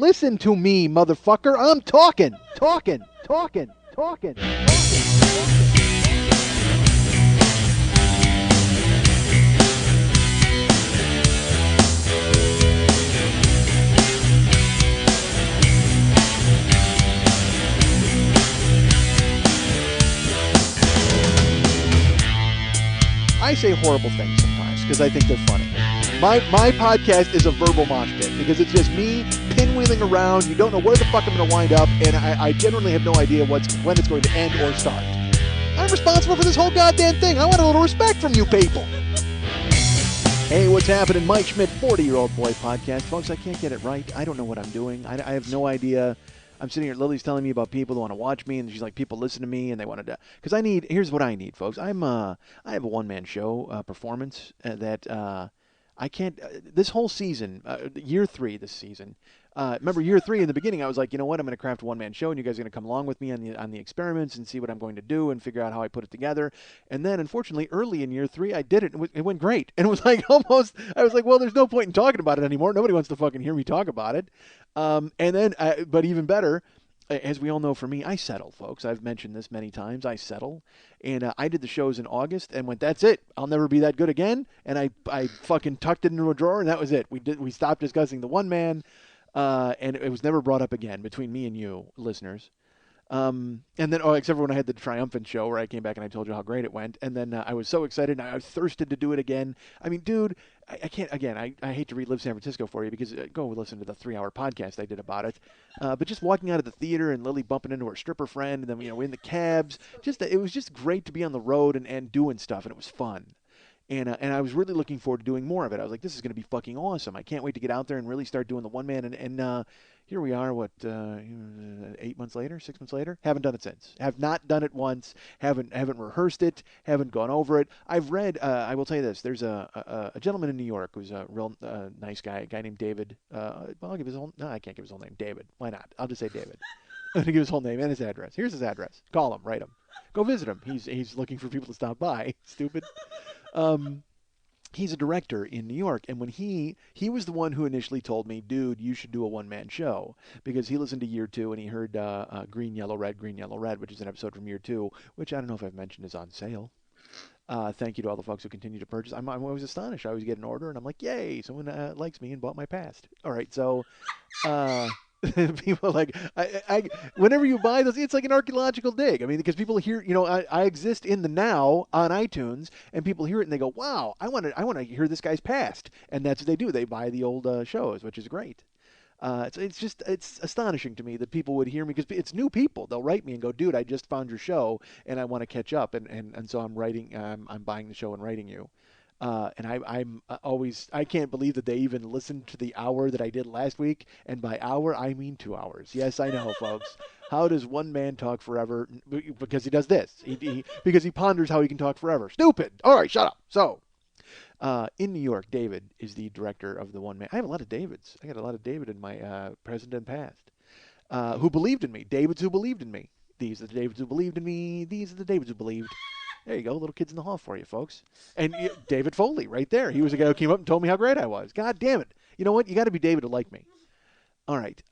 Listen to me, motherfucker. I'm talking. I say horrible things sometimes because I think they're funny. My podcast is a verbal mosh pit because it's just me pinwheeling around. You don't know where the fuck I'm going to wind up, and I generally have no idea when it's going to end or start. I'm responsible for this whole goddamn thing. I want a little respect from you people. Hey, what's happening? Mike Schmidt, 40-Year-Old Boy Podcast. Folks, I can't get it right. I don't know what I'm doing. I have no idea. I'm sitting here, Lily's telling me about people who want to watch me, and she's like, people listen to me, and they wanted to, because here's what I need, folks. I have a one-man show performance that I can't, this whole season, year 3 this season, remember year 3 in the beginning, I was like, you know what, I'm going to craft a one-man show, and you guys are going to come along with me on the experiments and see what I'm going to do and figure out how I put it together. And then, unfortunately, early in year 3, I did it, and it went great. And it was like almost, I was like, well, there's no point in talking about it anymore. Nobody wants to fucking hear me talk about it. And then, but even better, as we all know, for me, I settle, folks. I've mentioned this many times. I settle. And I did the shows in August and went, that's it. I'll never be that good again. And I fucking tucked it into a drawer, and that was it. We stopped discussing the one man, and it was never brought up again between me and you, listeners. And then, except for when I had the triumphant show where I came back and I told you how great it went. And then I was so excited and I was thirsted to do it again. I mean, dude, I can't, again, I hate to relive San Francisco for you because go listen to the 3-hour podcast I did about it. But just walking out of the theater and Lily bumping into her stripper friend and then, in the cabs, it was just great to be on the road and doing stuff, and it was fun. And I was really looking forward to doing more of it. I was like, this is going to be fucking awesome. I can't wait to get out there and really start doing the one man. And here we are, 8 months later, 6 months later? Haven't done it since. Have not done it once. Haven't rehearsed it. Haven't gone over it. I've read, I will tell you this, there's a gentleman in New York who's a real nice guy, a guy named David. I'll give his whole, no, I can't give his whole name. David. Why not? I'll just say David. I'm going to give his whole name and his address. Here's his address. Call him, write him. Go visit him. He's looking for people to stop by. Stupid. He's a director in New York, and when he was the one who initially told me, dude, you should do a one-man show, because he listened to year 2 and he heard Green, Yellow, Red, which is an episode from year 2, which I don't know if I've mentioned is on sale. Thank you to all the folks who continue to purchase. I'm always astonished. I always get an order, and I'm like, yay, someone likes me and bought my past. All right, so people are like, I whenever you buy those, it's like an archaeological dig. I mean, because people hear, I exist in the now on iTunes, and people hear it and they go, wow, I want to hear this guy's past, and that's what they do. They buy the old shows, which is great. It's astonishing to me that people would hear me, because it's new people. They'll write me and go, dude, I just found your show and I want to catch up, and so I'm writing, I'm buying the show and writing you. And I'm always, I can't believe that they even listened to the hour that I did last week. And by hour, I mean 2 hours. Yes, I know, folks. How does one man talk forever? Because he does this. Because he ponders how he can talk forever. Stupid. All right, shut up. So, in New York, David is the director of the one man. I have a lot of Davids. I got a lot of David in my present and past who believed in me. Davids who believed in me. These are the Davids who believed in me. These are the Davids who believed. There you go, little kids in the hall for you, folks. And David Foley, right there. He was the guy who came up and told me how great I was. God damn it. You know what? You got to be David to like me. All right.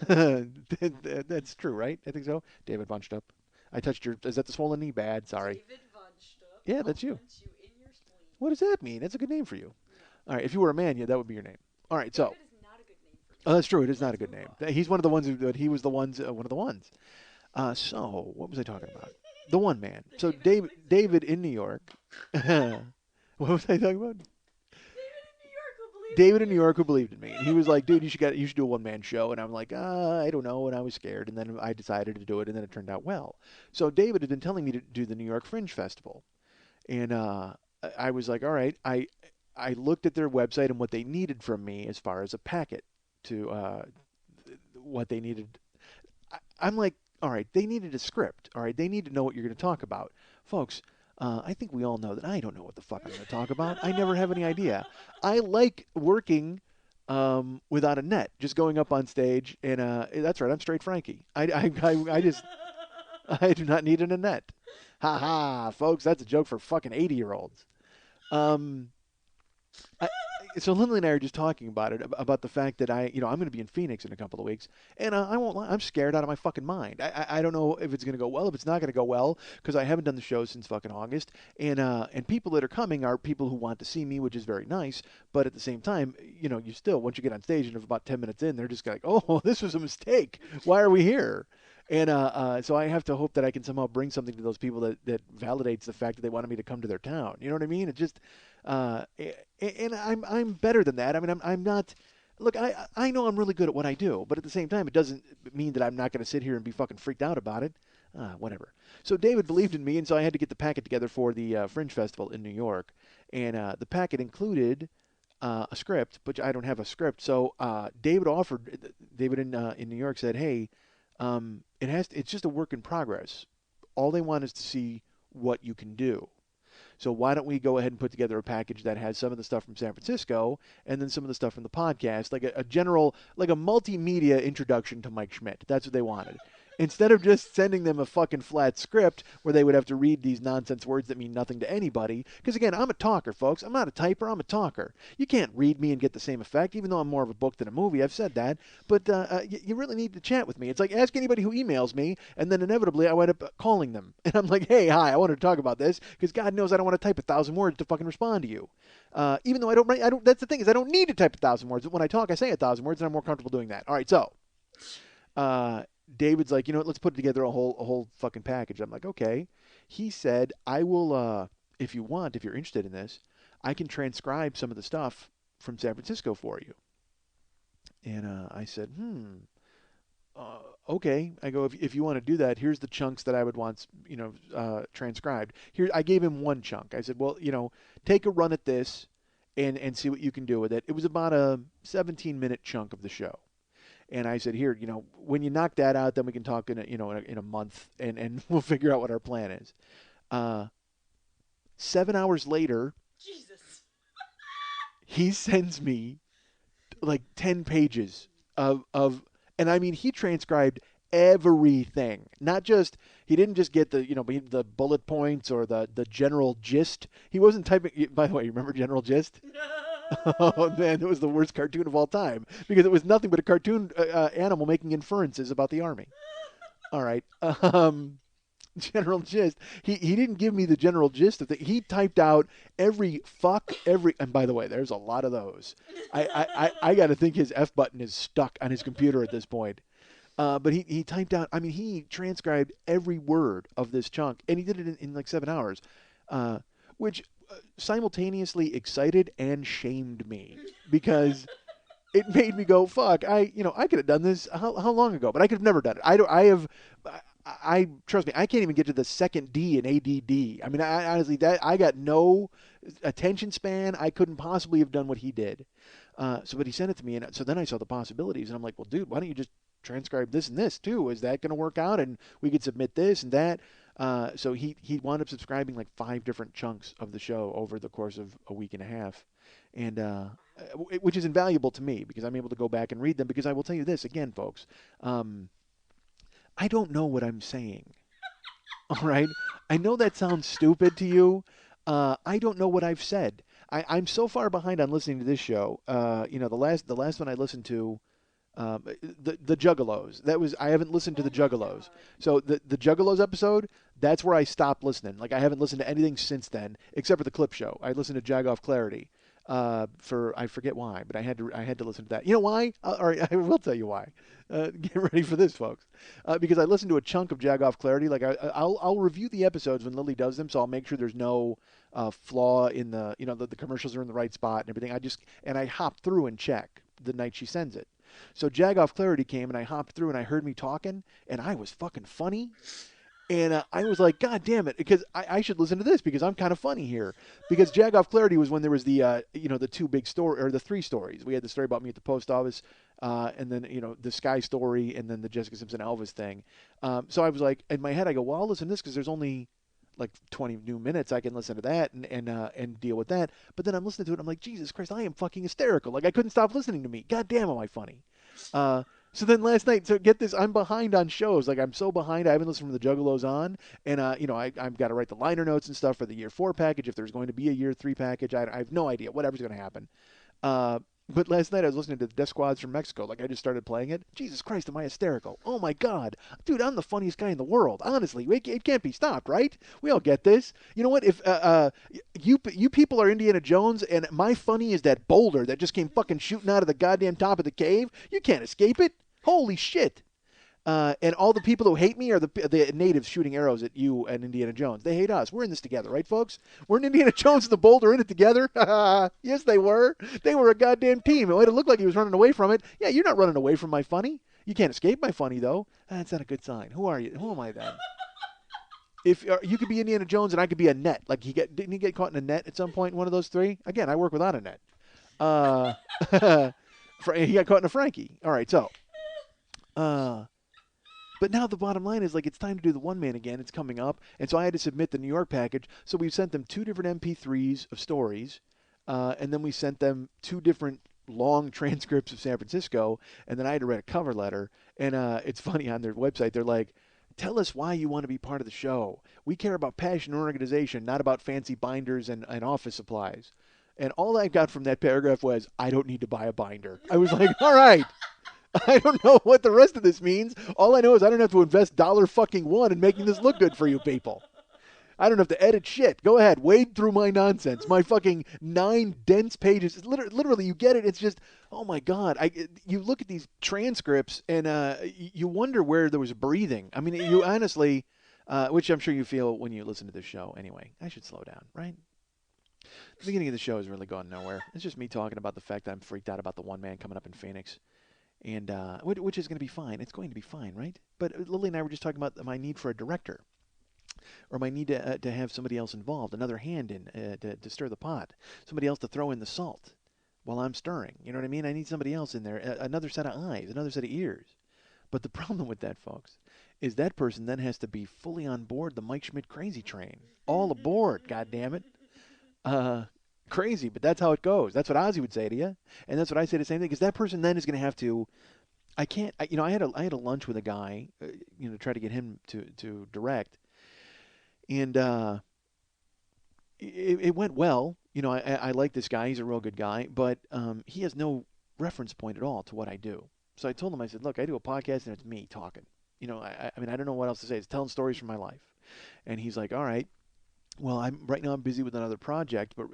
That's true, right? I think so. David bunched up. I touched your, is that the swollen knee? Bad, sorry. David bunched up. Yeah, that's you. Punch you in your spleen. What does that mean? That's a good name for you. All right, if you were a man, yeah, that would be your name. All right, so. David is not a good name for me. Oh, that's true. It is not a good name. He's one of the ones he was the one of the ones. So, what was I talking about? The one man. So David in New York. What was I talking about? David in New York who believed in me. And he was like, dude, you should do a one-man show. And I'm like, I don't know. And I was scared. And then I decided to do it. And then it turned out well. So David had been telling me to do the New York Fringe Festival. And I was like, all right. I looked at their website and what they needed from me as far as a packet to what they needed. I'm like, all right, they needed a script. All right, they need to know what you're going to talk about. Folks, I think we all know that I don't know what the fuck I'm going to talk about. I never have any idea. I like working without a net, just going up on stage, and that's right, I'm straight Frankie. I do not need a net. Ha ha, folks, that's a joke for fucking 80-year-olds. so Lindley and I are just talking about it, about the fact that I'm going to be in Phoenix in a couple of weeks, and I won't lie, I'm scared out of my fucking mind. I don't know if it's going to go well, if it's not going to go well, because I haven't done the show since fucking August, and people that are coming are people who want to see me, which is very nice, but at the same time, you still, once you get on stage and if about 10 minutes in, they're just like, oh, this was a mistake. Why are we here? And so I have to hope that I can somehow bring something to those people that validates the fact that they wanted me to come to their town. You know what I mean? It just, and I'm better than that. I mean, I'm not. Look, I know I'm really good at what I do, but at the same time, it doesn't mean that I'm not going to sit here and be fucking freaked out about it. Whatever. So David believed in me, and so I had to get the packet together for the Fringe Festival in New York, and the packet included a script, but I don't have a script. So David in New York said, "Hey, it's just a work in progress. All they want is to see what you can do. So why don't we go ahead and put together a package that has some of the stuff from San Francisco and then some of the stuff from the podcast, like a general, like a multimedia introduction to Mike Schmidt." That's what they wanted. Instead of just sending them a fucking flat script where they would have to read these nonsense words that mean nothing to anybody. Because again, I'm a talker, folks. I'm not a typer. I'm a talker. You can't read me and get the same effect, even though I'm more of a book than a movie. I've said that. But you really need to chat with me. It's like ask anybody who emails me, and then inevitably I wind up calling them. And I'm like, hey, hi, I wanted to talk about this because God knows I don't want to type 1,000 words to fucking respond to you. Even though I don't write, that's the thing is I don't need to type 1,000 words. When I talk, I say 1,000 words, and I'm more comfortable doing that. All right, so David's like, let's put together a whole fucking package. I'm like, okay. He said, I will, if you want, if you're interested in this, I can transcribe some of the stuff from San Francisco for you. And I said, okay. I go, if you want to do that, here's the chunks that I would want, transcribed. Here, I gave him one chunk. I said, well, take a run at this and see what you can do with it. It was about a 17-minute chunk of the show. And I said, here, when you knock that out, then we can talk in a month, and we'll figure out what our plan is. 7 hours later, Jesus. he sends me like 10 pages of, and I mean, he transcribed everything. He didn't just get the bullet points or the general gist. He wasn't typing. By the way, you remember General Gist? Oh man, it was the worst cartoon of all time because it was nothing but a cartoon animal making inferences about the army. All right, general gist. He didn't give me the general gist of it. He typed out every fuck, and by the way, there's a lot of those. I got to think his F button is stuck on his computer at this point. But he typed out. I mean, he transcribed every word of this chunk, and he did it in like 7 hours, which simultaneously excited and shamed me because it made me go, fuck, I could have done this how long ago, but I could have never done it. I trust me, I can't even get to the second D in ADD. I mean, I honestly, I got no attention span. I couldn't possibly have done what he did. But he sent it to me, and so then I saw the possibilities, and I'm like, well, dude, why don't you just transcribe this and this too? Is that going to work out? And we could submit this and that. So he wound up subscribing like 5 different chunks of the show over the course of a week and a half, and which is invaluable to me because I'm able to go back and read them. Because I will tell you this again, folks, I don't know what I'm saying. All right, I know that sounds stupid to you. I don't know what I've said. I'm so far behind on listening to this show. The last one I listened to. The Juggalos. I haven't listened to the Juggalos. So the Juggalos episode, that's where I stopped listening. Like I haven't listened to anything since then, except for the clip show. I listened to Jagoff Clarity. I forget why, but I had to listen to that. You know why? All right, I will tell you why. Get ready for this, folks. Because I listened to a chunk of Jagoff Clarity. Like I'll review the episodes when Lily does them, so I'll make sure there's no flaw in the commercials are in the right spot and everything. I hop through and check the night she sends it. So Jagoff Clarity came, and I hopped through, and I heard me talking, and I was fucking funny. And I was like, God damn it, because I should listen to this because I'm kind of funny here. Because Jagoff Clarity was when there was the 2 big story, or the 3 stories. We had the story about me at the post office, and then the Sky story, and then the Jessica Simpson Elvis thing. So I was like, in my head, I go, well, I'll listen to this because there's only like 20 new minutes. I can listen to that and deal with that. But then I'm listening to it, and I'm like, Jesus Christ, I am fucking hysterical. Like I couldn't stop listening to me. God damn, am I funny? So then last night, so get this, I'm behind on shows. Like I'm so behind, I haven't listened from the Juggalos on, and I've got to write the liner notes and stuff for the year 4 package. If there's going to be a year 3 package, I have no idea. Whatever's going to happen. But last night I was listening to the Death Squads from Mexico. Like I just started playing it. Jesus Christ, am I hysterical? Oh my God, dude, I'm the funniest guy in the world. Honestly, it can't be stopped, right? We all get this. You know what? If you people are Indiana Jones, and my funny is that boulder that just came fucking shooting out of the goddamn top of the cave. You can't escape it. Holy shit. And all the people who hate me are the natives shooting arrows at you and Indiana Jones. They hate us. We're in this together, right, folks? We're in Indiana Jones and the Boulder in it together. Yes, they were. They were a goddamn team. It might have looked like he was running away from it. Yeah, you're not running away from my funny. You can't escape my funny, though. That's not a good sign. Who are you? Who am I then? If you could be Indiana Jones and I could be a net, like didn't he get caught in a net at some point? One of those three. Again, I work without a net. Uh, he got caught in a Frankie. All right, so. But now the bottom line is, like, it's time to do the one man again. It's coming up. And so I had to submit the New York package. So we sent them 2 different MP3s of stories. And then we sent them 2 different long transcripts of San Francisco. And then I had to write a cover letter. And it's funny, on their website, they're like, tell us why you want to be part of the show. We care about passion and organization, not about fancy binders and office supplies. And all I got from that paragraph was, I don't need to buy a binder. I was like, all right. I don't know what the rest of this means. All I know is I don't have to invest $1 in making this look good for you people. I don't have to edit shit. Go ahead, wade through my nonsense. My fucking 9 dense pages. It's literally, you get it. It's just, oh my God. You look at these transcripts and you wonder where there was breathing. I mean, you honestly, which I'm sure you feel when you listen to this show. Anyway, I should slow down, right? The beginning of the show has really gone nowhere. It's just me talking about the fact that I'm freaked out about the one man coming up in Phoenix. And which is going to be fine. It's going to be fine, right? But Lily and I were just talking about my need for a director, or my need to have somebody else involved, another hand in to stir the pot, somebody else to throw in the salt while I'm stirring. You know what I mean? I need somebody else in there, another set of eyes, another set of ears. But the problem with that, folks, is that person then has to be fully on board the Mike Schmidt crazy train, all aboard. God damn it. Crazy, but that's how it goes. That's what Ozzy would say to you, and that's what I say the same thing. Because that person then is going to have to. I can't. I had a lunch with a guy, to try to get him to direct, and it went well. I like this guy. He's a real good guy, but he has no reference point at all to what I do. So I told him, I said, look, I do a podcast and it's me talking. I mean, I don't know what else to say. It's telling stories from my life, and he's like, all right. Well, right now I'm busy with another project, but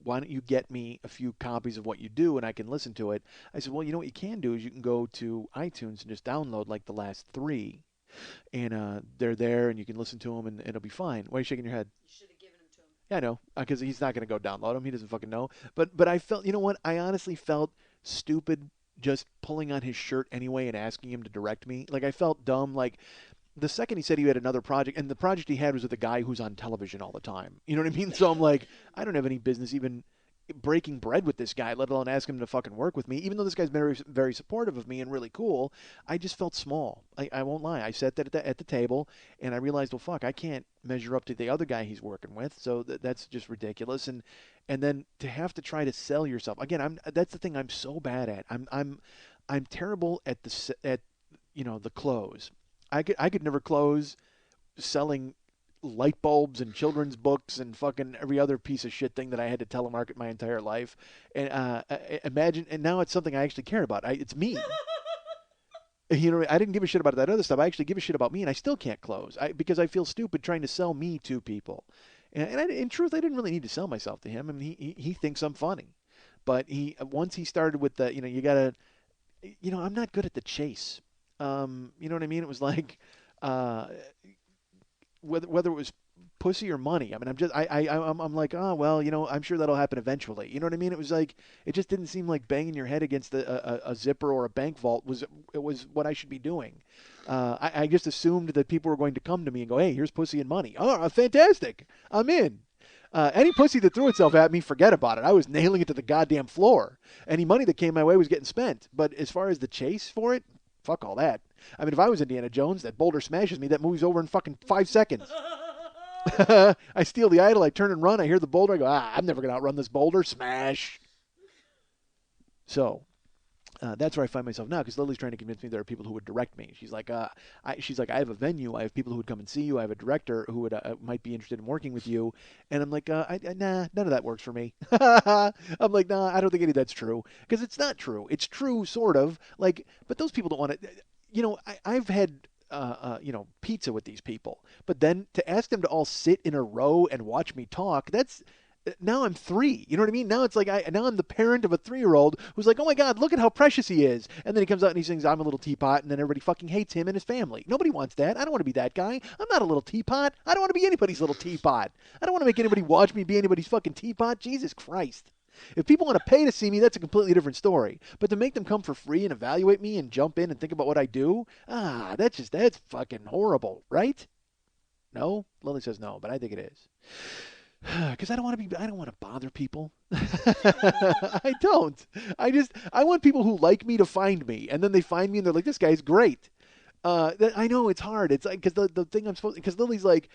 why don't you get me a few copies of what you do and I can listen to it? I said, well, what you can do is you can go to iTunes and just download like the last 3, and they're there and you can listen to them and it'll be fine. Why are you shaking your head? You should have given them to him. Yeah, I know, because he's not going to go download them. He doesn't fucking know. But I felt, what? I honestly felt stupid just pulling on his shirt anyway and asking him to direct me. Like I felt dumb. Like the second he said he had another project, and the project he had was with a guy who's on television all the time. You know what I mean? So I'm like, I don't have any business even breaking bread with this guy, let alone ask him to fucking work with me. Even though this guy's been very, very supportive of me and really cool, I just felt small. I won't lie. I sat there at the table, and I realized, well, fuck, I can't measure up to the other guy he's working with, so that's just ridiculous. And then to have to try to sell yourself again, that's the thing I'm so bad at. I'm terrible at the close. I could never close selling light bulbs and children's books and fucking every other piece of shit thing that I had to telemarket my entire life. And imagine, and now it's something I actually care about. It's me. I didn't give a shit about that other stuff. I actually give a shit about me, and I still can't close because I feel stupid trying to sell me to people. And in truth, I didn't really need to sell myself to him. I mean, he thinks I'm funny, but once he started with the you gotta, I'm not good at the chase. You know what I mean? It was like, whether it was pussy or money. I mean, I'm like, oh well, I'm sure that'll happen eventually. You know what I mean? It was like, it just didn't seem like banging your head against a zipper or a bank vault was what I should be doing. I just assumed that people were going to come to me and go, hey, here's pussy and money. Oh, fantastic! I'm in. Any pussy that threw itself at me, forget about it. I was nailing it to the goddamn floor. Any money that came my way was getting spent. But as far as the chase for it, fuck all that. I mean, if I was Indiana Jones, that boulder smashes me, that movie's over in fucking 5 seconds. I steal the idol, I turn and run, I hear the boulder, I go, I'm never going to outrun this boulder. Smash. So, That's where I find myself now because Lily's trying to convince me there are people who would direct me. She's like, I have a venue, I have people who would come and see you, I have a director who would might be interested in working with you, and I'm like, nah, none of that works for me. I'm like, nah, I don't think any of that's true because it's not true. It's true, sort of, like, but those people don't want to. I've had. Pizza with these people, but then to ask them to all sit in a row and watch me talk, that's now I'm three. You know what I mean? Now it's like now I'm the parent of a 3-year-old who's like, oh my god, look at how precious he is. And then he comes out and he sings, I'm a little teapot, and then everybody fucking hates him and his family. Nobody wants that. I don't want to be that guy. I'm not a little teapot. I don't want to be anybody's little teapot. I don't want to make anybody watch me be anybody's fucking teapot. Jesus Christ. If people want to pay to see me, that's a completely different story. But to make them come for free and evaluate me and jump in and think about what I do, that's fucking horrible, right? No? Lily says no, but I think it is. Because I don't want to bother people. I don't. I want people who like me to find me, and then they find me and they're like, this guy's great. I know it's hard. It's like, because the thing because Lily's like,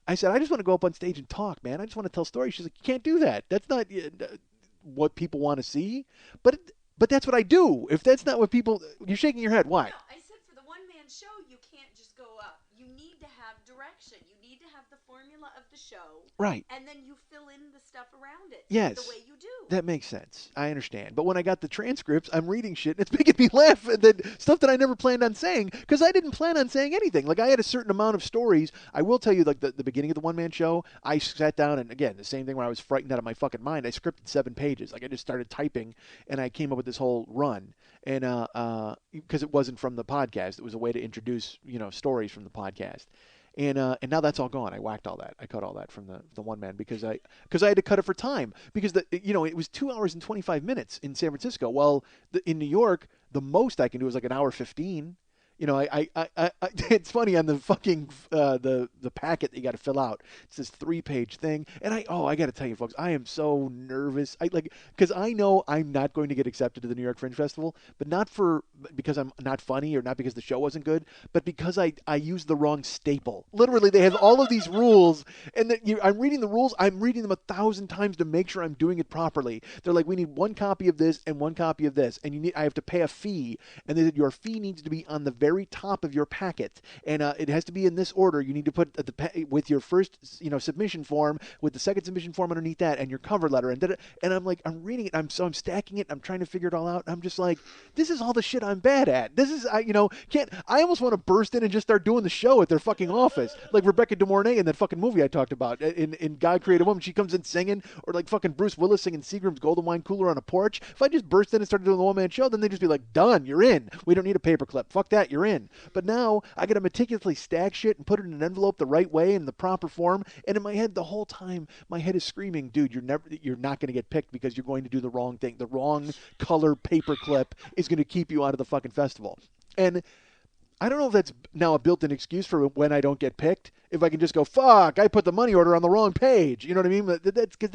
I said, I just want to go up on stage and talk, man. I just want to tell stories. She's like, you can't do that. That's not what people want to see. But that's what I do. If that's not what people, you're shaking your head. Why? No, I said for the one-man show, you can't just go up. You need to have direction. You need to have the formula of the show. Right. And then you fill in the stuff around it. Yes. The way you do. That makes sense. I understand. But when I got the transcripts, I'm reading shit and it's making me laugh. And then stuff that I never planned on saying because I didn't plan on saying anything. Like I had a certain amount of stories. I will tell you, like the beginning of the one man show, I sat down and again the same thing where I was frightened out of my fucking mind. I scripted 7 pages. Like I just started typing and I came up with this whole run. And because it wasn't from the podcast, it was a way to introduce stories from the podcast. And now that's all gone. I whacked all that. I cut all that from the one man because I had to cut it for time because it was 2 hours and 25 minutes in San Francisco. Well, in New York, the most I can do is like an hour 15. It's funny on the fucking the packet that you got to fill out. It's this 3-page thing, and I got to tell you, folks, I am so nervous. Because I know I'm not going to get accepted to the New York Fringe Festival, but not because I'm not funny or not because the show wasn't good, but because I used the wrong staple. Literally, they have all of these rules, and I'm reading the rules. I'm reading them 1,000 times to make sure I'm doing it properly. They're like, we need 1 copy of this and 1 copy of this, and I have to pay a fee, and they said your fee needs to be on the very top of your packet, and it has to be in this order. You need to put with your first submission form, with the second submission form underneath that, and your cover letter, and I'm like, I'm reading it, I'm stacking it, I'm trying to figure it all out, and I'm just like, this is all the shit I'm bad at. This is I almost want to burst in and just start doing the show at their fucking office, like Rebecca De Mornay in that fucking movie I talked about in God Created Woman. She comes in singing, or like fucking Bruce Willis singing Seagram's Golden Wine Cooler on a porch. If I just burst in and started doing the one man show, then they'd just be like, done, you're in. We don't need a paperclip. Fuck that, you're in. But now I got to meticulously stack shit and put it in an envelope the right way in the proper form. And in my head, the whole time, my head is screaming, dude, you're not going to get picked because you're going to do the wrong thing. The wrong color paperclip is going to keep you out of the fucking festival. And I don't know if that's now a built-in excuse for when I don't get picked. If I can just go, fuck, I put the money order on the wrong page. You know what I mean? That's because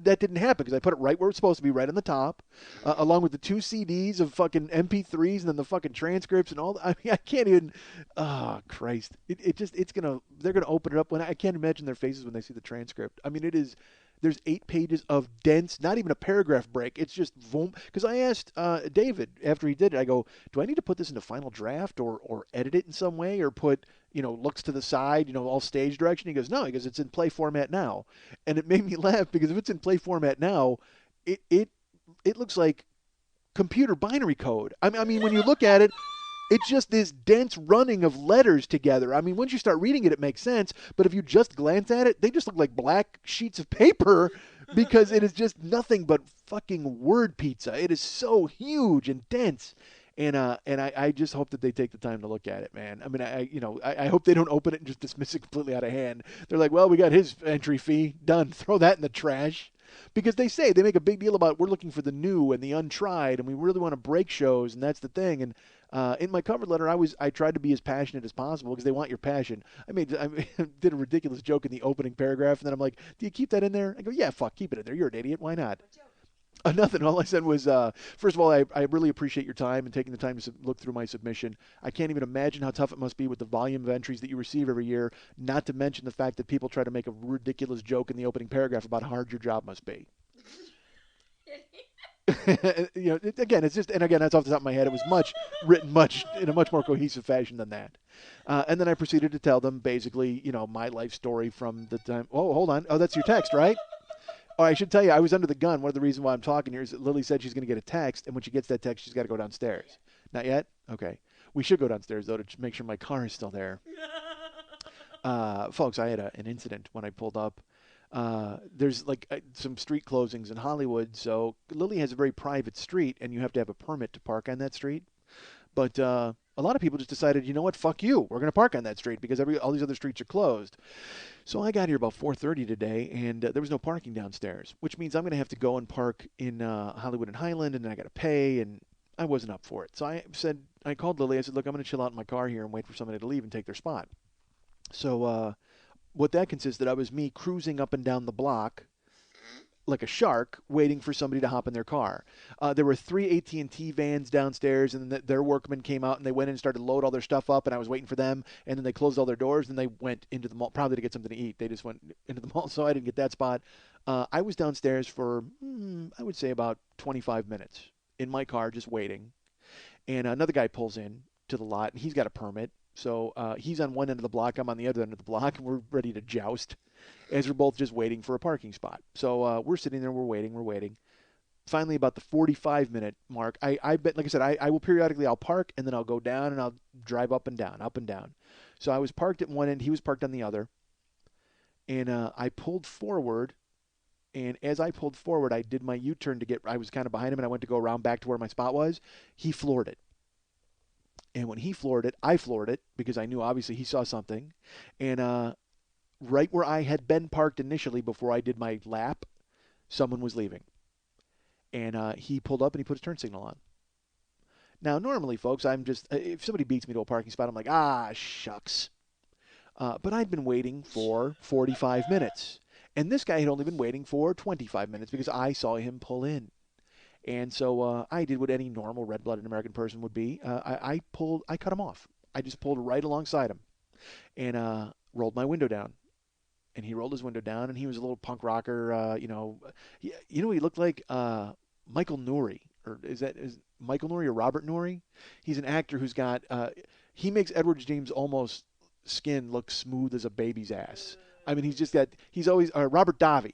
that didn't happen because I put it right where it's supposed to be, right on the top, along with the 2 CDs of fucking MP3s and then the fucking transcripts and all. I mean, I can't even. Oh Christ! They're gonna open it up when I can't imagine their faces when they see the transcript. I mean, it is. There's 8 pages of dense, not even a paragraph break. It's just boom. Because I asked David after he did it, I go, do I need to put this into final draft or edit it in some way or put, looks to the side, all stage direction? He goes, no. He goes, it's in play format now. And it made me laugh because if it's in play format now, it looks like computer binary code. I mean, when you look at it, it's just this dense running of letters together. I mean, once you start reading it, it makes sense. But if you just glance at it, they just look like black sheets of paper because it is just nothing but fucking word pizza. It is so huge and dense. And I just hope that they take the time to look at it, man. I mean, I hope they don't open it and just dismiss it completely out of hand. They're like, well, we got his entry fee. Done. Throw that in the trash. Because they make a big deal about we're looking for the new and the untried, and we really want to break shows, and that's the thing. And in my cover letter, I tried to be as passionate as possible because they want your passion. I did a ridiculous joke in the opening paragraph, and then I'm like, do you keep that in there? I go, yeah, fuck, keep it in there. You're an idiot. Why not? Nothing. All I said was, first of all, I really appreciate your time and taking the time to look through my submission. I can't even imagine how tough it must be with the volume of entries that you receive every year, not to mention the fact that people try to make a ridiculous joke in the opening paragraph about how hard your job must be. Again, it's just, and again, that's off the top of my head. It was written much in a much more cohesive fashion than that. And then I proceeded to tell them basically, my life story from the time. Oh, hold on. Oh, that's your text, right? Oh, I should tell you, I was under the gun. One of the reasons why I'm talking here is that Lily said she's going to get a text, and when she gets that text, she's got to go downstairs. Not yet? Okay. We should go downstairs, though, to make sure my car is still there. Folks, I had an incident when I pulled up. There's some street closings in Hollywood, so Lily has a very private street, and you have to have a permit to park on that street. But a lot of people just decided, you know what, fuck you, we're going to park on that street because all these other streets are closed. So I got here about 4:30 today, and there was no parking downstairs, which means I'm going to have to go and park in Hollywood and Highland, and then I got to pay, and I wasn't up for it. So I called Lily. I said, look, I'm going to chill out in my car here and wait for somebody to leave and take their spot. So what that consisted of is me cruising up and down the block like a shark, waiting for somebody to hop in their car. There were 3 AT&T vans downstairs, and then their workmen came out, and they went in and started to load all their stuff up, and I was waiting for them, and then they closed all their doors, and they went into the mall, probably to get something to eat. They just went into the mall, so I didn't get that spot. I was downstairs for, I would say, about 25 minutes in my car just waiting, and another guy pulls in to the lot, and he's got a permit. So he's on one end of the block, I'm on the other end of the block, and we're ready to joust as we're both just waiting for a parking spot. So we're sitting there, we're waiting. Finally, about the 45-minute mark, I bet, like I said, I will periodically, I'll park, and then I'll go down, and I'll drive up and down. So I was parked at one end, he was parked on the other, and I pulled forward, and as I pulled forward, I did my U-turn I was kind of behind him, and I went to go around back to where my spot was. He floored it. And when he floored it, I floored it because I knew obviously he saw something. And right where I had been parked initially before I did my lap, someone was leaving. And he pulled up and he put his turn signal on. Now, normally, folks, I'm just, if somebody beats me to a parking spot, I'm like, shucks. But I'd been waiting for 45 minutes. And this guy had only been waiting for 25 minutes because I saw him pull in. And so I did what any normal red-blooded American person would be. I cut him off. I just pulled right alongside him and rolled my window down. And he rolled his window down, and he was a little punk rocker. He looked like Michael Nouri, or is Michael Nouri or Robert Nouri? He's an actor who's got. He makes Edward James Olmos' skin look smooth as a baby's ass. I mean, he's always Robert Davi.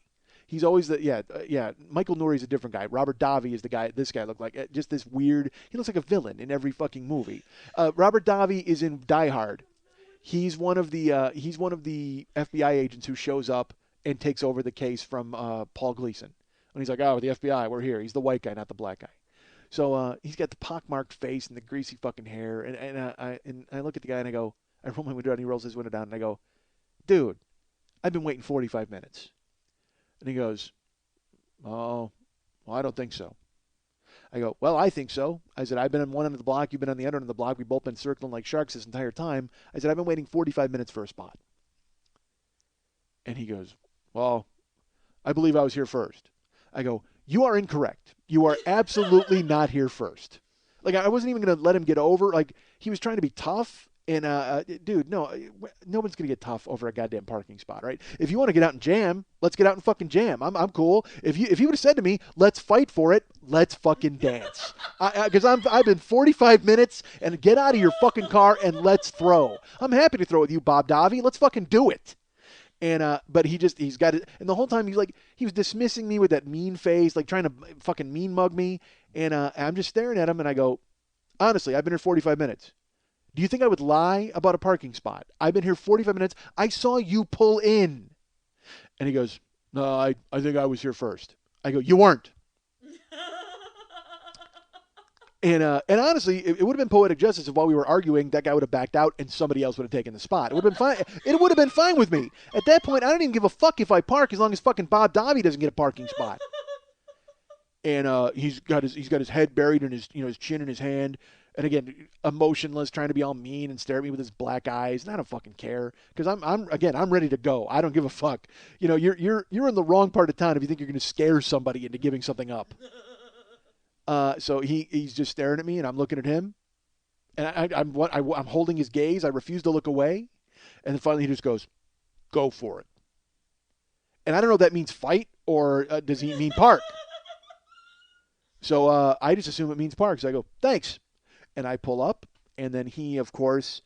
He's always Michael Nouri's a different guy. Robert Davi is the guy. This guy looked like just this weird. He looks like a villain in every fucking movie. Robert Davi is in Die Hard. He's one of the FBI agents who shows up and takes over the case from Paul Gleason. And he's like, oh, the FBI, we're here. He's the white guy, not the black guy. So he's got the pockmarked face and the greasy fucking hair. And I look at the guy and I roll my window down. He rolls his window down and I go, dude, I've been waiting 45 minutes. And he goes, oh, well, I don't think so. I go, well, I think so. I said, I've been on one end of the block. You've been on the other end of the block. We've both been circling like sharks this entire time. I said, I've been waiting 45 minutes for a spot. And he goes, well, I believe I was here first. I go, you are incorrect. You are absolutely not here first. Like, I wasn't even going to let him get over. Like, he was trying to be tough. And, dude, no, nobody's going to get tough over a goddamn parking spot, right? If you want to get out and jam, let's get out and fucking jam. I'm cool. If he would have said to me, let's fight for it, let's fucking dance. Because I've been 45 minutes, and get out of your fucking car and let's throw. I'm happy to throw with you, Bob Davi. Let's fucking do it. And, but he's got it. And the whole time he was dismissing me with that mean face, like trying to fucking mean mug me. And, I'm just staring at him, and I go, honestly, I've been here 45 minutes. Do you think I would lie about a parking spot? I've been here 45 minutes. I saw you pull in. And he goes, no, I think I was here first. I go, you weren't. And honestly, it would have been poetic justice if while we were arguing, that guy would have backed out and somebody else would have taken the spot. It would have been fine. It would have been fine with me. At that point, I don't even give a fuck if I park as long as fucking Bob Davi doesn't get a parking spot. And he's got his head buried in his chin in his hand. And again, emotionless, trying to be all mean and stare at me with his black eyes. And I don't fucking care because I'm ready to go. I don't give a fuck. You're in the wrong part of town if you think you're going to scare somebody into giving something up. So he's just staring at me, and I'm looking at him, and I'm holding his gaze. I refuse to look away, and then finally he just goes, "Go for it." And I don't know if that means fight or does he mean park. So I just assume it means park. So I go, thanks. And I pull up, and then he, of course,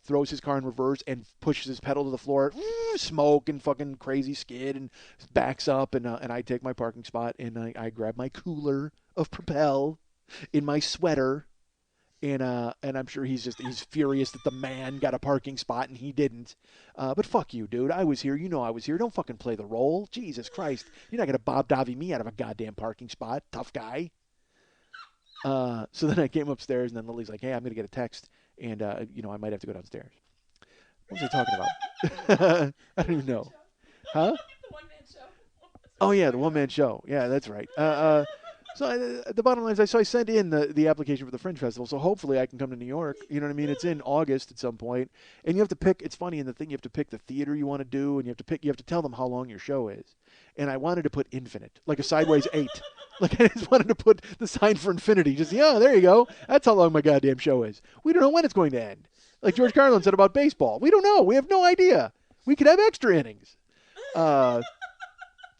throws his car in reverse and pushes his pedal to the floor. Smoke and fucking crazy skid, and backs up, and I take my parking spot, and I grab my cooler of Propel in my sweater. And I'm sure he's furious that the man got a parking spot and he didn't. But fuck you, dude. I was here. You know I was here. Don't fucking play the role. Jesus Christ. You're not going to Bob Dovey me out of a goddamn parking spot. Tough guy. So then I came upstairs, and then Lily's like, hey, I'm going to get a text, and, I might have to go downstairs. What was I talking about? I don't even know. Huh? The one-man show. Oh, yeah, the one-man show. Yeah, that's right. So the bottom line is, I sent in the application for the Fringe Festival, so hopefully I can come to New York. You know what I mean? It's in August at some point, and you have to pick. It's funny in the thing, you have to pick the theater you want to do, and you have to tell them how long your show is. And I wanted to put infinite, like a sideways 8. Like I just wanted to put the sign for infinity. Just there you go. That's how long my goddamn show is. We don't know when it's going to end. Like George Carlin said about baseball, we don't know. We have no idea. We could have extra innings.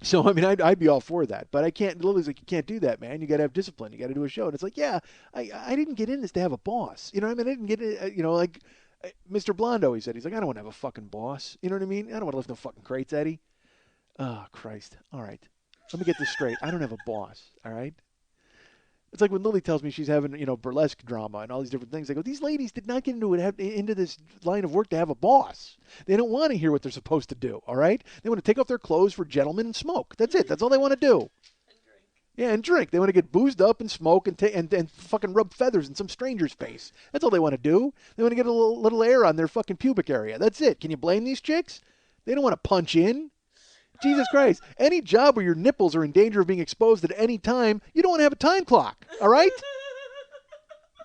So, I mean, I'd be all for that. But I can't. Lily's like, you can't do that, man. You got to have discipline. You got to do a show. And it's like, yeah, I didn't get in this to have a boss. You know what I mean? I didn't get it, like Mr. Blondo, he said. He's like, I don't want to have a fucking boss. You know what I mean? I don't want to lift no fucking crates, Eddie. Oh, Christ. All right. Let me get this straight. I don't have a boss, all right? It's like when Lily tells me she's having, burlesque drama and all these different things. I go, these ladies did not get into this line of work to have a boss. They don't want to hear what they're supposed to do, all right? They want to take off their clothes for gentlemen and smoke. That's it. That's all they want to do. And drink. Yeah, and drink. They want to get boozed up and smoke and fucking rub feathers in some stranger's face. That's all they want to do. They want to get a little air on their fucking pubic area. That's it. Can you blame these chicks? They don't want to punch in. Jesus Christ. Any job where your nipples are in danger of being exposed at any time, you don't want to have a time clock, all right?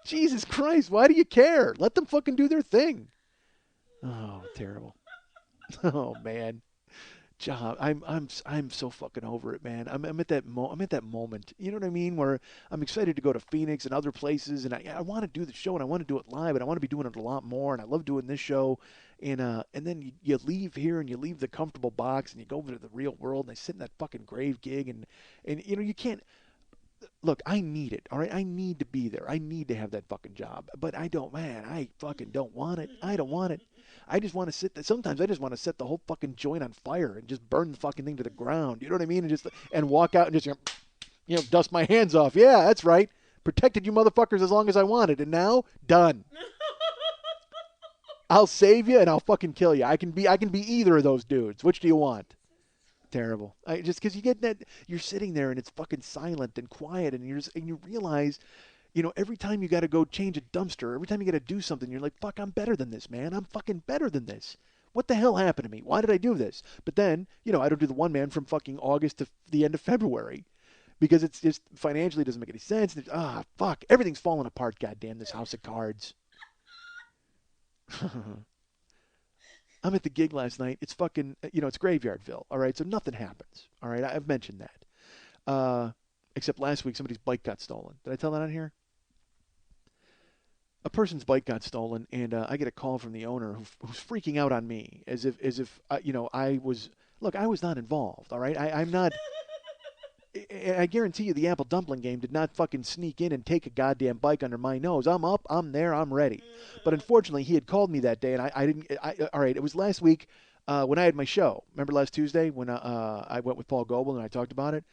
Jesus Christ, why do you care? Let them fucking do their thing. Oh, terrible. Oh, man. Job. I'm so fucking over it, man. I'm at that moment. You know what I mean? Where I'm excited to go to Phoenix and other places, and I want to do the show, and I want to do it live, and I want to be doing it a lot more, and I love doing this show. And then you leave here, and you leave the comfortable box, and you go over to the real world, and I sit in that fucking grave gig, and you can't. Look, I need it, all right? I need to be there. I need to have that fucking job. But I don't, man, I fucking don't want it. I don't want it. I just want to sit there. Sometimes I just want to set the whole fucking joint on fire and just burn the fucking thing to the ground. You know what I mean? And walk out and just, dust my hands off. Yeah, that's right. Protected you motherfuckers as long as I wanted. And now, done. I'll save you and I'll fucking kill you. I can be either of those dudes. Which do you want? Terrible. Just because you get that, you're sitting there and it's fucking silent and quiet, and you realize, every time you got to go change a dumpster, every time you got to do something, you're like, fuck, I'm better than this, man. I'm fucking better than this. What the hell happened to me? Why did I do this? But then, I don't do the one man from fucking August to the end of February because it's just financially doesn't make any sense. Fuck, everything's falling apart. Goddamn this house of cards. I'm at the gig last night. It's fucking, it's Graveyardville, all right? So nothing happens, all right? I've mentioned that. Except last week, somebody's bike got stolen. Did I tell that on here? A person's bike got stolen, and I get a call from the owner who's freaking out on me as if I was, look, I was not involved, all right? I'm not, I guarantee you the Apple Dumpling game did not fucking sneak in and take a goddamn bike under my nose. I'm up, I'm there, I'm ready. But unfortunately, he had called me that day, and I didn't. All right, it was last week when I had my show. Remember last Tuesday when I went with Paul Goebel and I talked about it?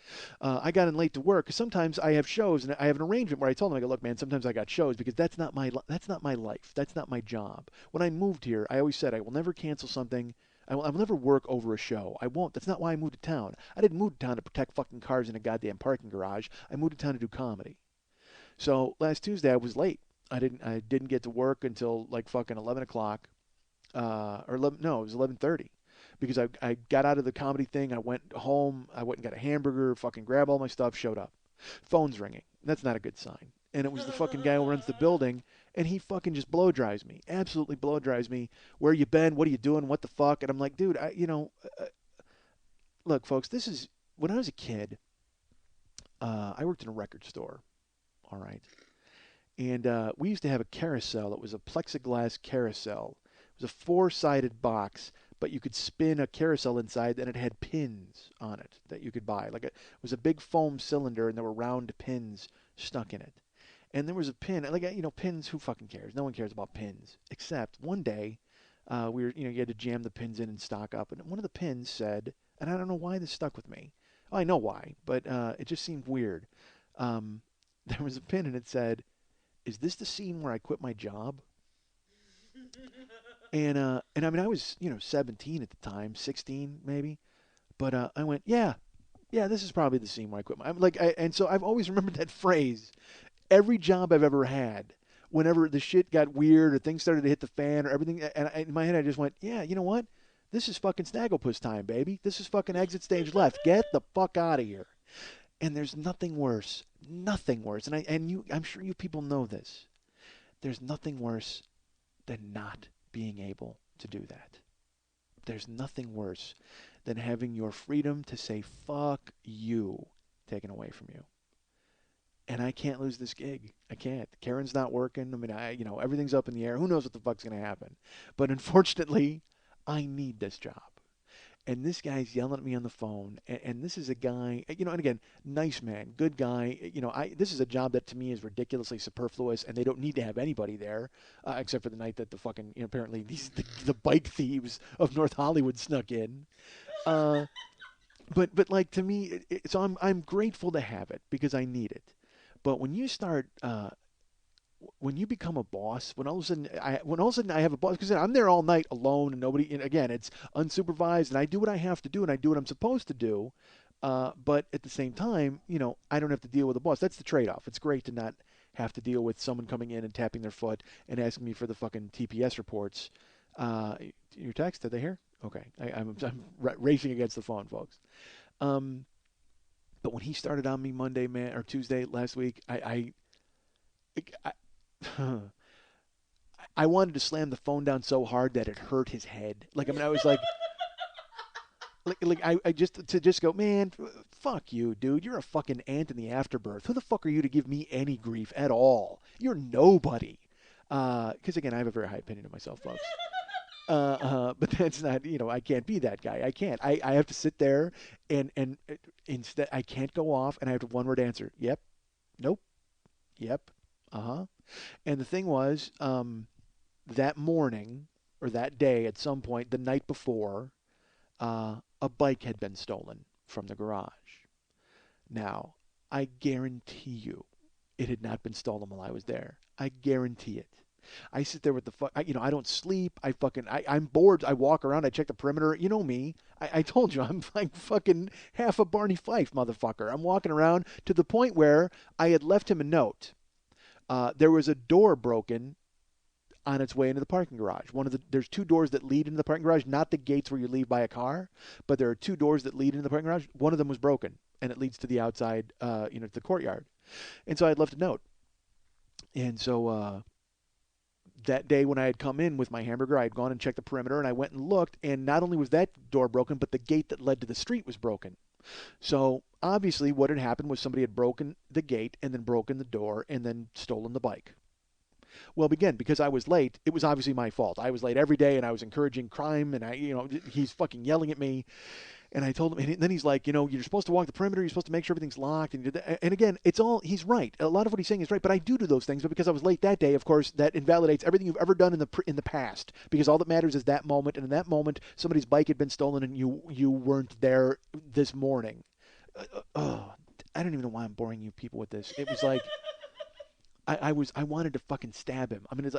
I got in late to work because sometimes I have shows, and I have an arrangement where I told him, I go, look, man, sometimes I got shows because that's not my life. That's not my job. When I moved here, I always said I will never cancel something. I will never work over a show. I won't. That's not why I moved to town. I didn't move to town to protect fucking cars in a goddamn parking garage. I moved to town to do comedy. So last Tuesday I was late. I didn't get to work until like fucking 11 o'clock. Or 11, no, it was 11:30. Because I got out of the comedy thing. I went home. I went and got a hamburger, fucking grabbed all my stuff, showed up. Phone's ringing. That's not a good sign. And it was the fucking guy who runs the building. And he fucking just blow dries me. Absolutely blow dries me. Where you been? What are you doing? What the fuck? And I'm like, dude, look, folks, this is, when I was a kid, I worked in a record store. All right. And we used to have a carousel. It was a plexiglass carousel. It was a 4-sided box, but you could spin a carousel inside, and it had pins on it that you could buy. It was a big foam cylinder, and there were round pins stuck in it. And there was a pin, pins. Who fucking cares? No one cares about pins. Except one day, you had to jam the pins in and stock up, and one of the pins said, and I don't know why this stuck with me. Oh, I know why, but it just seemed weird. Um, there was a pin, and it said, "Is this the scene where I quit my job?" And I mean, I was 17 at the time, 16 maybe, but I went, yeah, this is probably the scene where I quit my. I'm like, and so I've always remembered that phrase. Every job I've ever had, whenever the shit got weird or things started to hit the fan or everything, and in my head I just went, yeah, you know what? This is fucking Snagglepuss time, baby. This is fucking exit stage left. Get the fuck out of here. And there's nothing worse, I'm sure you people know this. There's nothing worse than not being able to do that. There's nothing worse than having your freedom to say fuck you taken away from you. And I can't lose this gig. I can't. Karen's not working. I mean, everything's up in the air. Who knows what the fuck's going to happen? But unfortunately, I need this job. And this guy's yelling at me on the phone. And this is a guy, and again, nice man, good guy. This is a job that to me is ridiculously superfluous, and they don't need to have anybody there, except for the night that the fucking, apparently the bike thieves of North Hollywood snuck in. But like to me, so I'm grateful to have it because I need it. But when you become a boss, when all of a sudden I have a boss, because I'm there all night alone and nobody, and again, it's unsupervised, and I do what I have to do and I do what I'm supposed to do. But at the same time, I don't have to deal with a boss. That's the trade-off. It's great to not have to deal with someone coming in and tapping their foot and asking me for the fucking TPS reports. Your text? Did they hear? Okay, I'm racing against the phone, folks. Um, but when he started on me Monday, man, or Tuesday last week, I I wanted to slam the phone down so hard that it hurt his head. Like, I mean, I was I just go, man, fuck you, dude. You're a fucking ant in the afterbirth. Who the fuck are you to give me any grief at all? You're nobody. Because again, I have a very high opinion of myself, folks. But that's not, I can't be that guy. I can't. I have to sit there and instead I can't go off and I have to one word answer. Yep. Nope. Yep. Uh-huh. And the thing was, that morning or that day at some point the night before, a bike had been stolen from the garage. Now, I guarantee you it had not been stolen while I was there. I guarantee it. I sit there with the fuck. I don't sleep. I'm bored. I walk around. I check the perimeter. You know me. I told you I'm like fucking half a Barney Fife motherfucker. I'm walking around to the point where I had left him a note. There was a door broken on its way into the parking garage. There's two doors that lead into the parking garage, not the gates where you leave by a car, but there are two doors that lead into the parking garage. One of them was broken, and it leads to the outside, to the courtyard. And so I had left a note. And so that day when I had come in with my hamburger, I had gone and checked the perimeter, and I went and looked, and not only was that door broken, but the gate that led to the street was broken. So obviously what had happened was somebody had broken the gate and then broken the door and then stolen the bike. Well, again, because I was late, it was obviously my fault. I was late every day, and I was encouraging crime, and he's fucking yelling at me. And I told him, and then he's like, you're supposed to walk the perimeter, you're supposed to make sure everything's locked, and again, he's right. A lot of what he's saying is right, but I do those things. But because I was late that day, of course, that invalidates everything you've ever done in the past. Because all that matters is that moment, and in that moment, somebody's bike had been stolen, and you weren't there this morning. I don't even know why I'm boring you people with this. It was like. I wanted to fucking stab him. I mean,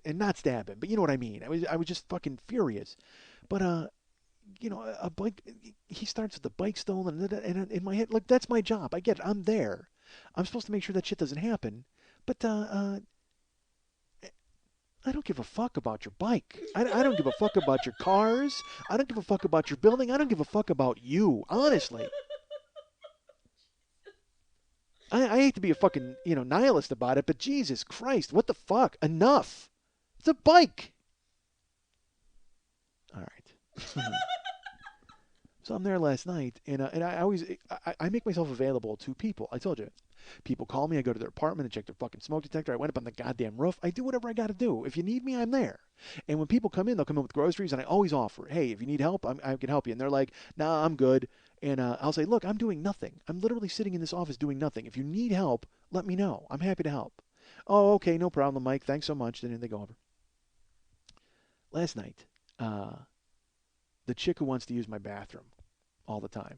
and not stab him, but you know what I mean. I was just fucking furious. But a bike. He starts with the bike stolen, and in my head, like that's my job. I get it. I'm there. I'm supposed to make sure that shit doesn't happen. But I don't give a fuck about your bike. I don't give a fuck about your cars. I don't give a fuck about your building. I don't give a fuck about you. Honestly. I hate to be a fucking, nihilist about it, but Jesus Christ, what the fuck? Enough. It's a bike. All right. So I'm there last night, and I always I make myself available to people. I told you. People call me. I go to their apartment and check their fucking smoke detector. I went up on the goddamn roof. I do whatever I got to do. If you need me, I'm there. And when people come in, they'll come in with groceries, and I always offer, hey, if you need help, I can help you. And they're like, nah, I'm good. And I'll say, look, I'm doing nothing. I'm literally sitting in this office doing nothing. If you need help, let me know. I'm happy to help. Oh, okay, no problem, Mike. Thanks so much. Then they go over. Last night, the chick who wants to use my bathroom all the time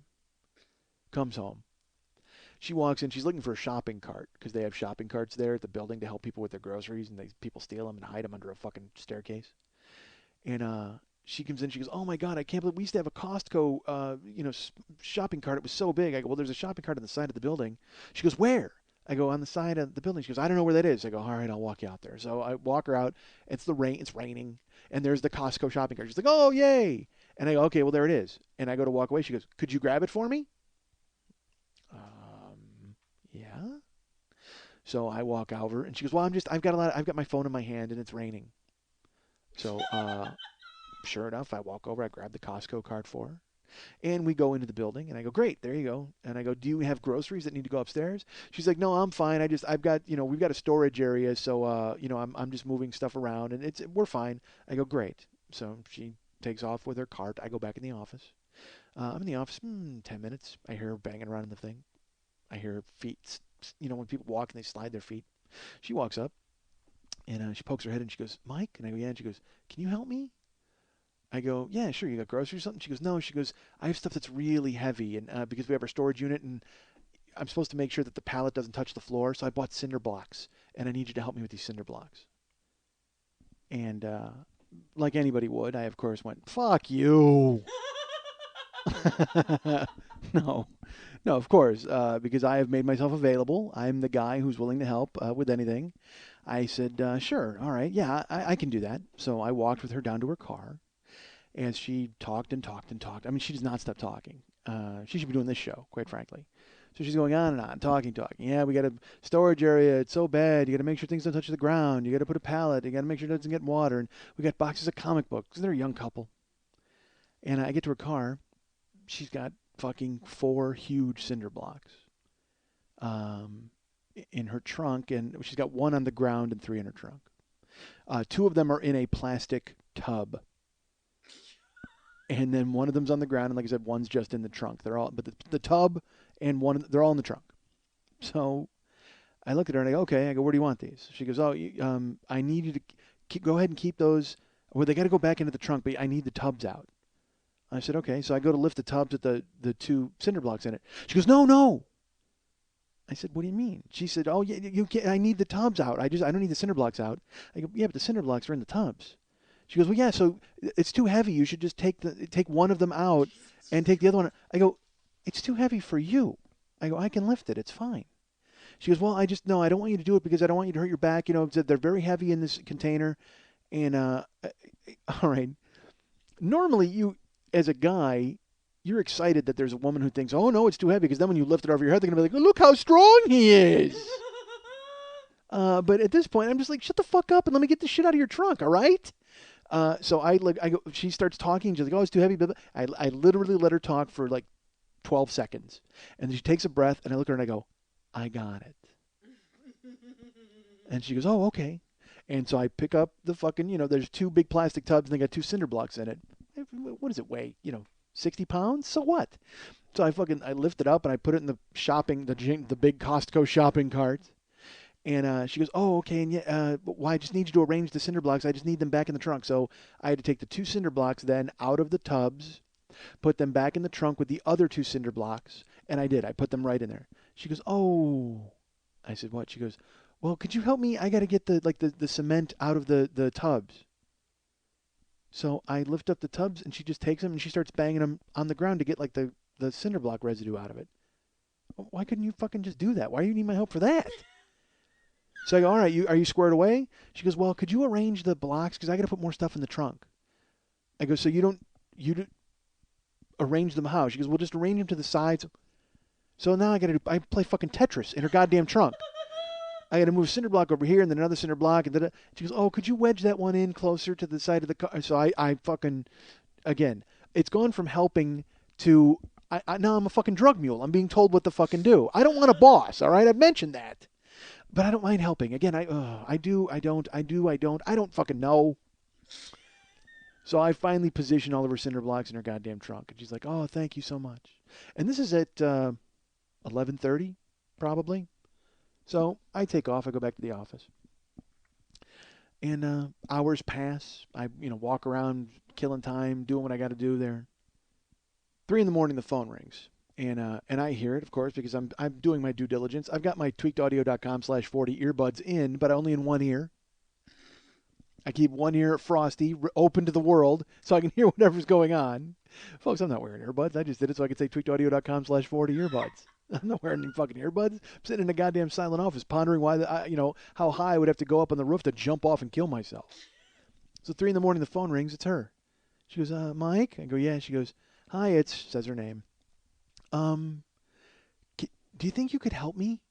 comes home. She walks in. She's looking for a shopping cart because they have shopping carts there at the building to help people with their groceries, and people steal them and hide them under a fucking staircase. And she comes in. She goes, "Oh my God, I can't believe we used to have a Costco, shopping cart. It was so big." I go, "Well, there's a shopping cart on the side of the building." She goes, "Where?" I go, "On the side of the building." She goes, "I don't know where that is." I go, "All right, I'll walk you out there." So I walk her out. It's raining, and there's the Costco shopping cart. She's like, "Oh, yay!" And I go, "Okay, well, there it is." And I go to walk away. She goes, "Could you grab it for me?" Yeah. So I walk over, and she goes, "Well, I've got my phone in my hand, and it's raining." So, sure enough, I walk over, I grab the Costco card for her, and we go into the building, and I go, "Great, there you go." And I go, "Do you have groceries that need to go upstairs?" She's like, "No, I'm fine. I've got, we've got a storage area, so, I'm just moving stuff around, and we're fine." I go, "Great." So she takes off with her cart. I go back in the office. I'm in the office, 10 minutes. I hear her banging around in the thing. I hear her feet, when people walk and they slide their feet. She walks up, and she pokes her head, and she goes, "Mike?" And I go, "Yeah." And she goes, "Can you help me?" I go, "Yeah, sure. You got groceries or something?" She goes, "No." She goes, "I have stuff that's really heavy, and because we have our storage unit, and I'm supposed to make sure that the pallet doesn't touch the floor, so I bought cinder blocks, and I need you to help me with these cinder blocks." And like anybody would, I, of course, went, "Fuck you." No. No, of course, because I have made myself available. I'm the guy who's willing to help with anything. I said, "Sure, all right, yeah, I can do that." So I walked with her down to her car, as she talked and talked and talked. I mean, she does not stop talking. She should be doing this show, quite frankly. So she's going on and on, talking. Yeah, we got a storage area. It's so bad. You got to make sure things don't touch the ground. You got to put a pallet. You got to make sure it doesn't get water. And we got boxes of comic books. They're a young couple. And I get to her car. She's got fucking 4 huge cinder blocks in her trunk, and she's got 1 on the ground and 3 in her trunk. 2 of them are in a plastic tub. And then 1 of them's on the ground, and like I said, 1's just in the trunk. They're all, but the tub and 1, they're all in the trunk. So I look at her and I go, "Okay." I go, "Where do you want these?" She goes, "Oh, I need you to go ahead and keep those. Well, they got to go back into the trunk, but I need the tubs out." I said, "Okay." So I go to lift the tubs with the 2 cinder blocks in it. She goes, "No, no." I said, "What do you mean?" She said, "Oh, yeah, you can't, I need the tubs out. I don't need the cinder blocks out." I go, "Yeah, but the cinder blocks are in the tubs." She goes, "Well, yeah, so it's too heavy. You should just take 1 of them out and take the other one." I go, "It's too heavy for you." I go, "I can lift it. It's fine." She goes, "Well, no, I don't want you to do it because I don't want you to hurt your back. They're very heavy in this container." And all right, normally you, as a guy, you're excited that there's a woman who thinks, "Oh no, it's too heavy," because then when you lift it over your head, they're gonna be like, "Oh, look how strong he is." But at this point, I'm just like, "Shut the fuck up and let me get this shit out of your trunk, all right?" So I go. She starts talking. She's like, "Oh, it's too heavy." But I literally let her talk for like 12 seconds, and then she takes a breath, and I look at her and I go, "I got it." And she goes, "Oh, okay." And so I pick up the fucking, there's 2 big plastic tubs, and they got 2 cinder blocks in it. What does it weigh? 60 pounds? So what? So I lift it up and I put it in the big Costco shopping cart. And she goes, "Oh, okay. And yeah, well, I just need you to arrange the cinder blocks. I just need them back in the trunk." So I had to take the 2 cinder blocks then out of the tubs, put them back in the trunk with the other 2 cinder blocks. And I did. I put them right in there. She goes, "Oh." I said, "What?" She goes, "Well, could you help me? I got to get the cement out of the tubs." So I lift up the tubs, and she just takes them and she starts banging them on the ground to get like the cinder block residue out of it. Why couldn't you fucking just do that? Why do you need my help for that? So I go, "All right, are you squared away?" She goes, "Well, could you arrange the blocks because I got to put more stuff in the trunk." I go, "So you don't arrange them how?" She goes, "Well, just arrange them to the sides." So now I play fucking Tetris in her goddamn trunk. I got to move a cinder block over here and then another cinder block. And she goes, "Oh, could you wedge that one in closer to the side of the car?" So I fucking, again, it's gone from helping to Now I'm a fucking drug mule. I'm being told what to fucking do. I don't want a boss, all right? I've mentioned that. But I don't mind helping. Again, I do, I don't, I do, I don't fucking know. So I finally position all of her cinder blocks in her goddamn trunk. And she's like, oh, thank you so much. And this is at 11:30, probably. So I take off. I go back to the office. And hours pass. I walk around, killing time, doing what I got to do there. 3 a.m, the phone rings. And I hear it, of course, because I'm doing my due diligence. I've got my tweakedaudio.com/40 earbuds in, but only in one ear. I keep one ear frosty, open to the world, so I can hear whatever's going on. Folks, I'm not wearing earbuds. I just did it so I could say tweakedaudio.com/40 earbuds. I'm not wearing any fucking earbuds. I'm sitting in a goddamn silent office pondering why, how high I would have to go up on the roof to jump off and kill myself. So 3 a.m, the phone rings. It's her. She goes, Mike? I go, yeah. She goes, hi, says her name. Do you think you could help me?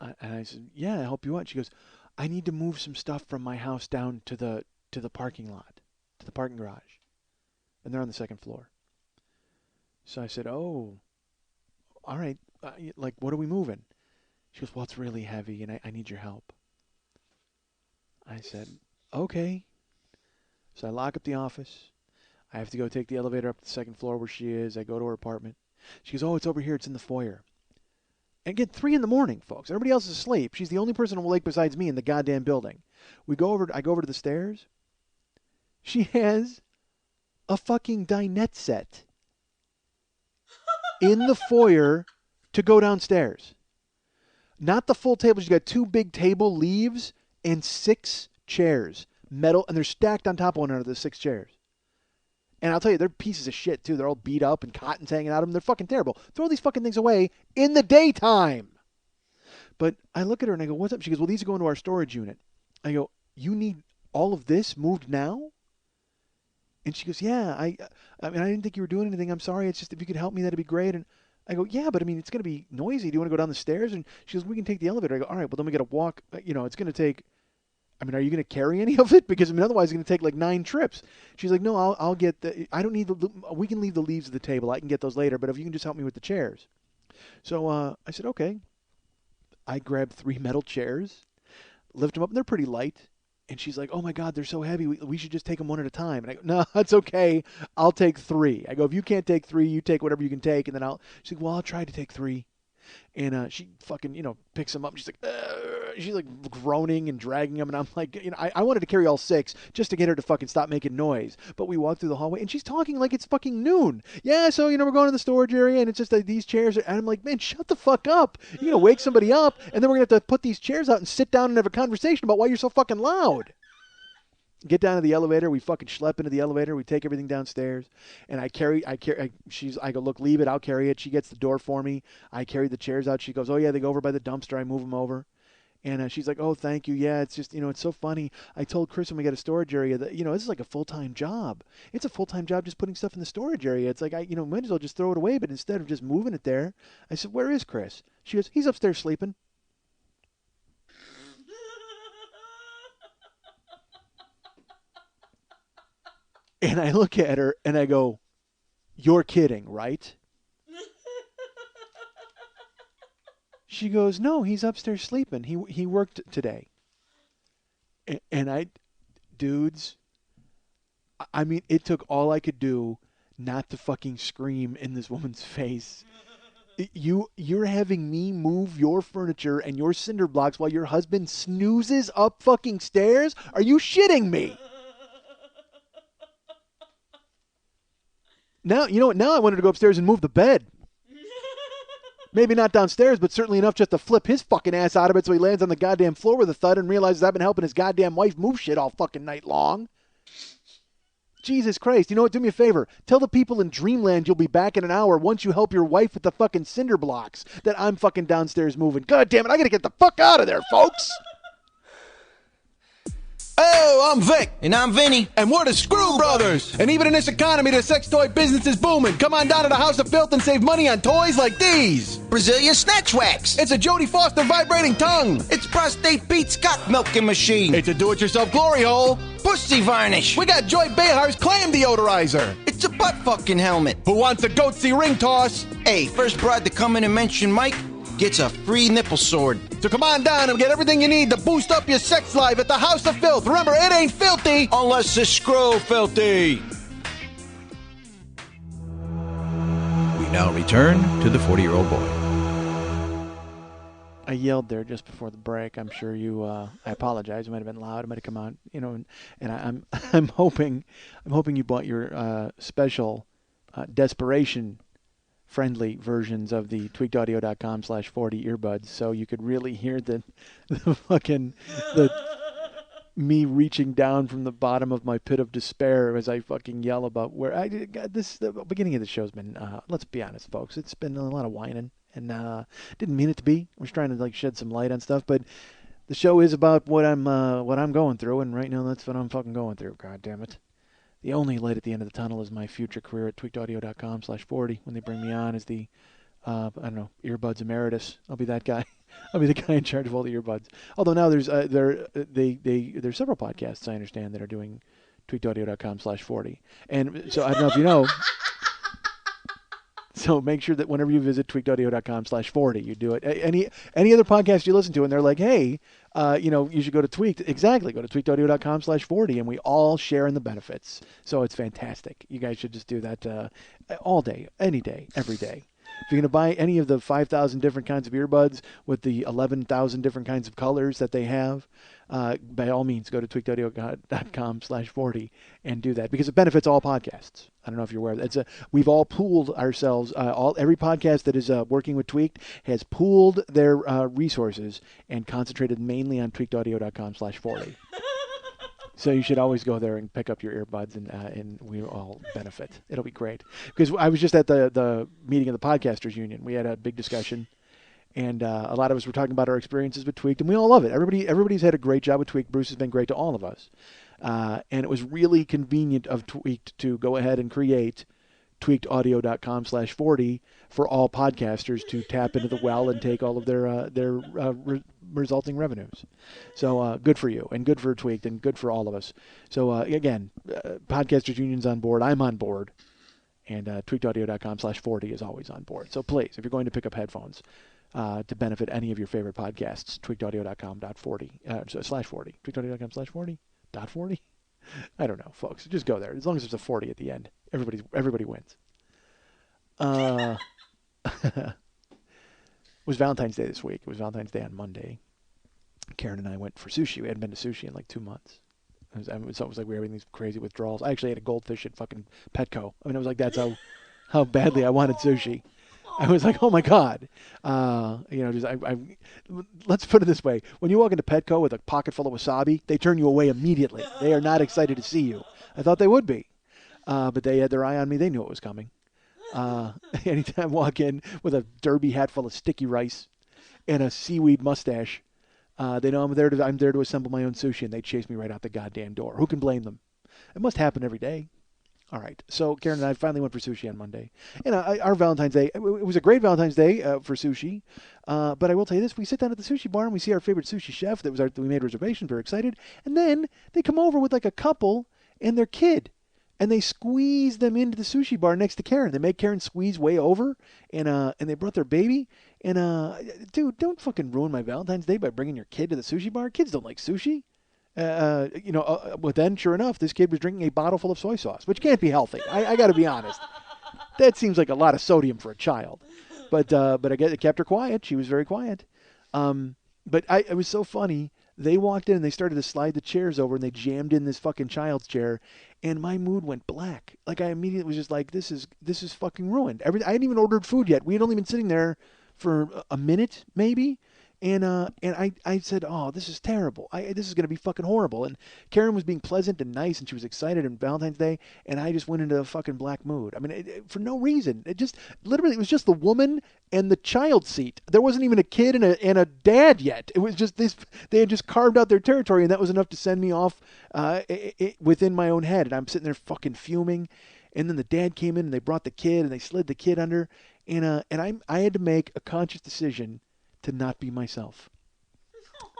And I said, yeah, help you what? She goes, I need to move some stuff from my house down to the parking lot, to the parking garage. And they're on the second floor. So I said, oh, all right. What are we moving? She goes, well, it's really heavy and I need your help. I said, okay. So I lock up the office. I have to go take the elevator up to the second floor where she is. I go to her apartment. She goes, oh, it's over here. It's in the foyer. And again, 3 a.m, folks. Everybody else is asleep. She's the only person awake besides me in the goddamn building. I go over to the stairs. She has a fucking dinette set in the foyer to go downstairs. Not the full table. She's got 2 big table leaves and 6 chairs. Metal, and they're stacked on top of one another, the 6 chairs. And I'll tell you, they're pieces of shit, too. They're all beat up and cotton's hanging out of them. They're fucking terrible. Throw these fucking things away in the daytime. But I look at her and I go, what's up? She goes, well, these are going to our storage unit. I go, you need all of this moved now? And she goes, yeah, I mean, I didn't think you were doing anything. I'm sorry. It's just if you could help me, that'd be great. And I go, yeah, but I mean, it's going to be noisy. Do you want to go down the stairs? And she goes, we can take the elevator. I go, all right, well, then we got to walk. It's going to take... I mean, are you going to carry any of it? Because, I mean, otherwise it's going to take like 9 trips. She's like, no, I'll get I don't need we can leave the leaves of the table. I can get those later, but if you can just help me with the chairs. So I said, okay. I grabbed 3 metal chairs, lift them up, and they're pretty light. And she's like, oh my God, they're so heavy. We should just take them one at a time. And I go, no, that's okay. I'll take 3. I go, if you can't take 3, you take whatever you can take. And then she's like, well, I'll try to take 3. And she fucking, picks them up. And she's like, she's like groaning and dragging them. And I'm like, I wanted to carry all 6 just to get her to fucking stop making noise. But we walk through the hallway and she's talking like it's fucking noon. Yeah, so, we're going to the storage area and it's just these chairs. And I'm like, man, shut the fuck up. You're going to wake somebody up and then we're going to have to put these chairs out and sit down and have a conversation about why you're so fucking loud. Get down to the elevator. We fucking schlep into the elevator. We take everything downstairs, and I go, look, leave it. I'll carry it. She gets the door for me. I carry the chairs out. She goes, oh yeah, they go over by the dumpster. I move them over, and she's like, oh, thank you. Yeah, it's just, it's so funny. I told Chris when we got a storage area that, this is like a full-time job. It's a full-time job just putting stuff in the storage area. It's like might as well just throw it away. But instead of just moving it there, I said, where is Chris? She goes, he's upstairs sleeping. And I look at her and I go, you're kidding, right? She goes, no, he's upstairs sleeping. He worked today. And dudes, I mean, it took all I could do not to fucking scream in this woman's face. You're having me move your furniture and your cinder blocks while your husband snoozes up fucking stairs? Are you shitting me? Now, you know what? Now I wanted to go upstairs and move the bed. Maybe not downstairs, but certainly enough just to flip his fucking ass out of it so he lands on the goddamn floor with a thud and realizes I've been helping his goddamn wife move shit all fucking night long. Jesus Christ. You know what? Do me a favor. Tell the people in Dreamland you'll be back in an hour once you help your wife with the fucking cinder blocks that I'm fucking downstairs moving. God damn it. I got to get the fuck out of there, folks. Oh, I'm Vic. And I'm Vinny. And we're the Screw Brothers. And even in this economy, the sex toy business is booming. Come on down to the House of Filth and save money on toys like these. Brazilian Snatch Wax. It's a Jodie Foster vibrating tongue. It's Prostate Pete's Cock Milking Machine. It's a do-it-yourself glory hole. Pussy Varnish. We got Joy Behar's clam deodorizer. It's a butt fucking helmet. Who wants a goatsy ring toss? Hey, first broad to come in and mention Mike gets a free nipple sword. So come on down and get everything you need to boost up your sex life at the House of Filth. Remember, it ain't filthy Unless it's scroll filthy. We now return to the 40-year-old boy. I yelled there just before the break. I'm sure you. I apologize. It might have been loud. It might have come out. And I'm hoping you bought your special desperation friendly versions of the tweakedaudio.com/40 earbuds, so you could really hear the me reaching down from the bottom of my pit of despair as I fucking yell about where I got this. The beginning of the show's been. Let's be honest, folks. It's been a lot of whining. And didn't mean it to be. I was trying to shed some light on stuff, but the show is about what I'm going through, and right now that's what I'm fucking going through. God damn it! The only light at the end of the tunnel is my future career at tweakedaudio.com/40 when they bring me on as the I don't know, earbuds emeritus. I'll be that guy. I'll be the guy in charge of all the earbuds. Although now there's there's several podcasts I understand that are doing tweakedaudio.com/40, and so I don't know if you know. So make sure that whenever you visit tweakedaudio.com/40, you do it. Any other podcast you listen to, and they're like, hey, you should go to Tweaked. Exactly. Go to tweakedaudio.com/40, and we all share in the benefits. So it's fantastic. You guys should just do that all day, any day, every day. If you're going to buy any of the 5,000 different kinds of earbuds with the 11,000 different kinds of colors that they have, by all means, go to tweakedaudio.com/40 and do that, because it benefits all podcasts. I don't know if you're aware of that. We've all pooled ourselves. Every podcast that is working with Tweaked has pooled their resources and concentrated mainly on tweakedaudio.com/40. So you should always go there and pick up your earbuds, and we all benefit. It'll be great. Because I was just at the meeting of the Podcasters Union. We had a big discussion, and a lot of us were talking about our experiences with Tweaked, and we all love it. Everybody's had a great job with Tweaked. Bruce has been great to all of us. And it was really convenient of Tweaked to go ahead and create tweakedaudio.com/40 for all podcasters to tap into the well and take all of their resulting revenues. So good for you, and good for Tweaked, and good for all of us. So again, Podcasters Union's on board. I'm on board. And tweakedaudio.com/40 is always on board. So please, if you're going to pick up headphones to benefit any of your favorite podcasts, tweakedaudio.com/40. Tweakedaudio.com/40. .40? I don't know, folks. Just go there. As long as there's a 40 at the end, everybody wins. It was Valentine's Day this week. It was Valentine's Day on Monday. Karen and I went for sushi. We hadn't been to sushi in like 2 months. It was like we were having these crazy withdrawals. I actually ate a goldfish at fucking Petco. I mean, it was like that's how badly I wanted sushi. I was like, oh my God. Let's put it this way. When you walk into Petco with a pocket full of wasabi, they turn you away immediately. They are not excited to see you. I thought they would be. But they had their eye on me. They knew it was coming. Anytime I walk in with a derby hat full of sticky rice and a seaweed mustache, they know I'm there to assemble my own sushi, and they chase me right out the goddamn door. Who can blame them? It must happen every day. All right. So Karen and I finally went for sushi on Monday. And our Valentine's Day, it was a great Valentine's Day for sushi. But I will tell you this, we sit down at the sushi bar and we see our favorite sushi chef we made reservations, very excited. And then they come over with like a couple and their kid. And they squeeze them into the sushi bar next to Karen. They make Karen squeeze way over, and they brought their baby. And dude, don't fucking ruin my Valentine's Day by bringing your kid to the sushi bar. Kids don't like sushi. But then, sure enough, this kid was drinking a bottle full of soy sauce, which can't be healthy. I got to be honest. That seems like a lot of sodium for a child. But I guess it kept her quiet. She was very quiet. But it was so funny. They walked in and they started to slide the chairs over, and they jammed in this fucking child's chair, and my mood went black. Like, I immediately was just like, this is fucking ruined. I hadn't even ordered food yet. We had only been sitting there for a minute, maybe. And I said, oh, this is terrible. This is going to be fucking horrible. And Karen was being pleasant and nice, and she was excited on Valentine's Day, and I just went into a fucking black mood. I mean, for no reason. It was just the woman and the child seat. There wasn't even a kid and a dad yet. It was just this. They had just carved out their territory, and that was enough to send me off within my own head. And I'm sitting there fucking fuming. And then the dad came in and they brought the kid and they slid the kid under. And I had to make a conscious decision to not be myself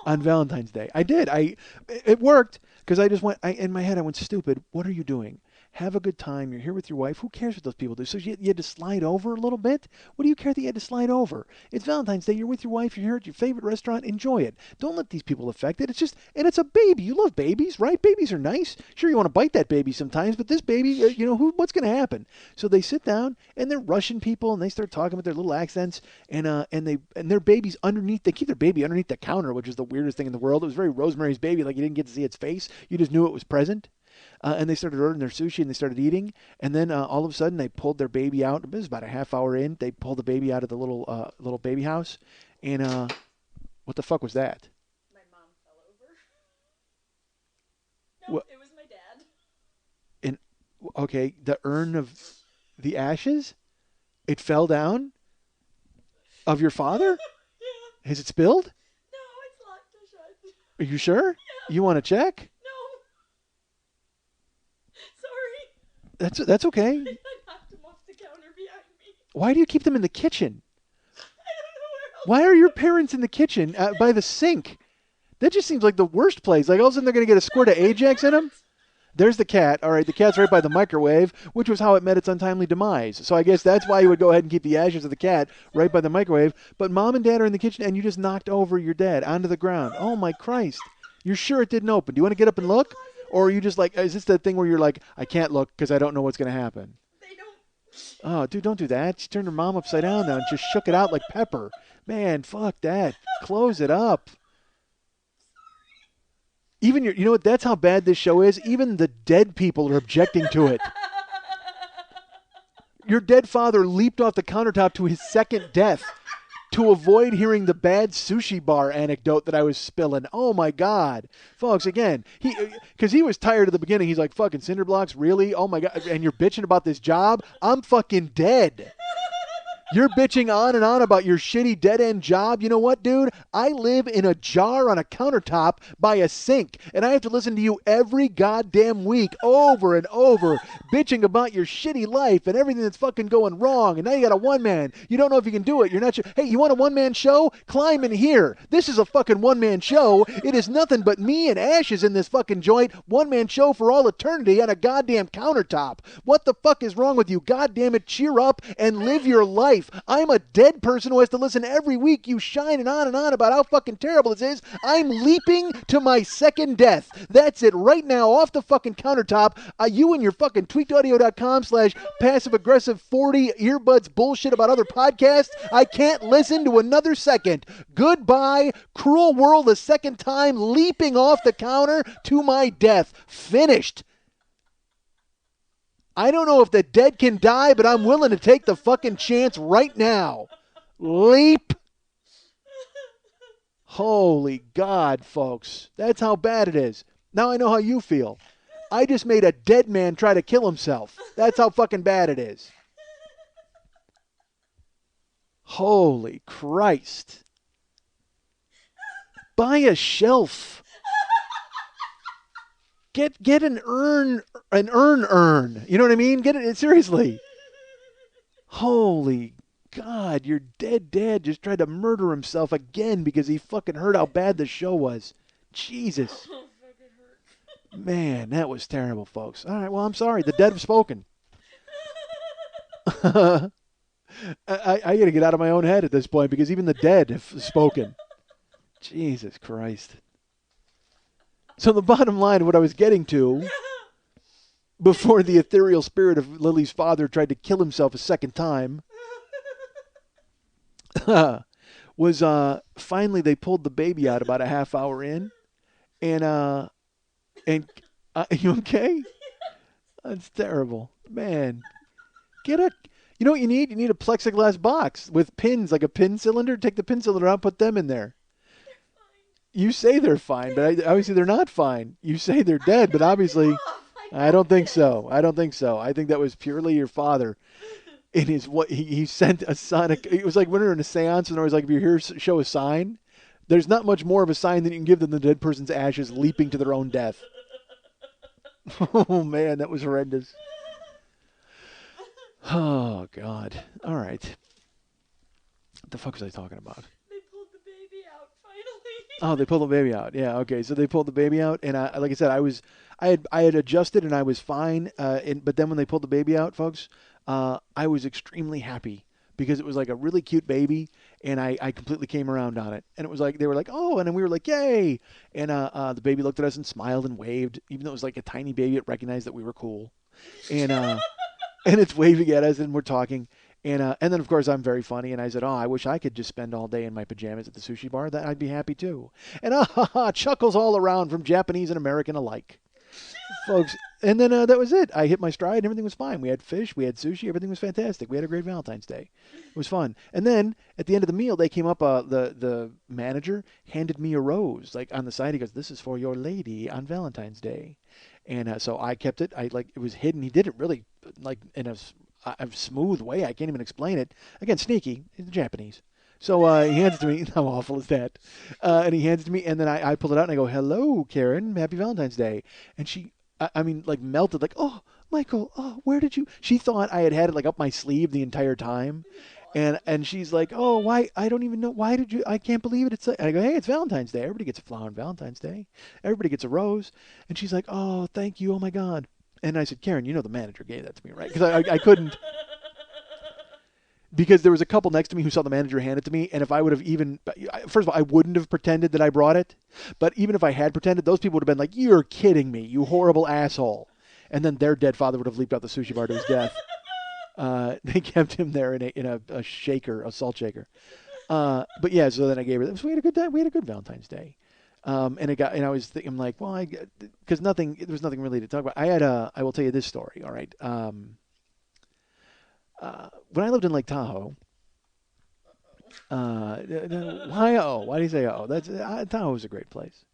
on Valentine's Day. I did. It worked because I just went, in my head, I went, stupid. What are you doing? Have a good time. You're here with your wife. Who cares what those people do? So you had to slide over a little bit? What do you care that you had to slide over? It's Valentine's Day. You're with your wife. You're here at your favorite restaurant. Enjoy it. Don't let these people affect it. And it's a baby. You love babies, right? Babies are nice. Sure, you want to bite that baby sometimes, but this baby, what's going to happen? So they sit down and they're Russian people and they start talking with their little accents and their baby's underneath. They keep their baby underneath the counter, which is the weirdest thing in the world. It was very Rosemary's Baby. Like you didn't get to see its face. You just knew it was present. And they started ordering their sushi and they started eating. And then all of a sudden they pulled their baby out. It was about a half hour in. They pulled the baby out of the little baby house. And what the fuck was that? My mom fell over. No, it was my dad. And okay, the urn of the ashes? It fell down? Of your father? Yeah. Has it spilled? No, it's locked and shut. Are you sure? Yeah. You want to check? That's okay. I knocked him off the counter behind me. Why do you keep them in the kitchen? I don't know where else. Why are your parents in the kitchen by the sink? That just seems like the worst place. Like all of a sudden they're going to get a squirt of Ajax in them? There's the cat. All right, the cat's right by the microwave, which was how it met its untimely demise. So I guess that's why you would go ahead and keep the ashes of the cat right by the microwave. But mom and dad are in the kitchen and you just knocked over your dad onto the ground. Oh, my Christ. You're sure it didn't open? Do you want to get up and look? Or are you just like, is this the thing where you're like, I can't look because I don't know what's going to happen? They don't. Oh, dude, don't do that. She turned her mom upside down now and just shook it out like pepper. Man, fuck that. Close it up. Even you know what? That's how bad this show is. Even the dead people are objecting to it. Your dead father leaped off the countertop to his second death to avoid hearing the bad sushi bar anecdote that I was spilling. Oh, my God. Folks, again, because he was tired at the beginning. He's like, fucking cinder blocks? Really? Oh, my God. And you're bitching about this job? I'm fucking dead. You're bitching on and on about your shitty dead-end job. You know what, dude? I live in a jar on a countertop by a sink, and I have to listen to you every goddamn week over and over bitching about your shitty life and everything that's fucking going wrong, and now you got a one-man. You don't know if you can do it. You're not sure. Hey, you want a one-man show? Climb in here. This is a fucking one-man show. It is nothing but me and ashes in this fucking joint. One-man show for all eternity on a goddamn countertop. What the fuck is wrong with you? Goddamn it, cheer up and live your life. I'm a dead person who has to listen every week you shining on and on about how fucking terrible this is. I'm leaping to my second death. That's it right now off the fucking countertop. You and your fucking tweakedaudio.com/passive-aggressive 40 earbuds bullshit about other podcasts. I can't listen to another second. Goodbye, cruel world, a second time leaping off the counter to my death. Finished. I don't know if the dead can die, but I'm willing to take the fucking chance right now. Leap. Holy God, folks. That's how bad it is. Now I know how you feel. I just made a dead man try to kill himself. That's how fucking bad it is. Holy Christ. Buy a shelf. Get an urn. You know what I mean? Get it seriously. Holy God, your dead dad just tried to murder himself again because he fucking heard how bad the show was. Jesus. Man, that was terrible, folks. All right, well, I'm sorry. The dead have spoken. I got to get out of my own head at this point because even the dead have spoken. Jesus Christ. So the bottom line of what I was getting to before the ethereal spirit of Lily's father tried to kill himself a second time was finally they pulled the baby out about a half hour in. And you okay? That's terrible. Man. You know what you need? You need a plexiglass box with pins, like a pin cylinder. Take the pin cylinder out, put them in there. You say they're fine, but obviously they're not fine. You say they're dead, but obviously I don't think so. I think that was purely your father. In his what he sent a sonic. It was like when we were in a seance, and I was like, if you're here, show a sign. There's not much more of a sign that you can give than the dead person's ashes leaping to their own death. Oh man, that was horrendous. Oh, God. All right. What the fuck was I talking about? They pulled the baby out finally. Oh, they pulled the baby out. Yeah, okay. So they pulled the baby out, and like I said, I had adjusted and I was fine. But then when they pulled the baby out, folks, I was extremely happy because it was like a really cute baby, and I completely came around on it. And it was like they were like, oh, and then we were like, yay! And the baby looked at us and smiled and waved, even though it was like a tiny baby. It recognized that we were cool, and and it's waving at us, and we're talking. And then, of course, I'm very funny, and I said, oh, I wish I could just spend all day in my pajamas at the sushi bar. That I'd be happy, too. And chuckles all around from Japanese and American alike. Folks, and then that was it. I hit my stride, and everything was fine. We had fish, we had sushi, everything was fantastic. We had a great Valentine's Day. It was fun. And then, at the end of the meal, they came up, the manager handed me a rose. Like, on the side, he goes, this is for your lady on Valentine's Day. And so I kept it. It was hidden. He did it really, like, in a smooth way. I can't even explain it. Again, sneaky. He's Japanese. So he hands it to me. How awful is that? And he hands it to me, and then I pull it out, and I go, hello, Karen. Happy Valentine's Day. And she, I mean, like, melted, like, oh, Michael, oh, where did you? She thought I had it, like, up my sleeve the entire time. And she's like, oh, why? I don't even know. Why did you? I can't believe it. It's like, and I go, hey, it's Valentine's Day. Everybody gets a flower on Valentine's Day. Everybody gets a rose. And she's like, oh, thank you. Oh, my God. And I said, Karen, you know the manager gave that to me, right? Because I couldn't. Because there was a couple next to me who saw the manager hand it to me, and if I would have even, first of all, I wouldn't have pretended that I brought it, but even if I had pretended, those people would have been like, you're kidding me, you horrible asshole. And then their dead father would have leaped out the sushi bar to his death. They kept him there in a shaker, a salt shaker. But yeah, so then I gave her, so we had a good time, we had a good Valentine's Day. And I was thinking, I'm like, well, because there was nothing really to talk about. I will tell you this story, all right? When I lived in Lake Tahoe, why oh? Why do you say oh? Tahoe is a great place.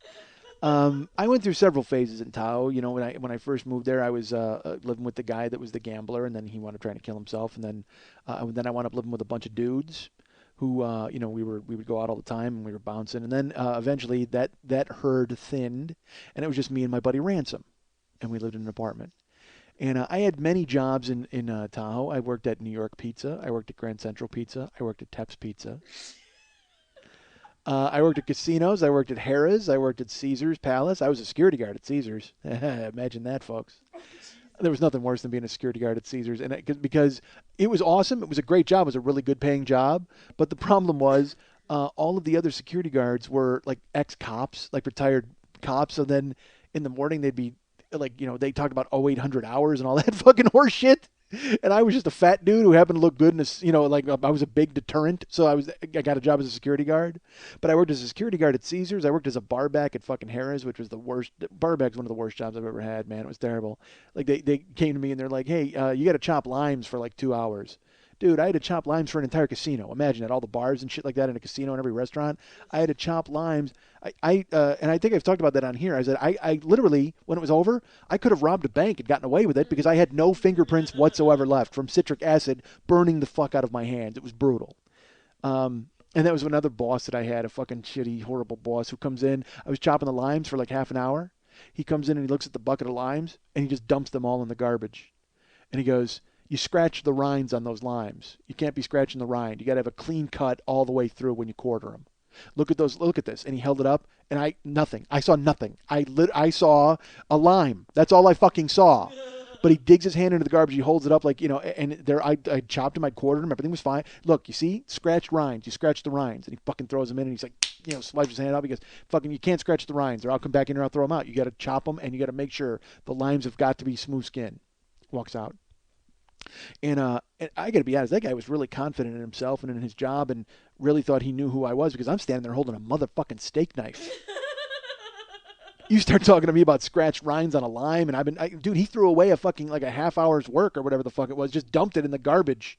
I went through several phases in Tahoe. You know, when I first moved there, I was living with the guy that was the gambler, and then he wound up trying to kill himself, and then I wound up living with a bunch of dudes who you know we would go out all the time and we were bouncing, and then eventually that herd thinned, and it was just me and my buddy Ransom, and we lived in an apartment. And I had many jobs in Tahoe. I worked at New York Pizza. I worked at Grand Central Pizza. I worked at Tep's Pizza. I worked at casinos. I worked at Harrah's. I worked at Caesar's Palace. I was a security guard at Caesar's. Imagine that, folks. There was nothing worse than being a security guard at Caesar's, and because it was awesome. It was a great job. It was a really good paying job. But the problem was all of the other security guards were like ex-cops, like retired cops. So then in the morning they'd be like, you know, they talked about 0800 hours and all that fucking horse shit. And I was just a fat dude who happened to look good in a, you know, like I was a big deterrent. So I got a job as a security guard. But I worked as a security guard at Caesars. I worked as a barback at fucking Harrah's, which was the worst. Barback's one of the worst jobs I've ever had, man. It was terrible. Like they came to me and they're like, hey, you got to chop limes for like 2 hours. Dude, I had to chop limes for an entire casino. Imagine that, all the bars and shit like that in a casino and every restaurant. I had to chop limes. And I think I've talked about that on here. I said I literally, when it was over, I could have robbed a bank and gotten away with it because I had no fingerprints whatsoever left from citric acid burning the fuck out of my hands. It was brutal. And that was another boss that I had, a fucking shitty, horrible boss who comes in. I was chopping the limes for like half an hour. He comes in and he looks at the bucket of limes and he just dumps them all in the garbage. And he goes, you scratch the rinds on those limes. You can't be scratching the rind. You got to have a clean cut all the way through when you quarter them. Look at those. Look at this. And he held it up, and nothing. I saw nothing. I saw a lime. That's all I fucking saw. But he digs his hand into the garbage. He holds it up like, you know, and there I chopped him. I quartered him. Everything was fine. Look, you see, scratched rinds. You scratch the rinds, and he fucking throws them in, and he's like, you know, swipes his hand up. He goes, fucking, you can't scratch the rinds, or I'll come back in here. I'll throw them out. You got to chop them, and you got to make sure the limes have got to be smooth skin. Walks out. And I got to be honest, that guy was really confident in himself and in his job and really thought he knew who I was because I'm standing there holding a motherfucking steak knife. You start talking to me about scratched rinds on a lime, and dude, he threw away a fucking like a half hour's work or whatever the fuck it was, just dumped it in the garbage.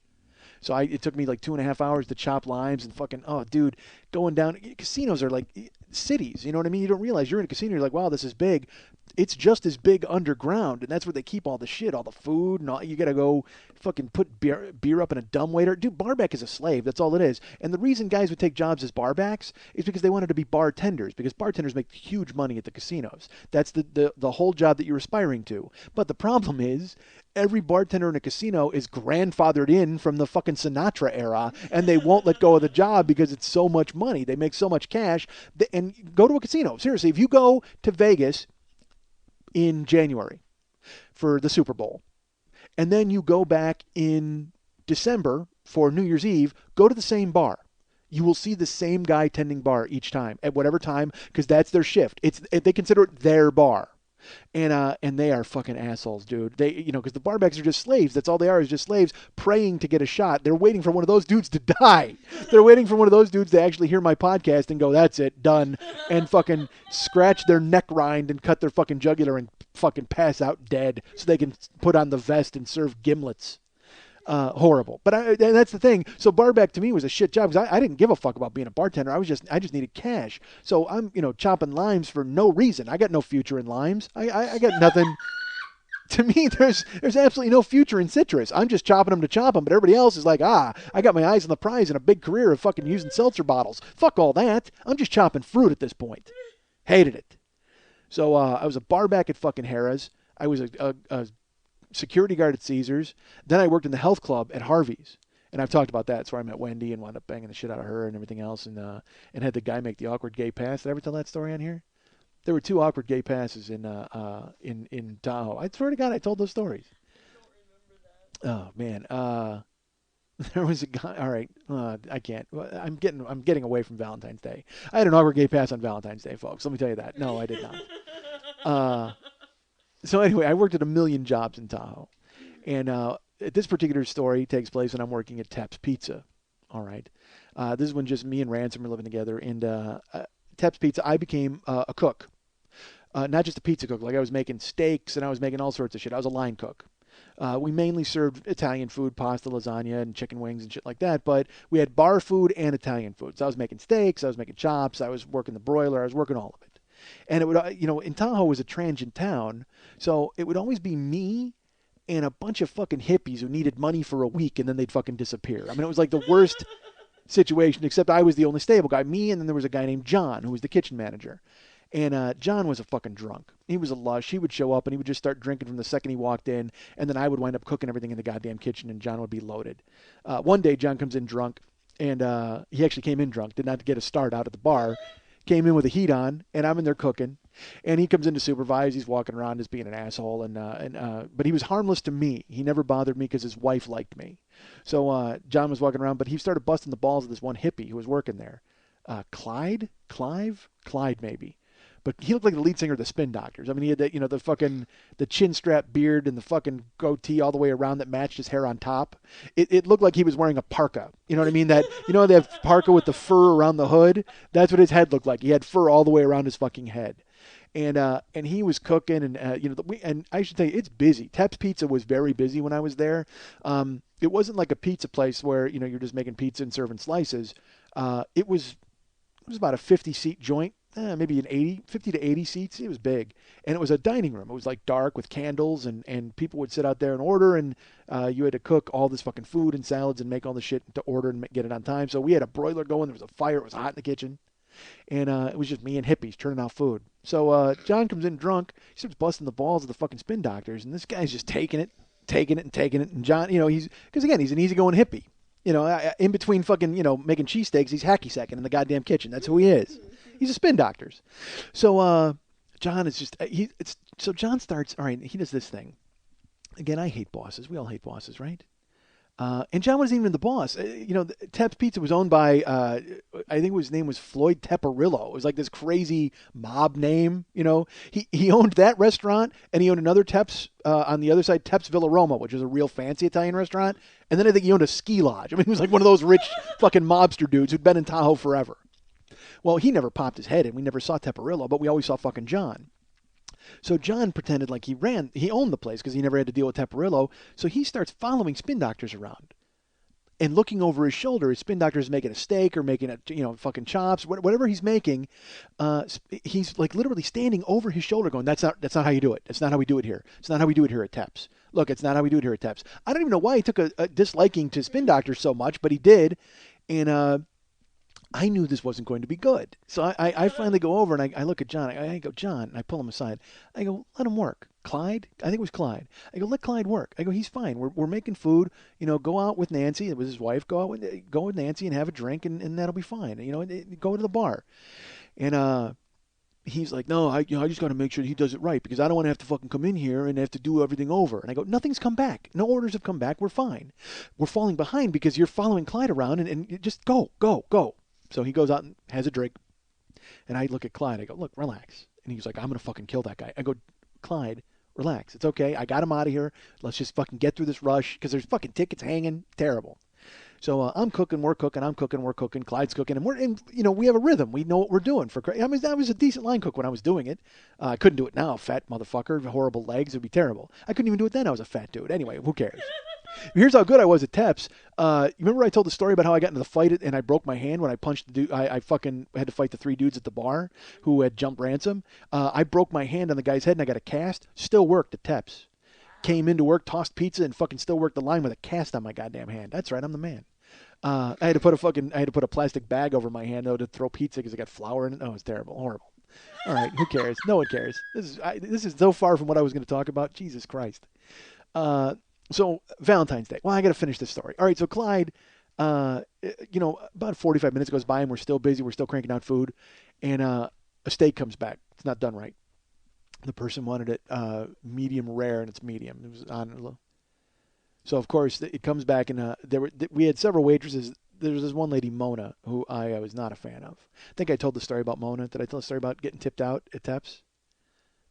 So it took me like 2.5 hours to chop limes and fucking, oh, dude, going down. Casinos are like cities, you know what I mean? You don't realize you're in a casino. You're like, wow, this is big. it's just as big underground, and that's where they keep all the shit, all the food, and all. You gotta go fucking put beer up in a dumbwaiter. Dude, barback is a slave. That's all it is. And the reason guys would take jobs as barbacks is because they wanted to be bartenders, because bartenders make huge money at the casinos. That's the whole job that you're aspiring to. But the problem is, every bartender in a casino is grandfathered in from the fucking Sinatra era, and they won't let go of the job because it's so much money. They make so much cash. And go to a casino. Seriously, if you go to Vegas in January for the Super Bowl, and then you go back in December for New Year's Eve, go to the same bar. You will see the same guy tending bar each time, at whatever time, because that's their shift. They consider it their bar. And they are fucking assholes, dude. Because the barbacks are just slaves. That's all they are, is just slaves praying to get a shot. They're waiting for one of those dudes to die. They're waiting for one of those dudes to actually hear my podcast and go, that's it, done, and fucking scratch their neck rind and cut their fucking jugular and fucking pass out dead so they can put on the vest and serve gimlets. Horrible. But and that's the thing. So barback to me was a shit job because I didn't give a fuck about being a bartender. I just needed cash. So I'm chopping limes for no reason. I got no future in limes. I got nothing. To me, there's absolutely no future in citrus. I'm just chopping them to chop them. But everybody else is like, I got my eyes on the prize and a big career of fucking using seltzer bottles. Fuck all that. I'm just chopping fruit at this point. Hated it. So I was a barback at fucking Harrah's. I was a security guard at Caesars. Then I worked in the health club at Harvey's, and I've talked about that. That's where I met Wendy and wound up banging the shit out of her and everything else, and had the guy make the awkward gay pass. Did I ever tell that story on here? There were 2 awkward gay passes in Tahoe. I swear to God, I told those stories. I don't remember that. Oh man, there was a guy. All right, I can't. I'm getting away from Valentine's Day. I had an awkward gay pass on Valentine's Day, folks. Let me tell you that. No, I did not. So anyway, I worked at a million jobs in Tahoe. And this particular story takes place when I'm working at Tep's Pizza. All right. This is when just me and Ransom were living together. And Tep's Pizza, I became a cook. Not just a pizza cook. Like I was making steaks and I was making all sorts of shit. I was a line cook. We mainly served Italian food, pasta, lasagna, and chicken wings and shit like that. But we had bar food and Italian food. So I was making steaks. I was making chops. I was working the broiler. I was working all of it. And it would, in Tahoe was a transient town, so it would always be me and a bunch of fucking hippies who needed money for a week, and then they'd fucking disappear. I mean, it was like the worst situation, except I was the only stable guy. Me, and then there was a guy named John, who was the kitchen manager. And John was a fucking drunk. He was a lush. He would show up, and he would just start drinking from the second he walked in, and then I would wind up cooking everything in the goddamn kitchen, and John would be loaded. One day, John comes in drunk, and he actually came in drunk, did not get a start out at the bar. Came in with the heat on, and I'm in there cooking, and he comes in to supervise. He's walking around just being an asshole, but he was harmless to me. He never bothered me because his wife liked me. So John was walking around, but he started busting the balls of this one hippie who was working there. Clyde maybe. But he looked like the lead singer of the Spin Doctors. I mean, he had the chin strap beard and the fucking goatee all the way around that matched his hair on top. It looked like he was wearing a parka. You know what I mean? That, they have parka with the fur around the hood. That's what his head looked like. He had fur all the way around his fucking head. And he was cooking, and and I should tell you, it's busy. Tep's Pizza was very busy when I was there. It wasn't like a pizza place where you're just making pizza and serving slices. It was about a 50-seat joint. Maybe 50 to 80 seats. It was big. And it was a dining room. It was like dark with candles, and people would sit out there and order, and you had to cook all this fucking food and salads and make all the shit to order and get it on time. So we had a broiler going. There was a fire. It was hot in the kitchen. And it was just me and hippies turning out food. So John comes in drunk. He starts busting the balls of the fucking Spin Doctors, and this guy's just taking it. And John, because again, he's an easygoing hippie. In between fucking, making cheesesteaks, he's hacky sacking in the goddamn kitchen. That's who he is. He's a Spin Doctors. So John is just so John starts. All right, he does this thing. Again, I hate bosses. We all hate bosses, right? And John wasn't even the boss. Tep's Pizza was owned by I think his name was Floyd Tepperillo. It was like this crazy mob name. He owned that restaurant, and he owned another Tep's on the other side, Tep's Villa Roma, which is a real fancy Italian restaurant. And then I think he owned a ski lodge. I mean, he was like one of those rich fucking mobster dudes who'd been in Tahoe forever. Well, he never popped his head in. We never saw Tepperillo, but we always saw fucking John. So John pretended like he owned the place because he never had to deal with Tepperillo. So he starts following Spin Doctors around. and looking over his shoulder, his spin doctor is making a steak or making fucking chops, whatever he's making. He's like literally standing over his shoulder, going, "That's not how you do it. It's not how we do it here. It's not how we do it here at Teps. Look, it's not how we do it here at Teps." I don't even know why he took a disliking to spin doctors so much, but he did, and I knew this wasn't going to be good. So I finally go over and I look at John. I go, "John," and I pull him aside. I go, "Let him work." Clyde? I think it was Clyde. I go, "Let Clyde work." I go, "He's fine. We're making food. Go out with Nancy." It was his wife. Go with Nancy and have a drink, and that'll be fine. Go to the bar. And he's like, "No, I just got to make sure he does it right because I don't want to have to fucking come in here and have to do everything over." And I go, "Nothing's come back. No orders have come back. We're fine. We're falling behind because you're following Clyde around and you just go." So he goes out and has a drink. And I look at Clyde. I go, "Look, relax." And he's like, "I'm going to fucking kill that guy." I go, "Clyde, relax. It's okay. I got him out of here. Let's just fucking get through this rush because there's fucking tickets hanging. Terrible." So I'm cooking, we're cooking, I'm cooking, we're cooking, Clyde's cooking, and we have a rhythm. We know what we're doing. I was a decent line cook when I was doing it. I couldn't do it now, fat motherfucker, horrible legs. It'd be terrible. I couldn't even do it then. I was a fat dude. Anyway, who cares? Here's how good I was at Teps. You remember I told the story about how I got into the fight and I broke my hand when I punched the dude? I fucking had to fight the 3 dudes at the bar who had jumped ransom. I broke my hand on the guy's head and I got a cast. Still worked at Teps. Came into work, tossed pizza, and fucking still worked the line with a cast on my goddamn hand. That's right, I'm the man. I had to put a plastic bag over my hand though to throw pizza because I got flour in it. Oh, it's terrible, horrible. All right, who cares? No one cares. This is so far from what I was going to talk about. Jesus Christ. So Valentine's Day. Well, I got to finish this story. All right, so Clyde, about 45 minutes goes by and we're still busy. We're still cranking out food, and a steak comes back. It's not done right. The person wanted it medium rare, and it's medium. It was on a little. So of course it comes back, and we had several waitresses. There was this one lady, Mona, who I was not a fan of. I think I told the story about Mona. Did I tell the story about getting tipped out at Teps?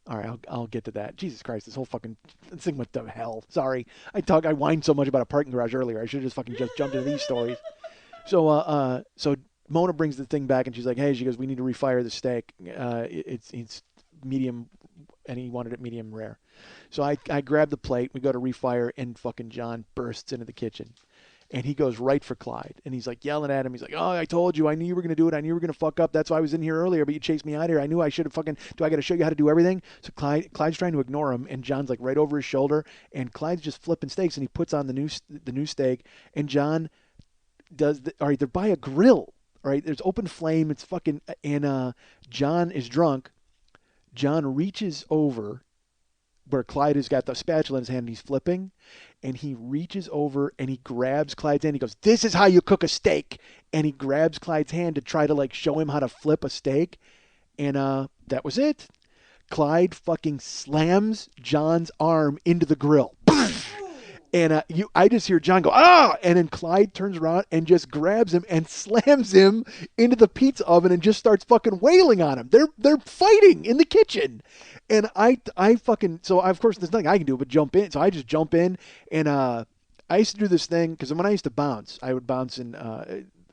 All right, I'll get to that. Jesus Christ, this whole fucking thing went to hell. Sorry, I whined so much about a parking garage earlier. I should have just jumped into these stories. So Mona brings the thing back, and she's like, "Hey," she goes, "we need to refire the steak. It's medium." And he wanted it medium rare. So I grab the plate. We go to refire, and fucking John bursts into the kitchen. And he goes right for Clyde. And he's like yelling at him. He's like, "Oh, I told you. I knew you were going to do it. I knew you were going to fuck up. That's why I was in here earlier, but you chased me out of here. I knew I should have fucking, do I got to show you how to do everything?" So Clyde's trying to ignore him, and John's like right over his shoulder. And Clyde's just flipping steaks, and he puts on the new steak. And John all right, they're by a grill. All right, there's open flame. It's fucking, and John is drunk. John reaches over where Clyde has got the spatula in his hand and he's flipping, and he reaches over and he grabs Clyde's hand. He goes, "This is how you cook a steak." And he grabs Clyde's hand to try to like show him how to flip a steak. And that was it. Clyde fucking slams John's arm into the grill. And I just hear John go, "Ah!" And then Clyde turns around and just grabs him and slams him into the pizza oven and just starts fucking wailing on him. They're fighting in the kitchen. And I fucking, so of course there's nothing I can do but jump in. So I just jump in, and I used to do this thing because when I used to bounce, I would bounce in,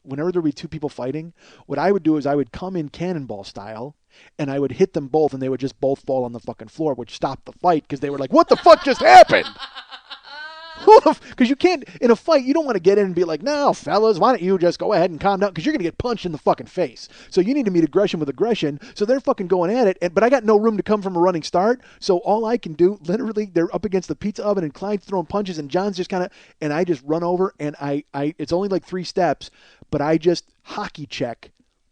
whenever there would be 2 people fighting, what I would do is I would come in cannonball style, and I would hit them both, and they would just both fall on the fucking floor, which stopped the fight because they were like, "What the fuck just happened?" Because you can't, in a fight, you don't want to get in and be like, "No, fellas, why don't you just go ahead and calm down?" Because you're going to get punched in the fucking face. So you need to meet aggression with aggression. So they're fucking going at it, but I got no room to come from a running start. So all I can do, literally, they're up against the pizza oven, and Clyde's throwing punches, and John's just kind of, and I just run over, and it's only like 3 steps, but I just hockey check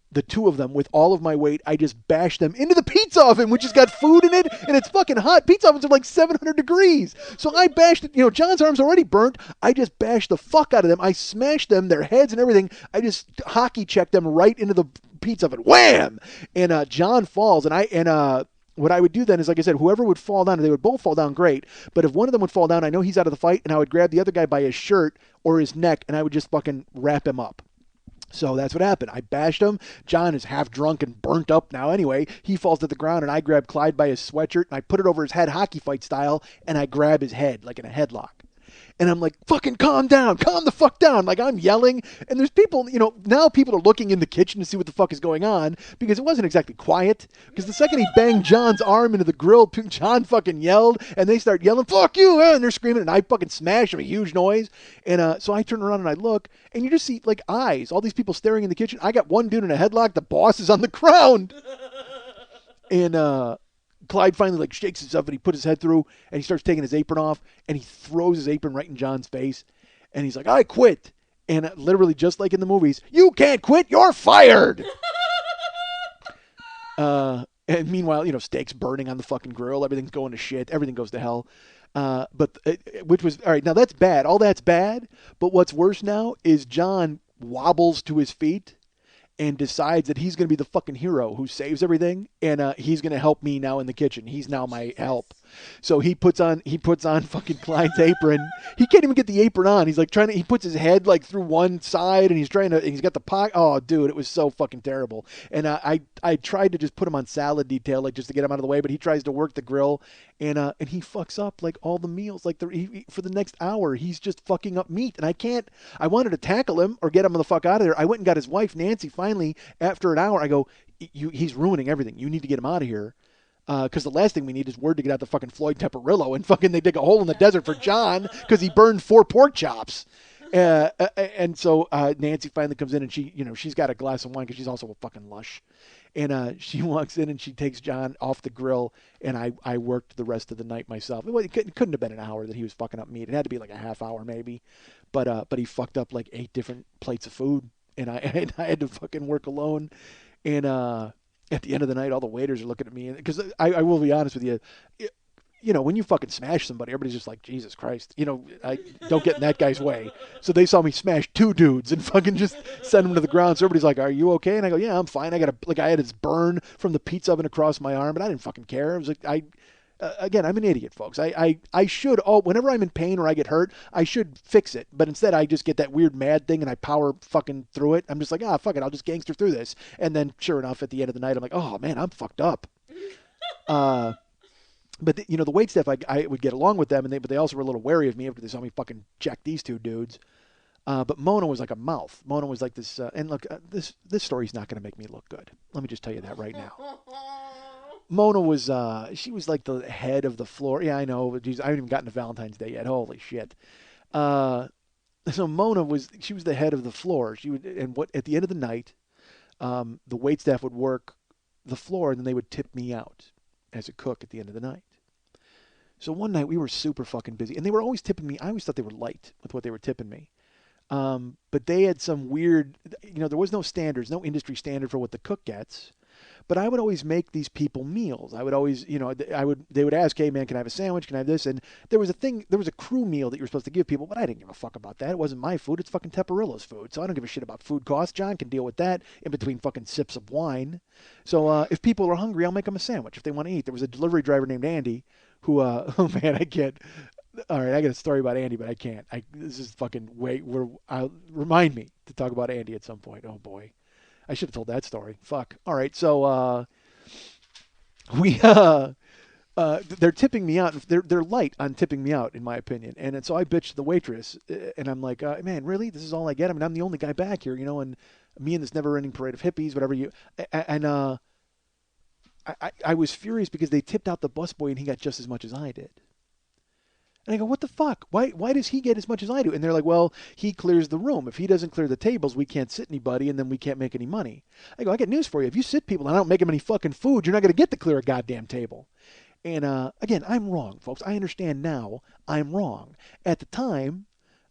the 2 of them with all of my weight. I just bash them into the pizza oven, which has got food in it, and it's fucking hot. Pizza ovens are like 700 degrees. So I bashed it. John's arm's already burnt. I just bashed the fuck out of them. I smashed them, their heads and everything. I just hockey checked them right into the pizza oven. Wham! And John falls, and what I would do then is, like I said, whoever would fall down, they would both fall down, great. But if one of them would fall down, I know he's out of the fight, and I would grab the other guy by his shirt or his neck, and I would just fucking wrap him up. So that's what happened. I bashed him. John is half drunk and burnt up now anyway. He falls to the ground, and I grab Clyde by his sweatshirt, and I put it over his head hockey fight style, and I grab his head like in a headlock. And I'm like, fucking calm down, calm the fuck down. Like I'm yelling, and there's people, now people are looking in the kitchen to see what the fuck is going on because it wasn't exactly quiet. Because the second he banged John's arm into the grill, John fucking yelled, and they start yelling, fuck you, and they're screaming, and I fucking smash them, a huge noise. And so I turn around and I look, and you just see like eyes, all these people staring in the kitchen. I got one dude in a headlock, the boss is on the ground. And Clyde finally like shakes himself and he puts his head through and he starts taking his apron off and he throws his apron right in John's face and he's like, I quit. And literally just like in the movies, you can't quit, you're fired. And meanwhile, steaks burning on the fucking grill, everything's going to shit, everything goes to hell. Which was, all right, now that's bad. All that's bad. But what's worse now is John wobbles to his feet and decides that he's going to be the fucking hero who saves everything, and he's going to help me now in the kitchen. He's now my help. So he puts on fucking Clyde's apron. He can't even get the apron on. He's like he puts his head like through one side, and he's got the pot. Oh, dude, it was so fucking terrible. And I tried to just put him on salad detail, like just to get him out of the way, but he tries to work the grill, and he fucks up like all the meals. Like for the next hour, he's just fucking up meat, and I wanted to tackle him or get him the fuck out of there. I went and got his wife, Nancy, finally, after an hour. I go, he's ruining everything. You need to get him out of here. Because the last thing we need is word to get out to fucking Floyd Temperillo and fucking they dig a hole in the desert for John because he burned 4 pork chops. And so Nancy finally comes in and she's got a glass of wine because she's also a fucking lush. And she walks in and she takes John off the grill, and I worked the rest of the night myself. It couldn't have been an hour that he was fucking up meat. It had to be like a half hour maybe. But he fucked up like 8 different plates of food, and I had to fucking work alone. And at the end of the night, all the waiters are looking at me because I will be honest with you. When you fucking smash somebody, everybody's just like, Jesus Christ, I don't get in that guy's way. So they saw me smash 2 dudes and fucking just send them to the ground. So everybody's like, are you okay? And I go, yeah, I'm fine. I had this burn from the pizza oven across my arm, but I didn't fucking care. I was like, again, I'm an idiot, folks. I should, whenever I'm in pain or I get hurt, I should fix it. But instead, I just get that weird mad thing and I power fucking through it. I'm just like, fuck it, I'll just gangster through this. And then, sure enough, at the end of the night, I'm like, oh man, I'm fucked up. But the waitstaff, I would get along with them, but they also were a little wary of me after they saw me fucking check these 2 dudes. But Mona was like a mouth. Mona was like this, and look, this story's not going to make me look good. Let me just tell you that right now. Mona was, she was like the head of the floor. Yeah, I know. Geez, I haven't even gotten to Valentine's Day yet. Holy shit. So Mona she was the head of the floor. At the end of the night, the waitstaff would work the floor, and then they would tip me out as a cook at the end of the night. So one night we were super fucking busy, and they were always tipping me. I always thought they were light with what they were tipping me. But they had some weird, there was no standards, no industry standard for what the cook gets. But I would always make these people meals. I would always, they would ask, hey man, can I have a sandwich? Can I have this? And there was a crew meal that you were supposed to give people, but I didn't give a fuck about that. It wasn't my food. It's fucking Temperillo's food. So I don't give a shit about food costs. John can deal with that in between fucking sips of wine. So if people are hungry, I'll make them a sandwich if they want to eat. There was a delivery driver named Andy who, oh man, I can't. All right, I got a story about Andy, but I can't. This is fucking remind me to talk about Andy at some point. Oh boy. I should have told that story. Fuck. All right. So they're tipping me out. They're light on tipping me out, in my opinion. And so I bitched the waitress, and I'm like, man, really? This is all I get? I mean, I'm the only guy back here, and me and this never-ending parade of hippies, whatever you. And I was furious because they tipped out the busboy, and he got just as much as I did. And I go, what the fuck? Why does he get as much as I do? And they're like, well, he clears the room. If he doesn't clear the tables, we can't sit anybody, and then we can't make any money. I go, I got news for you. If you sit people and I don't make them any fucking food, you're not going to get to clear a goddamn table. And again, I'm wrong, folks. I understand now I'm wrong. At the time,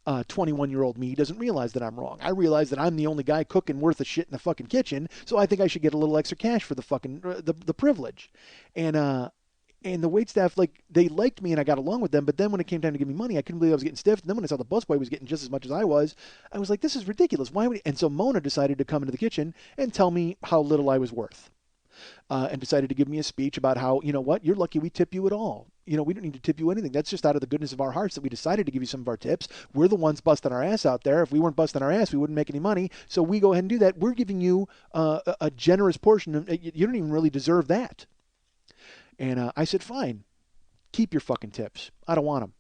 21-year-old me doesn't realize that I'm wrong. I realize that I'm the only guy cooking worth of shit in the fucking kitchen, so I think I should get a little extra cash for the fucking the privilege. And the waitstaff, they liked me and I got along with them, but then when it came time to give me money, I couldn't believe I was getting stiffed. And then when I saw the busboy was getting just as much as I was like, this is ridiculous. Why would he? And so Mona decided to come into the kitchen and tell me how little I was worth. And decided to give me a speech about how, you're lucky we tip you at all. We don't need to tip you anything. That's just out of the goodness of our hearts that we decided to give you some of our tips. We're the ones busting our ass out there. If we weren't busting our ass, we wouldn't make any money. So we go ahead and do that. We're giving you a generous portion. You don't even really deserve that. And I said, fine. Keep your fucking tips. I don't want them.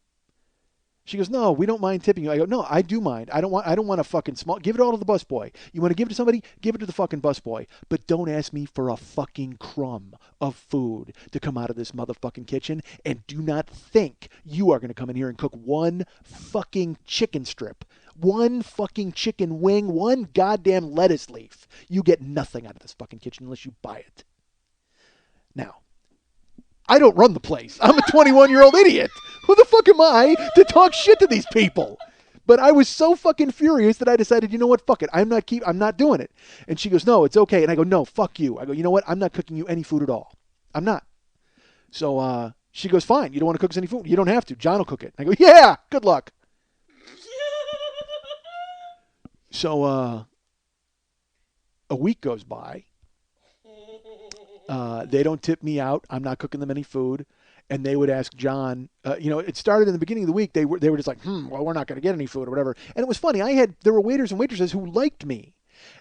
She goes, no, we don't mind tipping you. I go, no, I do mind. I don't want a fucking small. Give it all to the busboy. You want to give it to somebody? Give it to the fucking busboy. But don't ask me for a fucking crumb of food to come out of this motherfucking kitchen. And do not think you are going to come in here and cook one fucking chicken strip, one fucking chicken wing, one goddamn lettuce leaf. You get nothing out of this fucking kitchen unless you buy it. Now, I don't run the place. I'm a 21-year-old idiot. Who the fuck am I to talk shit to these people? But I was so fucking furious that I decided, you know what, fuck it. I'm not doing it. And she goes, no, it's okay. And I go, no, fuck you. I go, you know what? I'm not cooking you any food at all. I'm not. So she goes, fine. You don't want to cook us any food? You don't have to. John will cook it. I go, yeah, good luck. So a week goes by. They don't tip me out. I'm not cooking them any food. And they would ask John, it started in the beginning of the week. They were just like, well, we're not going to get any food or whatever. And it was funny. There were waiters and waitresses who liked me.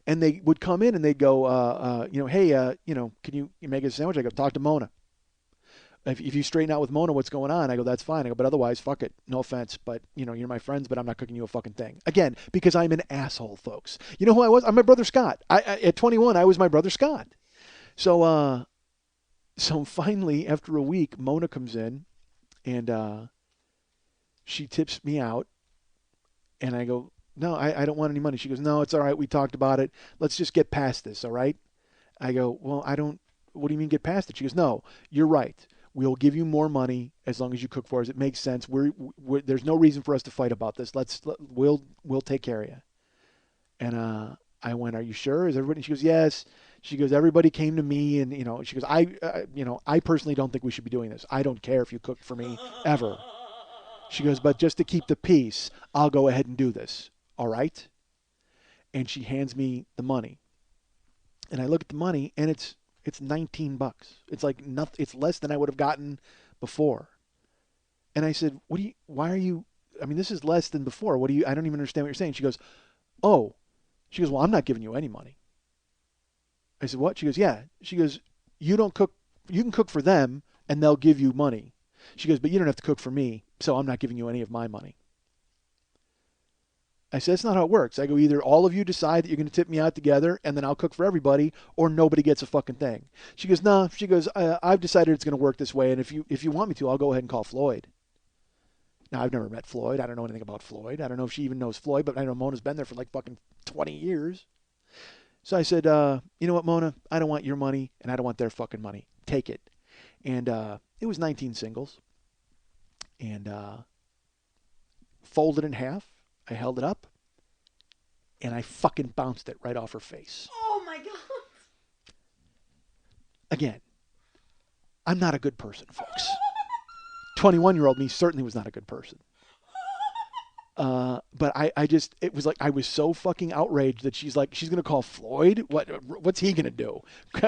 And they would come in and they'd go, hey, can you make us a sandwich? I go, talk to Mona. If you straighten out with Mona what's going on, I go, that's fine. I go, but otherwise, fuck it. No offense, but, you're my friends, but I'm not cooking you a fucking thing. Again, because I'm an asshole, folks. You know who I was? I'm my brother Scott. At 21, I was my brother Scott. So finally, after a week, Mona comes in, and she tips me out, and I go, no, I don't want any money. She goes, no, it's all right. We talked about it. Let's just get past this, all right? I go, well, what do you mean get past it? She goes, no, you're right. We'll give you more money as long as you cook for us. It makes sense. There's no reason for us to fight about this. We'll take care of you. And I went, are you sure? Is everybody? She goes, yes. She goes, everybody came to me, and she goes, I personally don't think we should be doing this. I don't care if you cook for me ever. She goes, but just to keep the peace, I'll go ahead and do this. All right? And she hands me the money, and I look at the money, and it's $19. It's like nothing. It's less than I would have gotten before. And I said, this is less than before. I don't even understand what you're saying. She goes, oh. She goes, well, I'm not giving you any money. I said, what? She goes, yeah. She goes, you don't cook. You can cook for them, and they'll give you money. She goes, but you don't have to cook for me, so I'm not giving you any of my money. I said, that's not how it works. I go, either all of you decide that you're going to tip me out together, and then I'll cook for everybody, or nobody gets a fucking thing. She goes, no. She goes, I've decided it's going to work this way, and if you want me to, I'll go ahead and call Floyd. Now, I've never met Floyd. I don't know anything about Floyd. I don't know if she even knows Floyd, but I know Mona's been there for like fucking 20 years. So I said, you know what, Mona? I don't want your money, and I don't want their fucking money. Take it. And it was 19 singles. And folded in half. I held it up. And I fucking bounced it right off her face. Oh, my God. Again, I'm not a good person, folks. 21-year-old me certainly was not a good person. But it was like I was so fucking outraged that she's going to call Floyd? What's he going to do?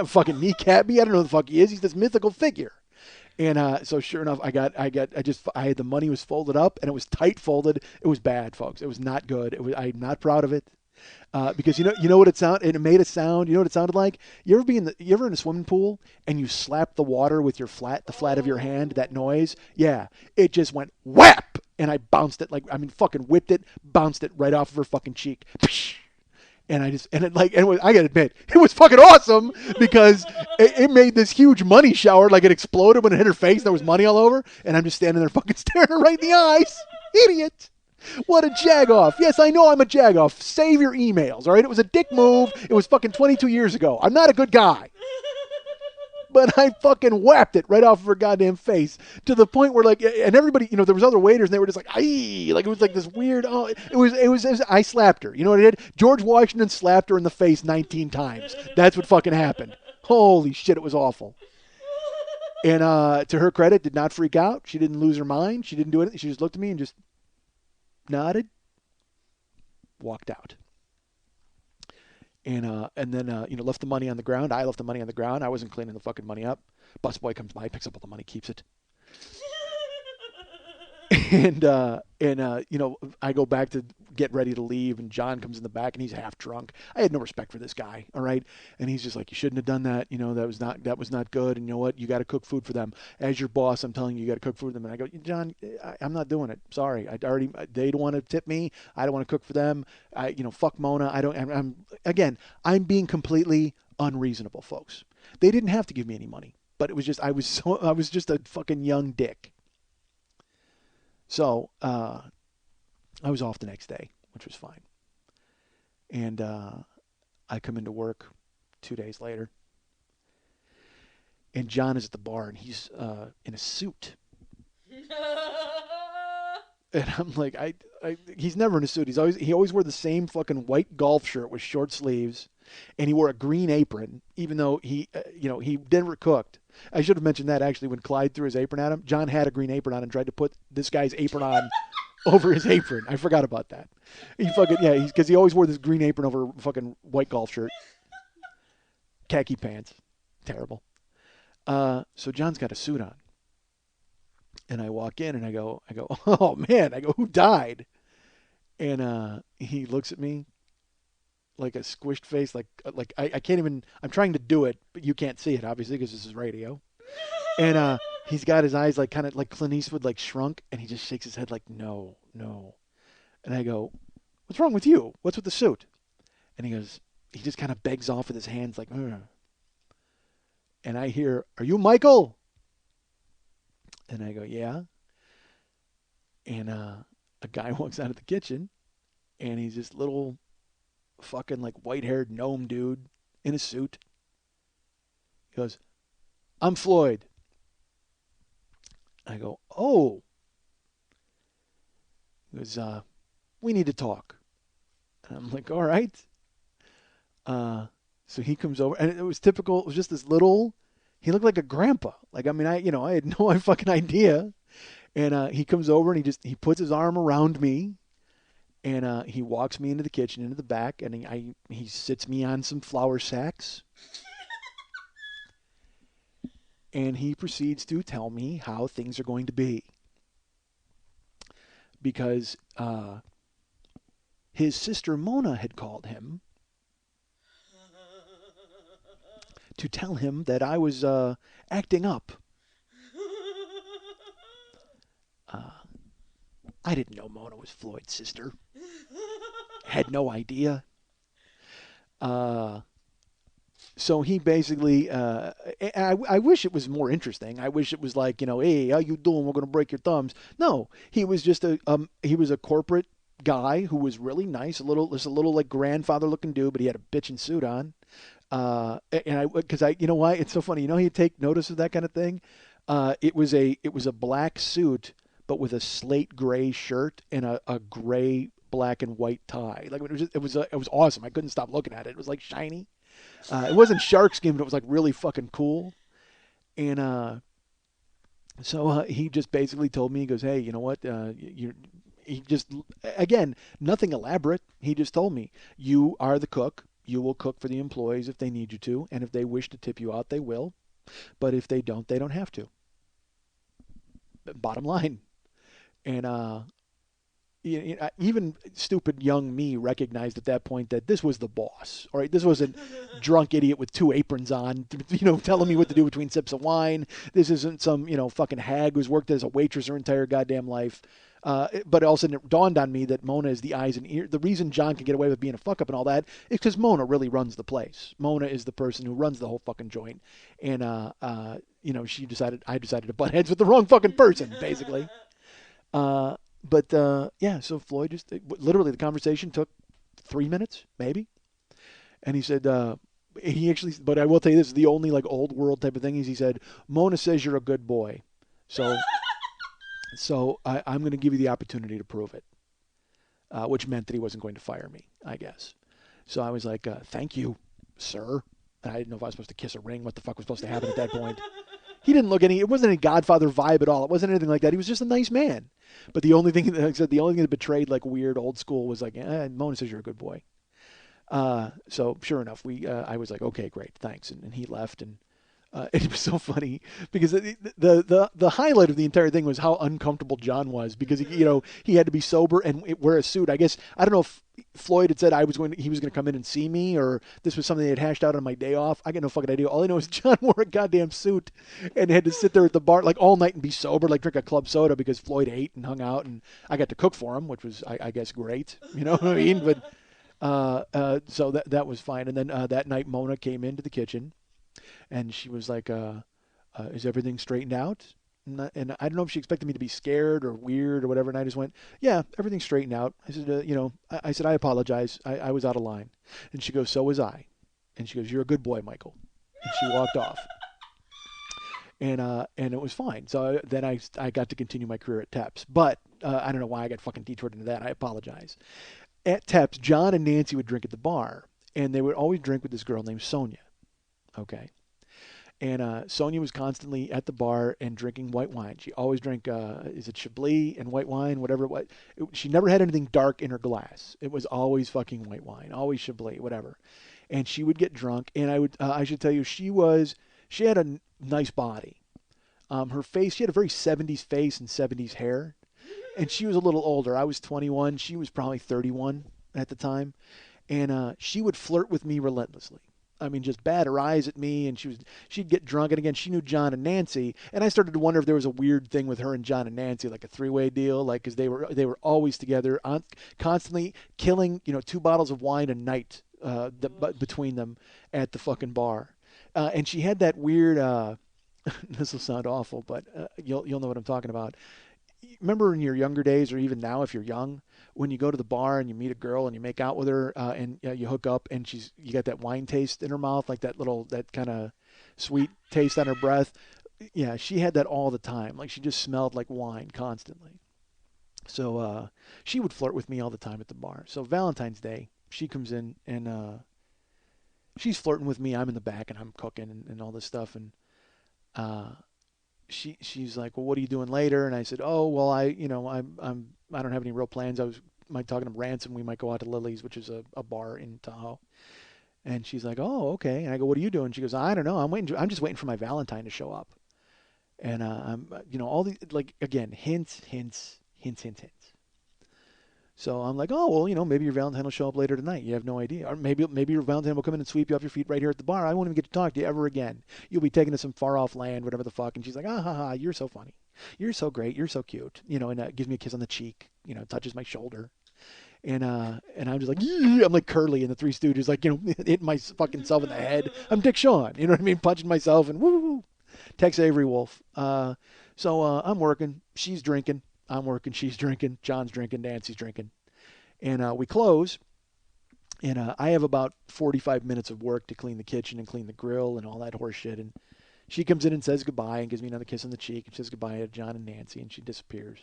Fucking kneecap me? I don't know who the fuck he is. He's this mythical figure. And so sure enough, the money was folded up, and it was tight folded. It was bad, folks. It was not good. I'm not proud of it. Because you know what it sounded? It made a sound. You know what it sounded like? You ever in a swimming pool and you slap the water with the flat of your hand? That noise? Yeah. It just went whap, and I bounced it fucking whipped it, bounced it right off of her fucking cheek. And I gotta admit, it was fucking awesome because it made this huge money shower, like it exploded when it hit her face. There was money all over, and I'm just standing there fucking staring her right in the eyes. Idiot. What a jagoff. Yes, I know I'm a jagoff. Save your emails, all right? It was a dick move. It was fucking 22 years ago. I'm not a good guy. But I fucking whapped it right off of her goddamn face to the point where, like, and everybody, there was other waiters, and they were just like, aye, like it was like this weird, it was, I slapped her. You know what I did? George Washington slapped her in the face 19 times. That's what fucking happened. Holy shit, it was awful. And to her credit, did not freak out. She didn't lose her mind. She didn't do anything. She just looked at me and just nodded, walked out. And then left the money on the ground. I left the money on the ground. I wasn't cleaning the fucking money up. Busboy comes by, picks up all the money, keeps it. I go back to get ready to leave, and John comes in the back, and he's half drunk. I had no respect for this guy, all right? And he's just like, you shouldn't have done that. That was not good. And you know what? You got to cook food for them. As your boss, I'm telling you, you got to cook food for them. And I go, John, I'm not doing it. Sorry. They don't want to tip me. I don't want to cook for them. Fuck Mona. I'm being completely unreasonable, folks. They didn't have to give me any money, but it was just, I was just a fucking young dick. So I was off the next day, which was fine. And I come into work 2 days later. And John is at the bar, and he's in a suit. And I'm like, he's never in a suit. He always wore the same fucking white golf shirt with short sleeves. And he wore a green apron, even though he never cooked. I should have mentioned that, actually, when Clyde threw his apron at him. John had a green apron on and tried to put this guy's apron on over his apron. I forgot about that. Because he always wore this green apron over a fucking white golf shirt. Khaki pants. Terrible. So John's got a suit on. And I walk in and I go, oh man, who died? And he looks at me like a squished face, like I can't even, I'm trying to do it, but you can't see it, obviously, because this is radio. And he's got his eyes like kind of like Clint Eastwood, like shrunk, and he just shakes his head like, no. And I go, what's wrong with you? What's with the suit? And he just kind of begs off with his hands like, ugh. And I hear, are you Michael? And I go, yeah. And a guy walks out of the kitchen, and he's this little fucking like white-haired gnome dude in a suit. He goes, I'm Floyd. I go, oh. He goes, we need to talk. And I'm like, all right. So he comes over, and it was typical. It was just this little, he looked like a grandpa. Like, I mean, I had no fucking idea. And he comes over, and he puts his arm around me. And he walks me into the kitchen, into the back, and he sits me on some flour sacks. And he proceeds to tell me how things are going to be. Because his sister Mona had called him to tell him that I was acting up. I didn't know Mona was Floyd's sister. Had no idea. So he basically, I wish it was more interesting. I wish it was like, hey, how you doing? We're going to break your thumbs. No, he was just he was a corporate guy who was really nice, a little like grandfather looking dude, but he had a bitchin' suit on. Because you know why? It's so funny. He'd take notice of that kind of thing. It was a black suit, but with a slate gray shirt and a gray, black and white tie. Like it was awesome. I couldn't stop looking at it. It was like shiny. It wasn't shark skin, but it was like really fucking cool. And so he just basically told me, he goes, hey, you know what? He just, again, nothing elaborate. He just told me, you are the cook. You will cook for the employees if they need you to. And if they wish to tip you out, they will. But if they don't have to. Bottom line. And even stupid young me recognized at that point that this was the boss. All right, this wasn't drunk idiot with two aprons on, telling me what to do between sips of wine. This isn't some fucking hag who's worked as a waitress her entire goddamn life. But all of a sudden it dawned on me that Mona is the eyes and ears. The reason John can get away with being a fuck up and all that is because Mona really runs the place. Mona is the person who runs the whole fucking joint. And I decided to butt heads with the wrong fucking person, basically. So Floyd just, literally the conversation took 3 minutes, maybe. And he said, but I will tell you this, the only like old world type of thing is he said, Mona says you're a good boy. So I'm going to give you the opportunity to prove it, which meant that he wasn't going to fire me, I guess. So I was like, thank you, sir. And I didn't know if I was supposed to kiss a ring, what the fuck was supposed to happen at that point. He didn't look it wasn't any Godfather vibe at all. It wasn't anything like that. He was just a nice man. But the only thing that betrayed like weird old school was like, Mona says you're a good boy. So sure enough, I was like, okay, great, thanks. And he left. And It was so funny because the highlight of the entire thing was how uncomfortable John was because he had to be sober and wear a suit. I guess I don't know if Floyd had said he was going to come in and see me, or this was something they had hashed out on my day off. I got no fucking idea. All I know is John wore a goddamn suit and had to sit there at the bar like all night and be sober, like drink a club soda because Floyd ate and hung out, and I got to cook for him, which was I guess great. You know what I mean? But so that was fine. And then that night Mona came into the kitchen. And she was like, is everything straightened out? And I don't know if she expected me to be scared or weird or whatever. And I just went, yeah, everything's straightened out. I said, I said, I apologize. I was out of line. And she goes, so was I. And she goes, you're a good boy, Michael. And she walked off. And it was fine. So then I got to continue my career at Teps. But I don't know why I got fucking detoured into that. I apologize. At Teps, John and Nancy would drink at the bar. And they would always drink with this girl named Sonia. Okay. And Sonia was constantly at the bar and drinking white wine. She always drank, is it Chablis and white wine, whatever it was. She never had anything dark in her glass. It was always fucking white wine, always Chablis, whatever. And she would get drunk. And I should tell you, she had a nice body. Her face, she had a very 70s face and 70s hair. And she was a little older. I was 21. She was probably 31 at the time. And she would flirt with me relentlessly. I mean, just bat her eyes at me, and she'd get drunk. And again, she knew John and Nancy, and I started to wonder if there was a weird thing with her and John and Nancy, like a three-way deal, like because they were always together, constantly killing 2 bottles of wine a night between them at the fucking bar. And she had that weird. This will sound awful, but you'll know what I'm talking about. Remember in your younger days, or even now if you're young, when you go to the bar and you meet a girl and you make out with her and you hook up and you got that wine taste in her mouth, like that kind of sweet taste on her breath. Yeah, she had that all the time. Like she just smelled like wine constantly. So she would flirt with me all the time at the bar. So Valentine's Day, she comes in and she's flirting with me. I'm in the back and I'm cooking and all this stuff. And she's like, well, what are you doing later? And I said, oh, well, I don't have any real plans. Might talking to Ransom. We might go out to Lily's, which is a bar in Tahoe. And she's like, oh, okay. And I go, what are you doing? She goes, I don't know. I'm just waiting for my Valentine to show up. And I'm, all these, like, again, hints. So I'm like, oh, well, maybe your Valentine will show up later tonight. You have no idea. Or maybe your Valentine will come in and sweep you off your feet right here at the bar. I won't even get to talk to you ever again. You'll be taken to some far-off land, whatever the fuck. And she's like, ah, ha, ha, you're so funny. You're so great. You're so cute. And gives me a kiss on the cheek, touches my shoulder. And I'm just like, yeah. I'm like Curly in the Three Stooges, like, hitting my fucking self in the head. I'm Dick Shawn, you know what I mean? Punching myself and woo. Tex Avery Wolf. So I'm working. She's drinking. I'm working. She's drinking. John's drinking. Nancy's drinking. And we close. And I have about 45 minutes of work to clean the kitchen and clean the grill and all that horse shit. And she comes in and says goodbye and gives me another kiss on the cheek and says goodbye to John and Nancy, and she disappears.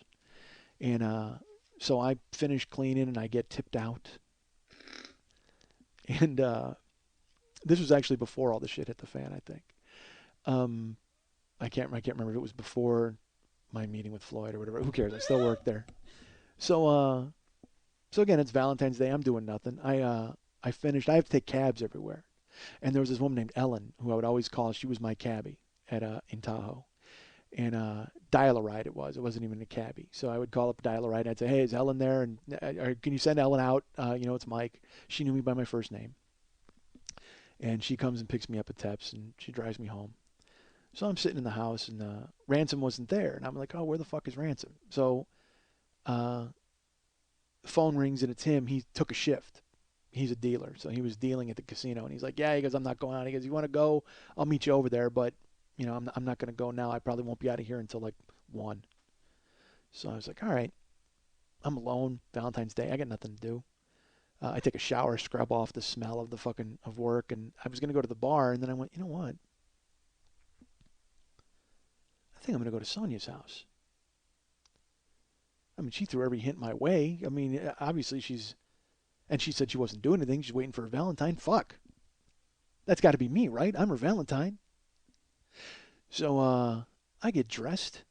And so I finish cleaning and I get tipped out. And this was actually before all the shit hit the fan, I think. I can't remember if it was before my meeting with Floyd or whatever. Who cares? I still work there. So again, it's Valentine's Day. I'm doing nothing. I finished. I have to take cabs everywhere. And there was this woman named Ellen who I would always call. She was my cabbie in Tahoe. And Dial-A-Ride it was. It wasn't even a cabbie. So I would call up Dial-A-Ride and I'd say, hey, is Ellen there? And or can you send Ellen out? It's Mike. She knew me by my first name. And she comes and picks me up at Teps and she drives me home. So I'm sitting in the house and Ransom wasn't there. And I'm like, oh, where the fuck is Ransom? So the phone rings and it's him. He took a shift. He's a dealer. So he was dealing at the casino. And he's like, yeah, he goes, I'm not going out. He goes, you want to go? I'll meet you over there. But, I'm not going to go now. I probably won't be out of here until like 1. So I was like, all right. I'm alone. Valentine's Day. I got nothing to do. I take a shower, scrub off the smell of of work. And I was going to go to the bar. And then I went, you know what? I think I'm going to go to Sonia's house. I mean, she threw every hint my way. I mean, obviously she said she wasn't doing anything. She's waiting for her Valentine. Fuck. That's got to be me, right? I'm her Valentine. So I get dressed,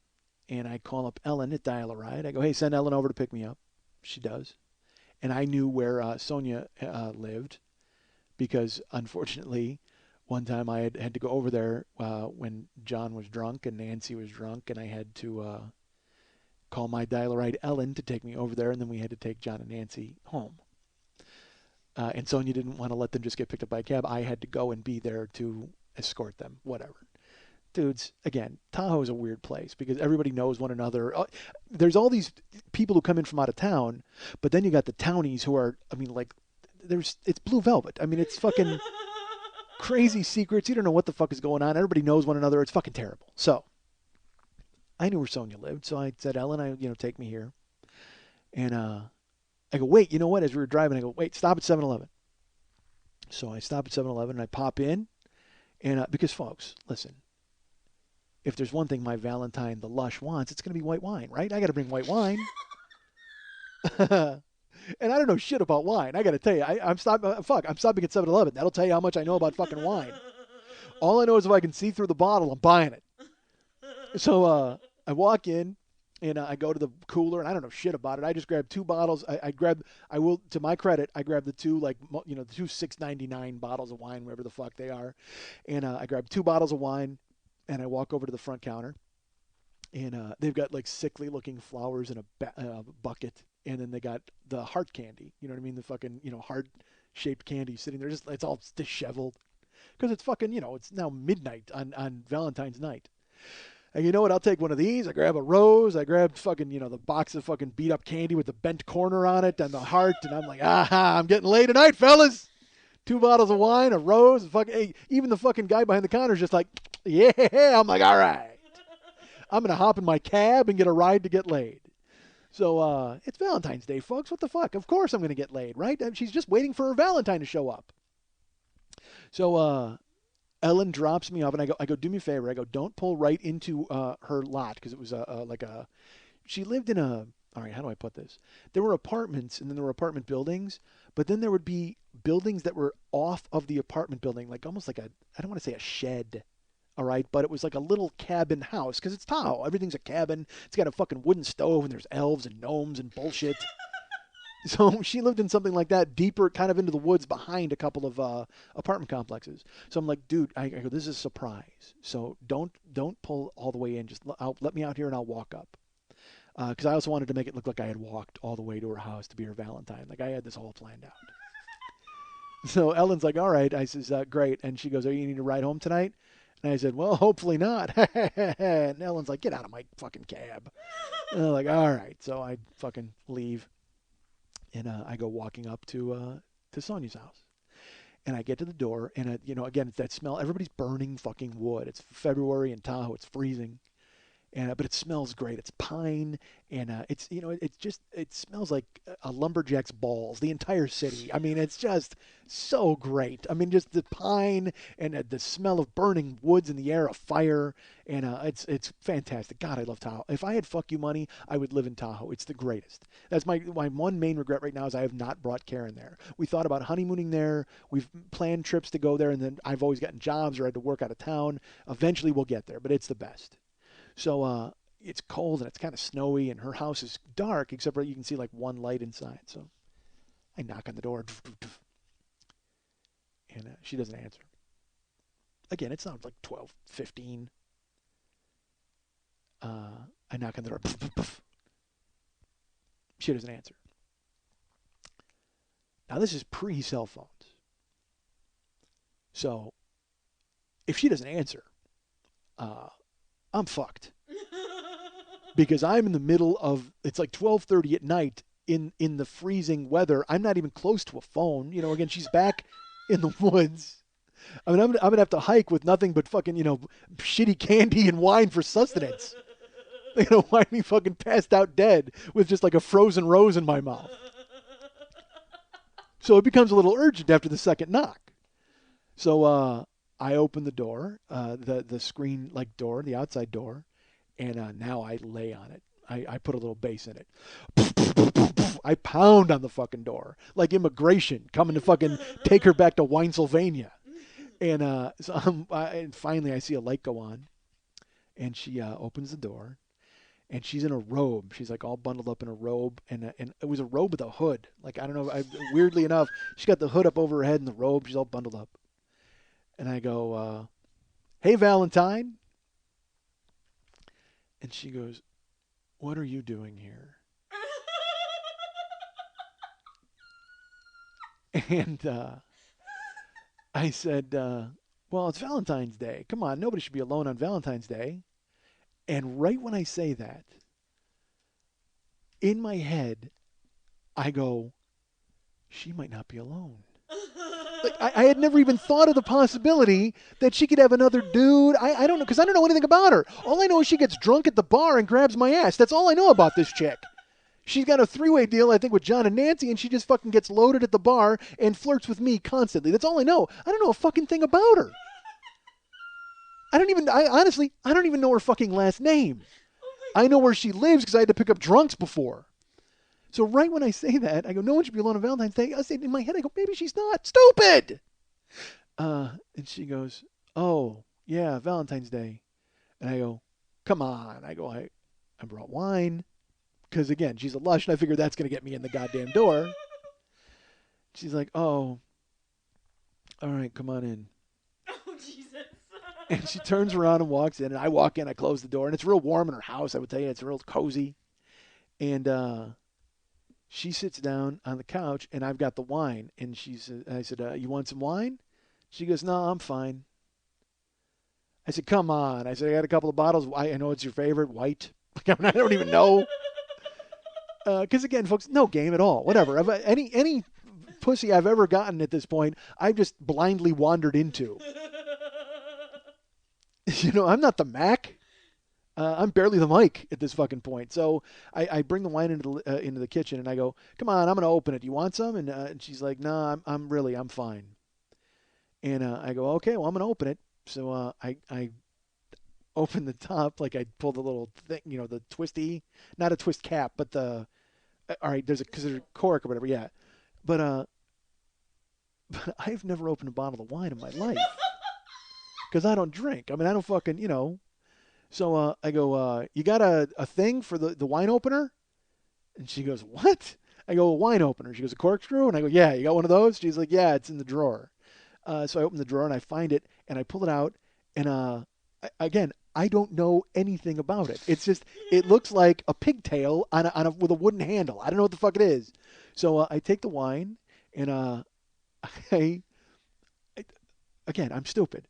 and I call up Ellen at Dial-A-Ride. I go, hey, send Ellen over to pick me up. She does. And I knew where Sonia lived because, unfortunately, one time I had to go over there when John was drunk and Nancy was drunk, and I had to call my dial-a-ride Ellen to take me over there, and then we had to take John and Nancy home. And Sonia didn't want to let them just get picked up by a cab. I had to go and be there to escort them, whatever. Dudes, again, Tahoe is a weird place because everybody knows one another. There's all these people who come in from out of town, but then you got the townies who are, I mean, like, it's blue velvet. I mean, it's fucking crazy secrets. You don't know what the fuck is going on. Everybody knows one another. It's fucking terrible. So I knew where Sonia lived, so I said, Ellen, take me here. And I go, wait, you know what? As we were driving, I go, wait, stop at 7-Eleven. So I stop at 7-Eleven and I pop in, and because folks, listen. If there's one thing my Valentine, the Lush, wants, it's going to be white wine, right? I got to bring white wine. And I don't know shit about wine. I got to tell you, I'm stopping at 7-Eleven. That'll tell you how much I know about fucking wine. All I know is if I can see through the bottle, I'm buying it. So I walk in, and I go to the cooler, and I don't know shit about it. I just grab 2 bottles. To my credit, I grabbed the 2, the 2 $6.99 bottles of wine, wherever the fuck they are. And I grabbed 2 bottles of wine. And I walk over to the front counter, and they've got like sickly looking flowers in a bucket, and then they got the heart candy. You know what I mean? The fucking heart shaped candy sitting there, just it's all disheveled because it's fucking it's now midnight on Valentine's night. And you know what? I'll take one of these. I grab a rose. I grab fucking the box of fucking beat up candy with the bent corner on it and the heart, and I'm like, aha! I'm getting laid tonight, fellas. 2 bottles of wine, a rose, hey, even the fucking guy behind the counter is just like, yeah. I'm like, all right. I'm going to hop in my cab and get a ride to get laid. So it's Valentine's Day, folks. What the fuck? Of course I'm going to get laid, right? She's just waiting for her Valentine to show up. So Ellen drops me off, and I go, do me a favor. I go, don't pull right into her lot, because it was she lived in all right, how do I put this? There were apartments, and then there were apartment buildings, but then there would be buildings that were off of the apartment building, like almost like I don't want to say a shed, all right, but it was like a little cabin house, because it's Tahoe. Everything's a cabin. It's got a fucking wooden stove, and there's elves and gnomes and bullshit. So she lived in something like that, deeper, kind of into the woods behind a couple of apartment complexes. So I'm like, dude, I go, this is a surprise. So don't pull all the way in. Just let me out here, and I'll walk up. Because I also wanted to make it look like I had walked all the way to her house to be her Valentine. Like I had this all planned out. So Ellen's like, all right. I says, great. And she goes, are you need to ride home tonight? And I said, well, hopefully not. And Ellen's like, get out of my fucking cab. And I'm like, all right. So I fucking leave. And I go walking up to Sonia's house. And I get to the door. And, again, it's that smell. Everybody's burning fucking wood. It's February in Tahoe. It's freezing. But it smells great. It's pine, and it's it smells like a lumberjack's balls. The entire city. I mean, it's just so great. I mean, just the pine and the smell of burning woods in the air, a fire, and it's fantastic. God, I love Tahoe. If I had fuck you money, I would live in Tahoe. It's the greatest. That's my one main regret right now is I have not brought Karen there. We thought about honeymooning there. We've planned trips to go there, and then I've always gotten jobs or had to work out of town. Eventually, we'll get there, but it's the best. So it's cold and it's kind of snowy, and her house is dark except for you can see like one light inside. So I knock on the door, and she doesn't answer. Again, it's not like 12:15. I knock on the door. She doesn't answer. Now this is pre-cell phones. So if she doesn't answer, I'm fucked. Because I'm in the middle of, it's like 12:30 at night in the freezing weather. I'm not even close to a phone. Again, she's back in the woods. I mean, I'm gonna have to hike with nothing but fucking, shitty candy and wine for sustenance. Why me fucking passed out dead with just like a frozen rose in my mouth. So it becomes a little urgent after the second knock. So, I open the door, the screen door, the outside door, and now I lay on it. I put a little bass in it. I pound on the fucking door like immigration coming to fucking take her back to Winesylvania. And and finally I see a light go on, and she opens the door, and she's in a robe. She's like all bundled up in a robe, and it was a robe with a hood. Like I don't know, weirdly enough, she got the hood up over her head and the robe. She's all bundled up. And I go, hey, Valentine. And she goes, what are you doing here? And I said, well, it's Valentine's Day. Come on, nobody should be alone on Valentine's Day. And right when I say that, in my head, I go, she might not be alone. Like, I had never even thought of the possibility that she could have another dude. I don't know, because I don't know anything about her. All I know is she gets drunk at the bar and grabs my ass. That's all I know about this chick. She's got a three-way deal, I think, with John and Nancy, and she just fucking gets loaded at the bar and flirts with me constantly. That's all I know. I don't know a fucking thing about her. Honestly, I don't even know her fucking last name. I know where she lives because I had to pick up drunks before. So right when I say that, I go, no one should be alone on Valentine's Day. I say in my head, I go, maybe she's not. Stupid! And she goes, oh, yeah, Valentine's Day. And I go, come on. I go, I brought wine. Because, again, she's a lush, and I figured that's going to get me in the goddamn door. She's like, oh, all right, come on in. Oh, Jesus. And she turns around and walks in, and I walk in, I close the door, and it's real warm in her house, I would tell you. It's real cozy. And she sits down on the couch, and I've got the wine. And I said, you want some wine? She goes, no, I'm fine. I said, come on. I said, I got a couple of bottles. I know it's your favorite, white. I don't even know. Because, again, folks, no game at all. Whatever. Any pussy I've ever gotten at this point, I've just blindly wandered into. I'm not the Mac. I'm barely the Mike at this fucking point. So I bring the wine into the kitchen, and I go, come on, I'm going to open it. Do you want some? And she's like, no, I'm fine. And I go, okay, well, I'm going to open it. So I open the top, like I pull the little thing, the twisty, not a twist cap, but all right, there's a cork or whatever, yeah. But I've never opened a bottle of wine in my life because I don't drink. I mean, I don't fucking, So I go, you got a thing for the wine opener? And she goes, what? I go, a wine opener. She goes, a corkscrew? And I go, yeah, you got one of those? She's like, yeah, it's in the drawer. So I open the drawer and I find it and I pull it out. And again, I don't know anything about it. It's just, it looks like a pigtail with a wooden handle. I don't know what the fuck it is. So I take the wine and again, I'm stupid.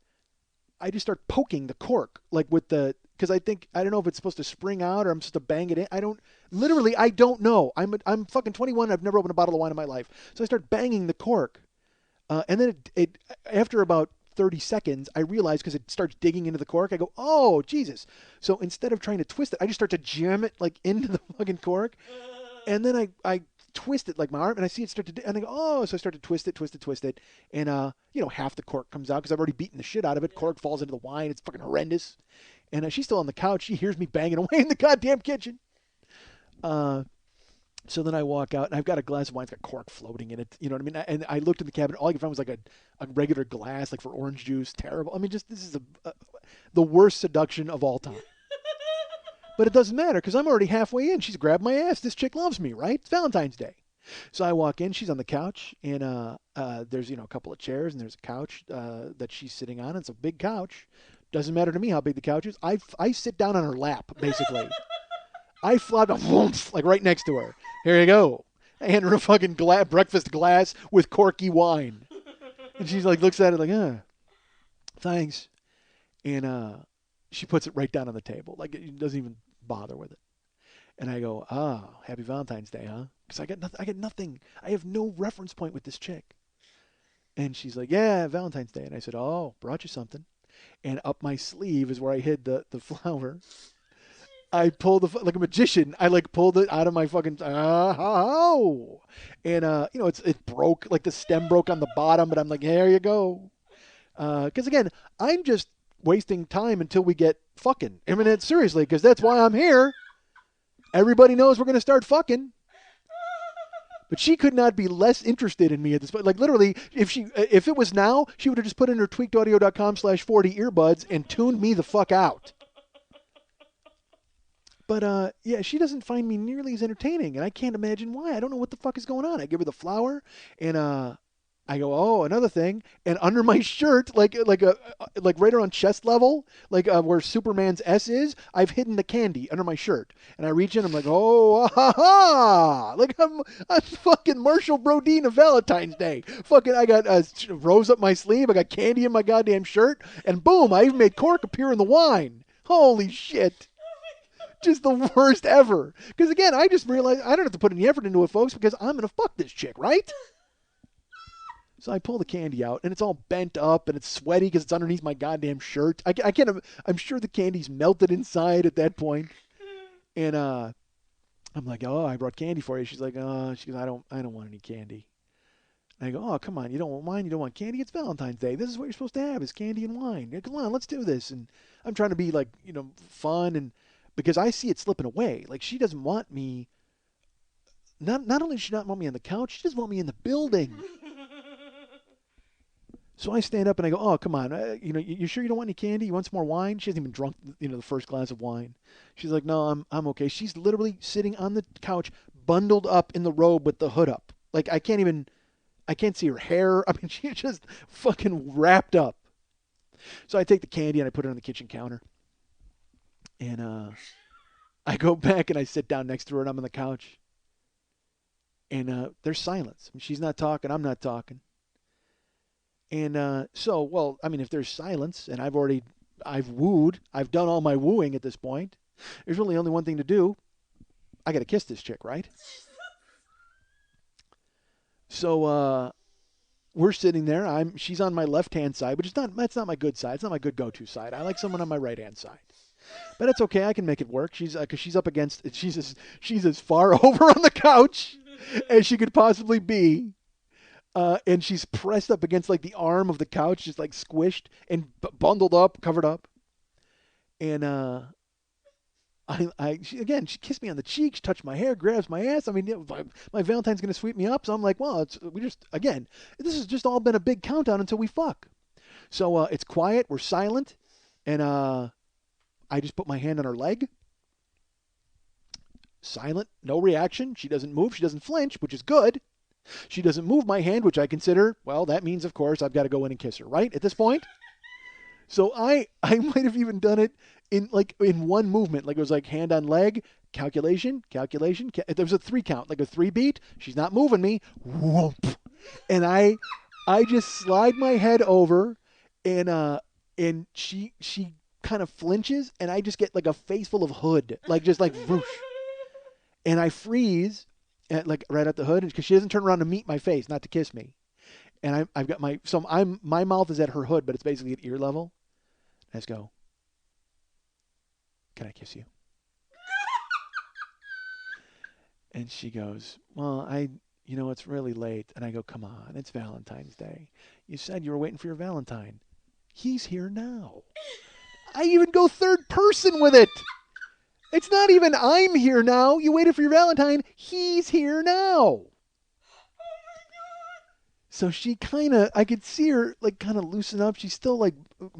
I just start poking the cork, like because I don't know if it's supposed to spring out or I'm supposed to bang it in. I don't know. I'm fucking 21. I've never opened a bottle of wine in my life. So I start banging the cork. And then it after about 30 seconds, I realize because it starts digging into the cork, I go, oh, Jesus. So instead of trying to twist it, I just start to jam it like into the fucking cork. And then I twist it like my arm, and I see it start to, and I go, oh, so I start to twist it, and half the cork comes out because I've already beaten the shit out of it. Cork falls into the wine. It's fucking horrendous. And she's still on the couch. She hears me banging away in the goddamn kitchen. So then I walk out, and I've got a glass of wine. It's got cork floating in it. You know what I mean? And I looked in the cabinet. All I could find was like a regular glass, like for orange juice. Terrible. I mean, this is the worst seduction of all time. But it doesn't matter because I'm already halfway in. She's grabbed my ass. This chick loves me, right? It's Valentine's Day. So I walk in. She's on the couch, and there's a couple of chairs, and there's a couch that she's sitting on. It's a big couch. Doesn't matter to me how big the couch is. I sit down on her lap, basically. I flop like right next to her. Here you go. I hand her a fucking breakfast glass with corky wine. And she's like, looks at it like, thanks. And she puts it right down on the table. Like, it doesn't even bother with it. And I go, happy Valentine's Day, huh? Because I got nothing. I have no reference point with this chick. And she's like, yeah, Valentine's Day. And I said, oh, brought you something. And up my sleeve is where I hid the flower. I pulled like a magician. I pulled it out of my fucking and it broke, like the stem broke on the bottom. But I'm like, here you go. Because again, I'm just wasting time until we get fucking. I mean, seriously, because that's why I'm here. Everybody knows we're gonna start fucking. But she could not be less interested in me at this point. Like literally, if it was now, she would have just put in her tweakedaudio.com/40 earbuds and tuned me the fuck out. But, yeah, she doesn't find me nearly as entertaining, and I can't imagine why. I don't know what the fuck is going on. I give her the flower, and I go, oh, another thing, and under my shirt, like right around chest level, where Superman's S is, I've hidden the candy under my shirt, and I reach in, I'm like, oh, ha ha, like I'm fucking Marshall Brodeen of Valentine's Day, fucking, I got a rose up my sleeve, I got candy in my goddamn shirt, and boom, I even made cork appear in the wine. Holy shit. Just the worst ever. Because again, I just realized I don't have to put any effort into it, folks, because I'm gonna fuck this chick, right? So I pull the candy out, and it's all bent up, and it's sweaty because it's underneath my goddamn shirt. I can't. I'm sure the candy's melted inside at that point. And I'm like, oh, I brought candy for you. She's like, oh, she goes, I don't want any candy. And I go, oh, come on, you don't want wine, you don't want candy. It's Valentine's Day. This is what you're supposed to have: is candy and wine. Yeah, come on, let's do this. And I'm trying to be like, fun, and because I see it slipping away. Like she doesn't want me. Not only does she not want me on the couch, she doesn't want me in the building. So I stand up and I go, oh, come on. You sure you don't want any candy? You want some more wine? She hasn't even drunk, the first glass of wine. She's like, no, I'm okay. She's literally sitting on the couch, bundled up in the robe with the hood up. Like, I can't see her hair. I mean, she's just fucking wrapped up. So I take the candy and I put it on the kitchen counter. And I go back and I sit down next to her and I'm on the couch. And there's silence. I mean, she's not talking. I'm not talking. And if there's silence and I've wooed, I've done all my wooing at this point, there's really only one thing to do. I got to kiss this chick, right? So we're sitting there. She's on my left-hand side, which that's not my good side. It's not my good go-to side. I like someone on my right-hand side. But it's okay. I can make it work. Because she's up against, she's as far over on the couch as she could possibly be. And she's pressed up against like the arm of the couch, just like squished and bundled up, covered up. And she kissed me on the cheek, she touched my hair, grabs my ass. I mean, my Valentine's gonna sweep me up, so I'm like, well, this has just all been a big countdown until we fuck. So it's quiet, we're silent, and I just put my hand on her leg. Silent, no reaction. She doesn't move, she doesn't flinch, which is good. She doesn't move my hand, which I consider, well, that means, of course, I've got to go in and kiss her, right? At this point? So I might have even done it in one movement. Like it was like hand on leg, calculation. There was a 3 count, like a 3 beat. She's not moving me. Whoomp. And I just slide my head over and she kind of flinches and I just get like a face full of hood. Like just like whoosh. And I freeze. Right at the hood, because she doesn't turn around to meet my face, not to kiss me. And I've got my mouth is at her hood, but it's basically at ear level. I just go, can I kiss you? And she goes, well, it's really late. And I go, come on, it's Valentine's Day. You said you were waiting for your Valentine. He's here now. I even go third person with it. It's not even I'm here now. You waited for your Valentine. He's here now. So she I could see her kind of loosen up. She's still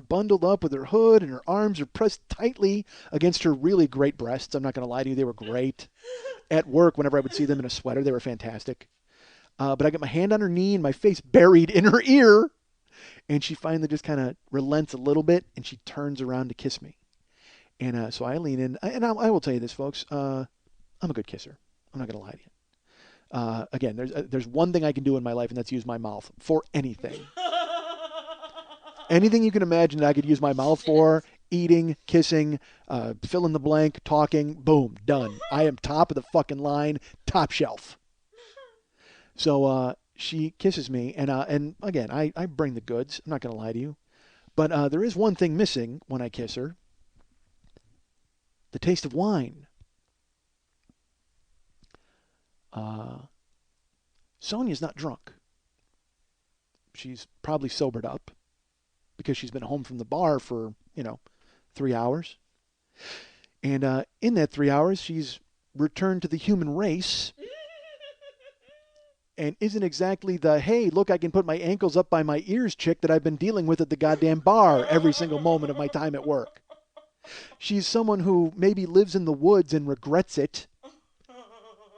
bundled up with her hood and her arms are pressed tightly against her really great breasts. I'm not going to lie to you. They were great. At work, whenever I would see them in a sweater, they were fantastic. But I got my hand on her knee and my face buried in her ear. And she finally just kind of relents a little bit and she turns around to kiss me. And so I lean in, and I will tell you this, folks. I'm a good kisser. I'm not going to lie to you. Again, there's one thing I can do in my life, and that's use my mouth for anything. Anything you can imagine that I could use my mouth for, eating, kissing, fill in the blank, talking, boom, done. I am top of the fucking line, top shelf. So she kisses me, and again, I bring the goods. I'm not going to lie to you. But there is one thing missing when I kiss her. The taste of wine. Sonia's not drunk. She's probably sobered up because she's been home from the bar for, 3 hours. And in that 3 hours, she's returned to the human race and isn't exactly the, hey, look, I can put my ankles up by my ears chick that I've been dealing with at the goddamn bar every single moment of my time at work. She's someone who maybe lives in the woods and regrets it.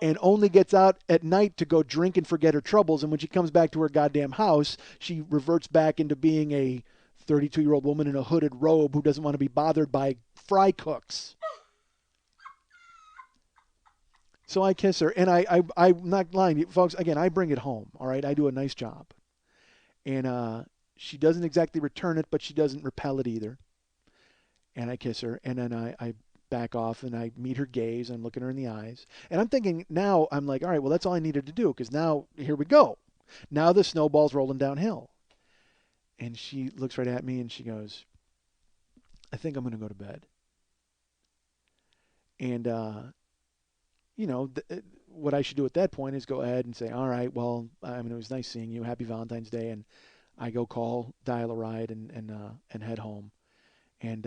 and only gets out at night to go drink and forget her troubles. And when she comes back to her goddamn house, she reverts back into being a 32-year-old woman in a hooded robe who doesn't want to be bothered by fry cooks. So I kiss her, and I'm not lying, folks. Again, I bring it home. All right, I do a nice job, and she doesn't exactly return it, but she doesn't repel it either. And I kiss her, and then I back off, and I meet her gaze. I'm looking her in the eyes, and I'm thinking now. I'm like, all right, well, that's all I needed to do, because now here we go. Now the snowball's rolling downhill. And she looks right at me, and she goes, "I think I'm going to go to bed." And what I should do at that point is go ahead and say, all right, well, I mean, it was nice seeing you. Happy Valentine's Day. And I go dial a ride and head home. And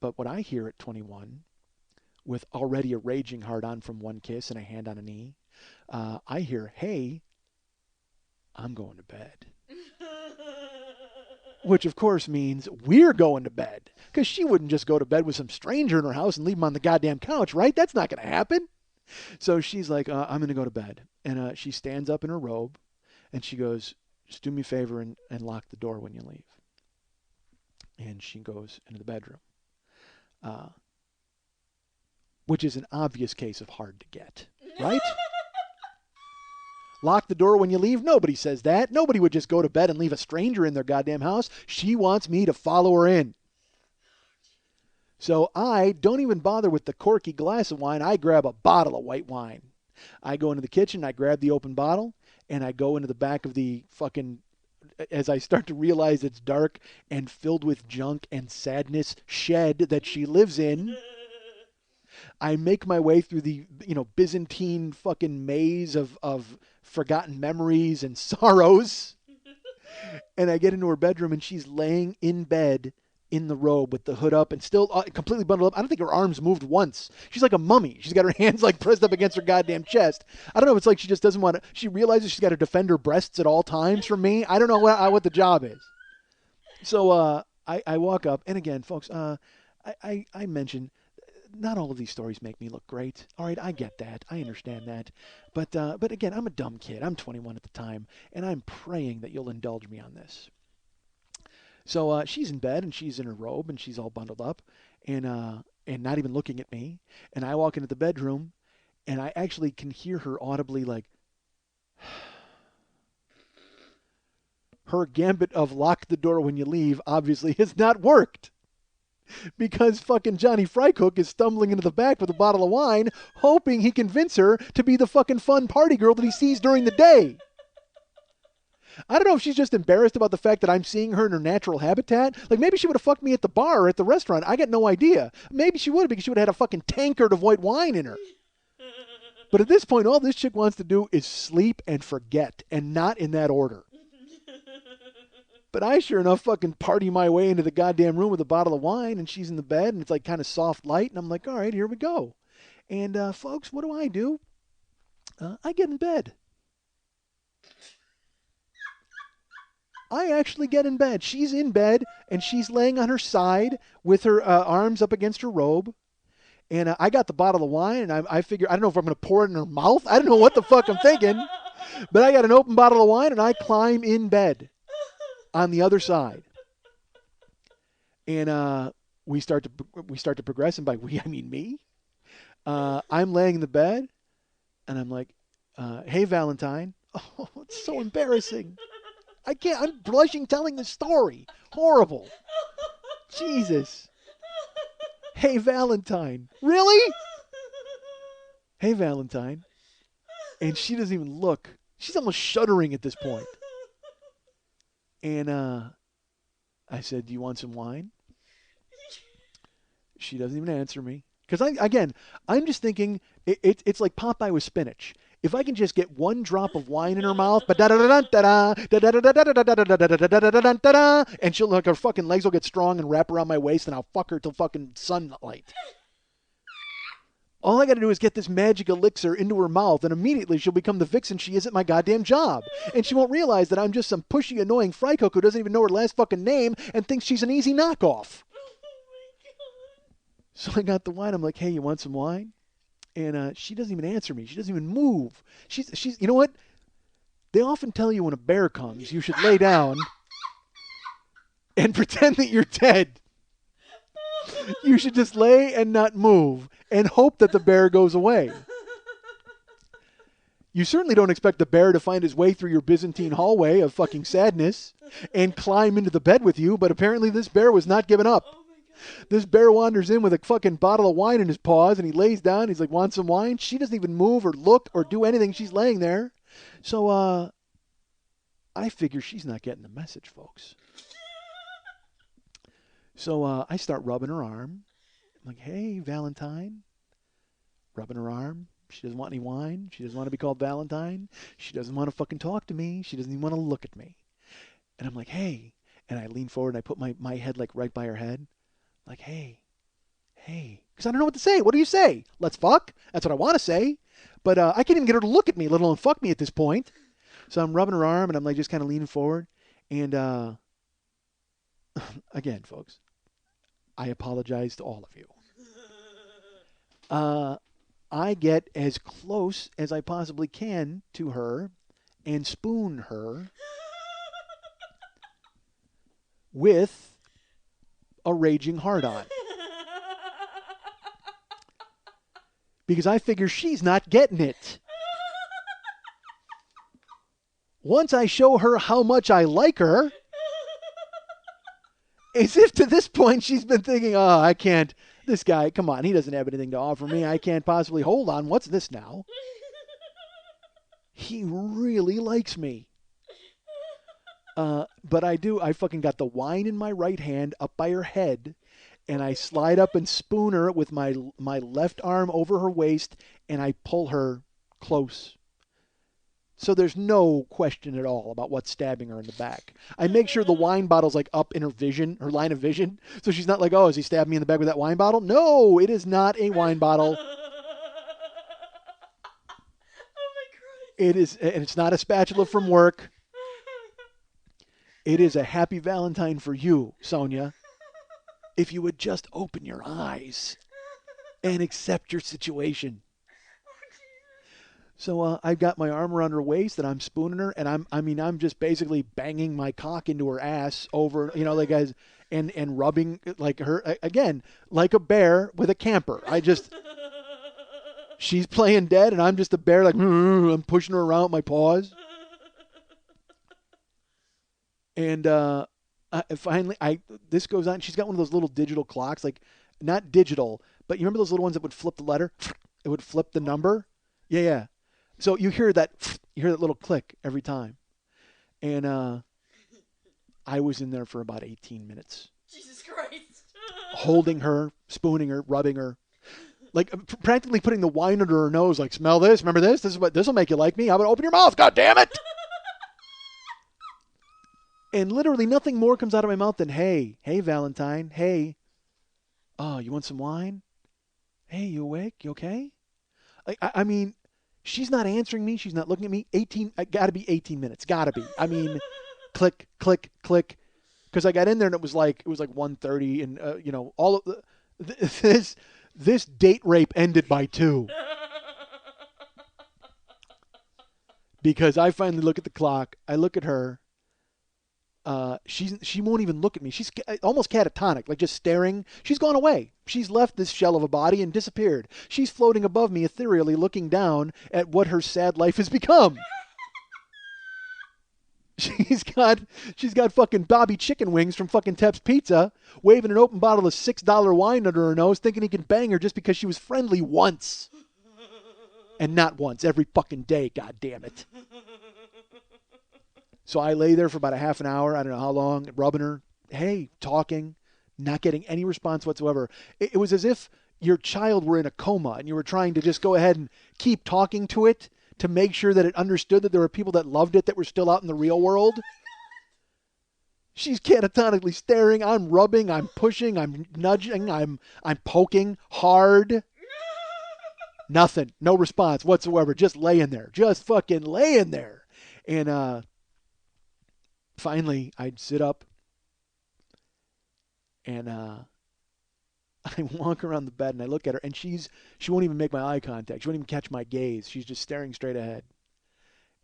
but what I hear at 21, with already a raging hard-on from one kiss and a hand on a knee, I hear, "Hey, I'm going to bed." Which, of course, means we're going to bed. Because she wouldn't just go to bed with some stranger in her house and leave him on the goddamn couch, right? That's not going to happen. So she's like, I'm going to go to bed. And she stands up in her robe, and she goes, "Just do me a favor and lock the door when you leave." And she goes into the bedroom, which is an obvious case of hard to get, right? Lock the door when you leave? Nobody says that. Nobody would just go to bed and leave a stranger in their goddamn house. She wants me to follow her in. So I don't even bother with the corky glass of wine. I grab a bottle of white wine. I go into the kitchen, I grab the open bottle, and I go into the back of the fucking, as I start to realize it's dark and filled with junk and sadness, shed that she lives in. I make my way through the, Byzantine fucking maze of forgotten memories and sorrows. And I get into her bedroom, and she's laying in bed in the robe with the hood up and still completely bundled up. I don't think her arms moved once. She's like a mummy. She's got her hands like pressed up against her goddamn chest. I don't know if it's like she just doesn't want to. She realizes she's got to defend her breasts at all times from me. I don't know what the job is. So I walk up, and again, folks, I mentioned, not all of these stories make me look great. All right, I get that. I understand that. But again, I'm a dumb kid. I'm 21 at the time, and I'm praying that you'll indulge me on this. So she's in bed, and she's in her robe, and she's all bundled up, and not even looking at me. And I walk into the bedroom, and I actually can hear her audibly like, her gambit of lock the door when you leave obviously has not worked. Because fucking Johnny Frycook is stumbling into the back with a bottle of wine, hoping he convince her to be the fucking fun party girl that he sees during the day. I don't know if she's just embarrassed about the fact that I'm seeing her in her natural habitat. Like, maybe she would have fucked me at the bar or at the restaurant. I got no idea. Maybe she would have, because she would have had a fucking tankard of white wine in her. But at this point, all this chick wants to do is sleep and forget, and not in that order. But I sure enough fucking party my way into the goddamn room with a bottle of wine, and she's in the bed, and it's like kind of soft light, and I'm like, all right, here we go. And folks, what do? I get in bed. I actually get in bed. She's in bed, and she's laying on her side with her arms up against her robe. And I got the bottle of wine, and I figure, I don't know if I'm going to pour it in her mouth. I don't know what the fuck I'm thinking. But I got an open bottle of wine, and I climb in bed on the other side. And we start to progress, and by we, I mean me. I'm laying in the bed, and I'm like, "Hey, Valentine." Oh, it's so embarrassing. I can't. I'm blushing telling the story. Horrible. Jesus. Hey, Valentine. Really? Hey, Valentine. And she doesn't even look. She's almost shuddering at this point. And I said, "Do you want some wine?" She doesn't even answer me. Because, I'm just thinking, it's like Popeye with spinach. If I can just get one drop of wine in her mouth, and she'll, like, her fucking legs will get strong and wrap around my waist, and I'll fuck her till fucking sunlight. All I got to do is get this magic elixir into her mouth, and immediately she'll become the vixen she is at my goddamn job. And she won't realize that I'm just some pushy, annoying frycook who doesn't even know her last fucking name and thinks she's an easy knockoff. So I got the wine. I'm like, "Hey, you want some wine?" And she doesn't even answer me. She doesn't even move. She's. You know what? They often tell you when a bear comes, you should lay down and pretend that you're dead. You should just lay and not move and hope that the bear goes away. You certainly don't expect the bear to find his way through your Byzantine hallway of fucking sadness and climb into the bed with you, but apparently this bear was not giving up. This bear wanders in with a fucking bottle of wine in his paws, and he lays down. He's like, want some wine? She doesn't even move or look or do anything. She's laying there. So, I figure she's not getting the message, folks. So, I start rubbing her arm. I'm like, hey, Valentine. Rubbing her arm. She doesn't want any wine. She doesn't want to be called Valentine. She doesn't want to fucking talk to me. She doesn't even want to look at me. And I'm like, hey. And I lean forward and I put my head like right by her head. Like, hey. Because I don't know what to say. What do you say? Let's fuck? That's what I want to say. But I can't even get her to look at me, let alone fuck me at this point. So I'm rubbing her arm and I'm like just kind of leaning forward. And again, folks, I apologize to all of you. I get as close as I possibly can to her and spoon her with a raging hard-on. Because I figure she's not getting it. Once I show her how much I like her, as if to this point she's been thinking, oh, I can't. This guy, come on, he doesn't have anything to offer me. I can't possibly hold on. What's this now? He really likes me. But I fucking got the wine in my right hand up by her head, and I slide up and spoon her with my left arm over her waist, and I pull her close. So there's no question at all about what's stabbing her in the back. I make sure the wine bottle's like up in her vision, her line of vision. So she's not like, oh, is he stabbing me in the back with that wine bottle? No, it is not a wine bottle. It is, and it's not a spatula from work. It is a happy Valentine for you, Sonia. If you would just open your eyes and accept your situation. So I've got my arm around her waist and I'm spooning her, and I'm just basically banging my cock into her ass over, like guys, and rubbing like her again like a bear with a camper. She's playing dead and I'm just a bear, like I'm pushing her around with my paws. And finally, this goes on. She's got one of those little digital clocks, like not digital, but you remember those little ones that would flip the letter? It would flip the number. Yeah. So you hear that little click every time. And I was in there for about 18 minutes. Jesus Christ. Holding her, spooning her, rubbing her. Like practically putting the wine under her nose, like, smell this, remember this? This will make you like me. How about open your mouth, God damn it! And literally nothing more comes out of my mouth than, hey Valentine, hey. Oh, you want some wine? Hey, you awake? You okay? I mean, she's not answering me. She's not looking at me. Got to be 18 minutes. Got to be. I mean, click, click, click. Because I got in there and it was like 1:30, and all of this date rape ended by 2. Because I finally look at the clock. I look at her. She won't even look at me. She's almost catatonic, like just staring. She's gone away. She's left this shell of a body and disappeared. She's floating above me ethereally, looking down at what her sad life has become. She's got fucking Bobby chicken wings from fucking Tep's Pizza, waving an open bottle of $6 wine under her nose, thinking he can bang her just because she was friendly once. And not once, every fucking day, god damn it. So I lay there for about a half an hour, I don't know how long, rubbing her, hey, talking, not getting any response whatsoever. It was as if your child were in a coma and you were trying to just go ahead and keep talking to it to make sure that it understood that there were people that loved it that were still out in the real world. She's catatonically staring. I'm rubbing, I'm pushing, I'm nudging, I'm poking hard. Nothing. No response whatsoever. Just laying there. Just fucking laying there. And finally, I'd sit up and I walk around the bed and I look at her, and she won't even make my eye contact. She won't even catch my gaze. She's just staring straight ahead.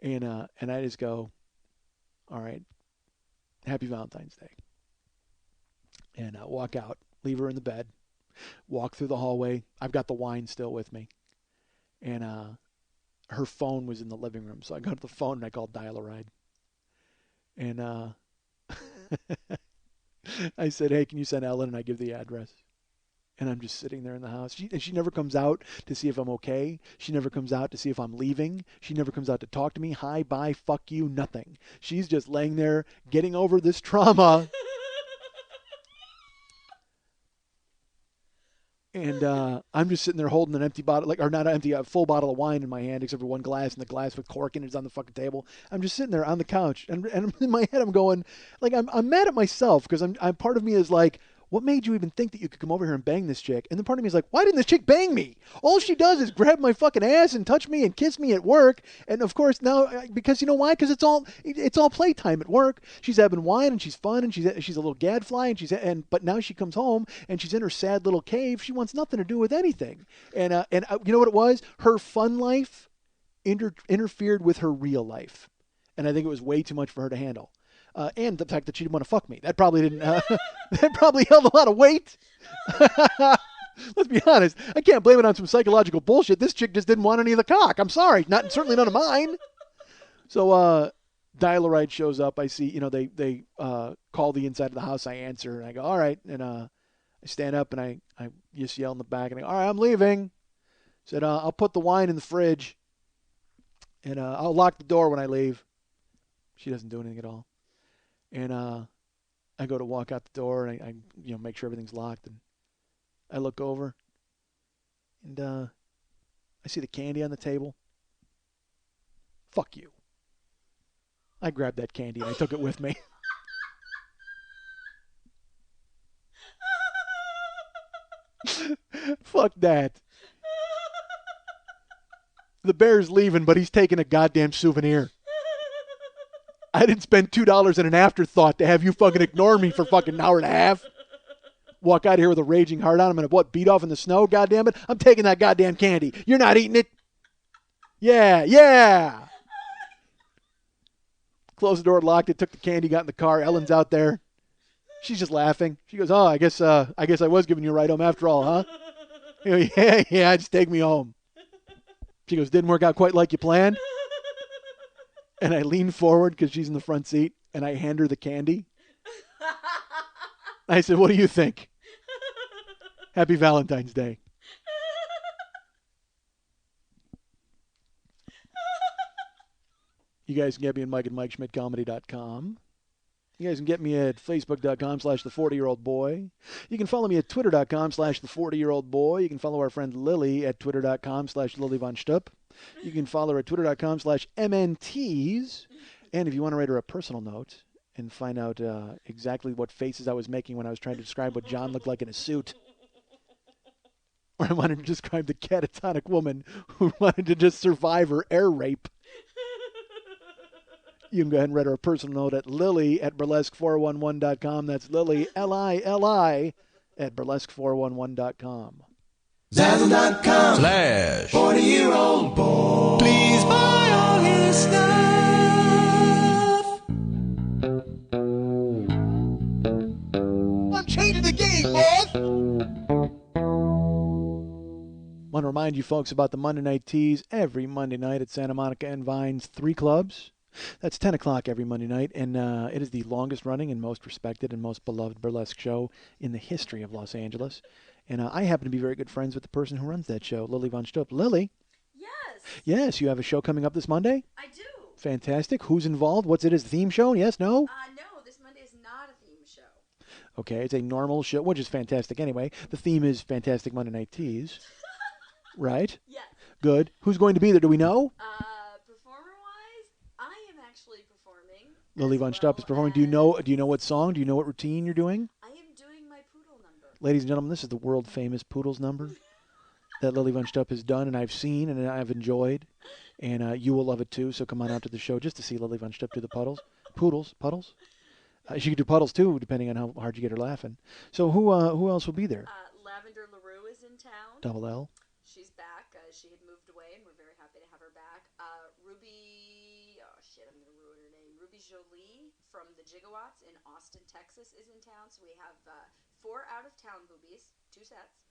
And I just go, all right, happy Valentine's Day. And walk out, leave her in the bed, walk through the hallway. I've got the wine still with me. And her phone was in the living room. So I go to the phone and I call Dial-A-Ride. And I said, hey, can you send Ellen? And I give the address. And I'm just sitting there in the house. She never comes out to see if I'm okay. She never comes out to see if I'm leaving. She never comes out to talk to me. Hi, bye, fuck you, nothing. She's just laying there getting over this trauma. And I'm just sitting there holding an empty bottle, or not empty, a full bottle of wine in my hand, except for one glass, and the glass with cork in it is on the fucking table. I'm just sitting there on the couch, and in my head I'm going, like, I'm mad at myself, because I'm part of me is like, what made you even think that you could come over here and bang this chick? And then part of me is like, why didn't this chick bang me? All she does is grab my fucking ass and touch me and kiss me at work. And of course now, because you know why? Because it's all playtime at work. She's having wine and she's fun and she's a little gadfly but now she comes home and she's in her sad little cave. She wants nothing to do with anything. And you know what it was? Her fun life interfered with her real life, and I think it was way too much for her to handle. And the fact that she didn't want to fuck me. That probably didn't. That probably held a lot of weight. Let's be honest. I can't blame it on some psychological bullshit. This chick just didn't want any of the cock. I'm sorry. Certainly none of mine. So Dial-A-Ride shows up. I see, they call the inside of the house. I answer, and I go, all right. And I stand up, and I just yell in the back, and I go, all right, I'm leaving. Said, I'll put the wine in the fridge, and I'll lock the door when I leave. She doesn't do anything at all. And I go to walk out the door, and I make sure everything's locked. And I look over, and I see the candy on the table. Fuck you. I grabbed that candy, and I took it with me. Fuck that. The bear's leaving, but he's taking a goddamn souvenir. I didn't spend $2 in an afterthought to have you fucking ignore me for fucking an hour and a half. Walk out of here with a raging heart on. I'm going to, beat off in the snow? Goddamn it. I'm taking that goddamn candy. You're not eating it. Yeah. Closed the door, locked it, took the candy, got in the car. Ellen's out there. She's just laughing. She goes, oh, I guess I was giving you a ride home after all, huh? You go, yeah, just take me home. She goes, didn't work out quite like you planned? And I lean forward because she's in the front seat, and I hand her the candy. I said, what do you think? Happy Valentine's Day. You guys can get me at Mike at MikeSchmidtComedy.com. You guys can get me at Facebook.com/The40-Year-Old-Boy. You can follow me at Twitter.com/The40-Year-Old-Boy. You can follow our friend Lily at Twitter.com/LilyVonStupp. You can follow her at Twitter.com/MNTs. And if you want to write her a personal note and find out exactly what faces I was making when I was trying to describe what John looked like in a suit, or I wanted to describe the catatonic woman who wanted to just survive her air rape, you can go ahead and write her a personal note at Lily at Burlesque411.com. That's Lily, Lili, at Burlesque411.com. Zazzle.com / 40-year-old boy. Please buy all his stuff. I'm changing the game, boss. Want to remind you folks about the Monday Night Teas every Monday night at Santa Monica and Vine's 3 Clubs. That's 10 o'clock every Monday night, and it is the longest running and most respected and most beloved burlesque show in the history of Los Angeles. And I happen to be very good friends with the person who runs that show, Lily Von Stupp. Lily? Yes. Yes, you have a show coming up this Monday? I do. Fantastic. Who's involved? What's it? Is it a theme show? Yes, no? No, this Monday is not a theme show. Okay, it's a normal show, which is fantastic anyway. The theme is Fantastic Monday Night Teas. Right? Yes. Good. Who's going to be there? Do we know? Performer-wise, I am actually performing. Lily Von Stupp is performing. Do you know what song? Do you know what routine you're doing? I am doing my poodle number. Ladies and gentlemen, this is the world-famous Poodles number that Lily Von Stupp has done, and I've seen, and I've enjoyed. And you will love it, too, so come on out to the show just to see Lily Von Stupp do the puddles. She could do puddles, too, depending on how hard you get her laughing. So who else will be there? Lavender LaRue is in town. Double L. She's back. She had moved away, and we're very happy to have her back. Ruby, oh shit, I'm gonna ruin her name. Ruby Jolie from the Gigawatts in Austin, Texas, is in town. So we have 4 out-of-town boobies, 2 sets.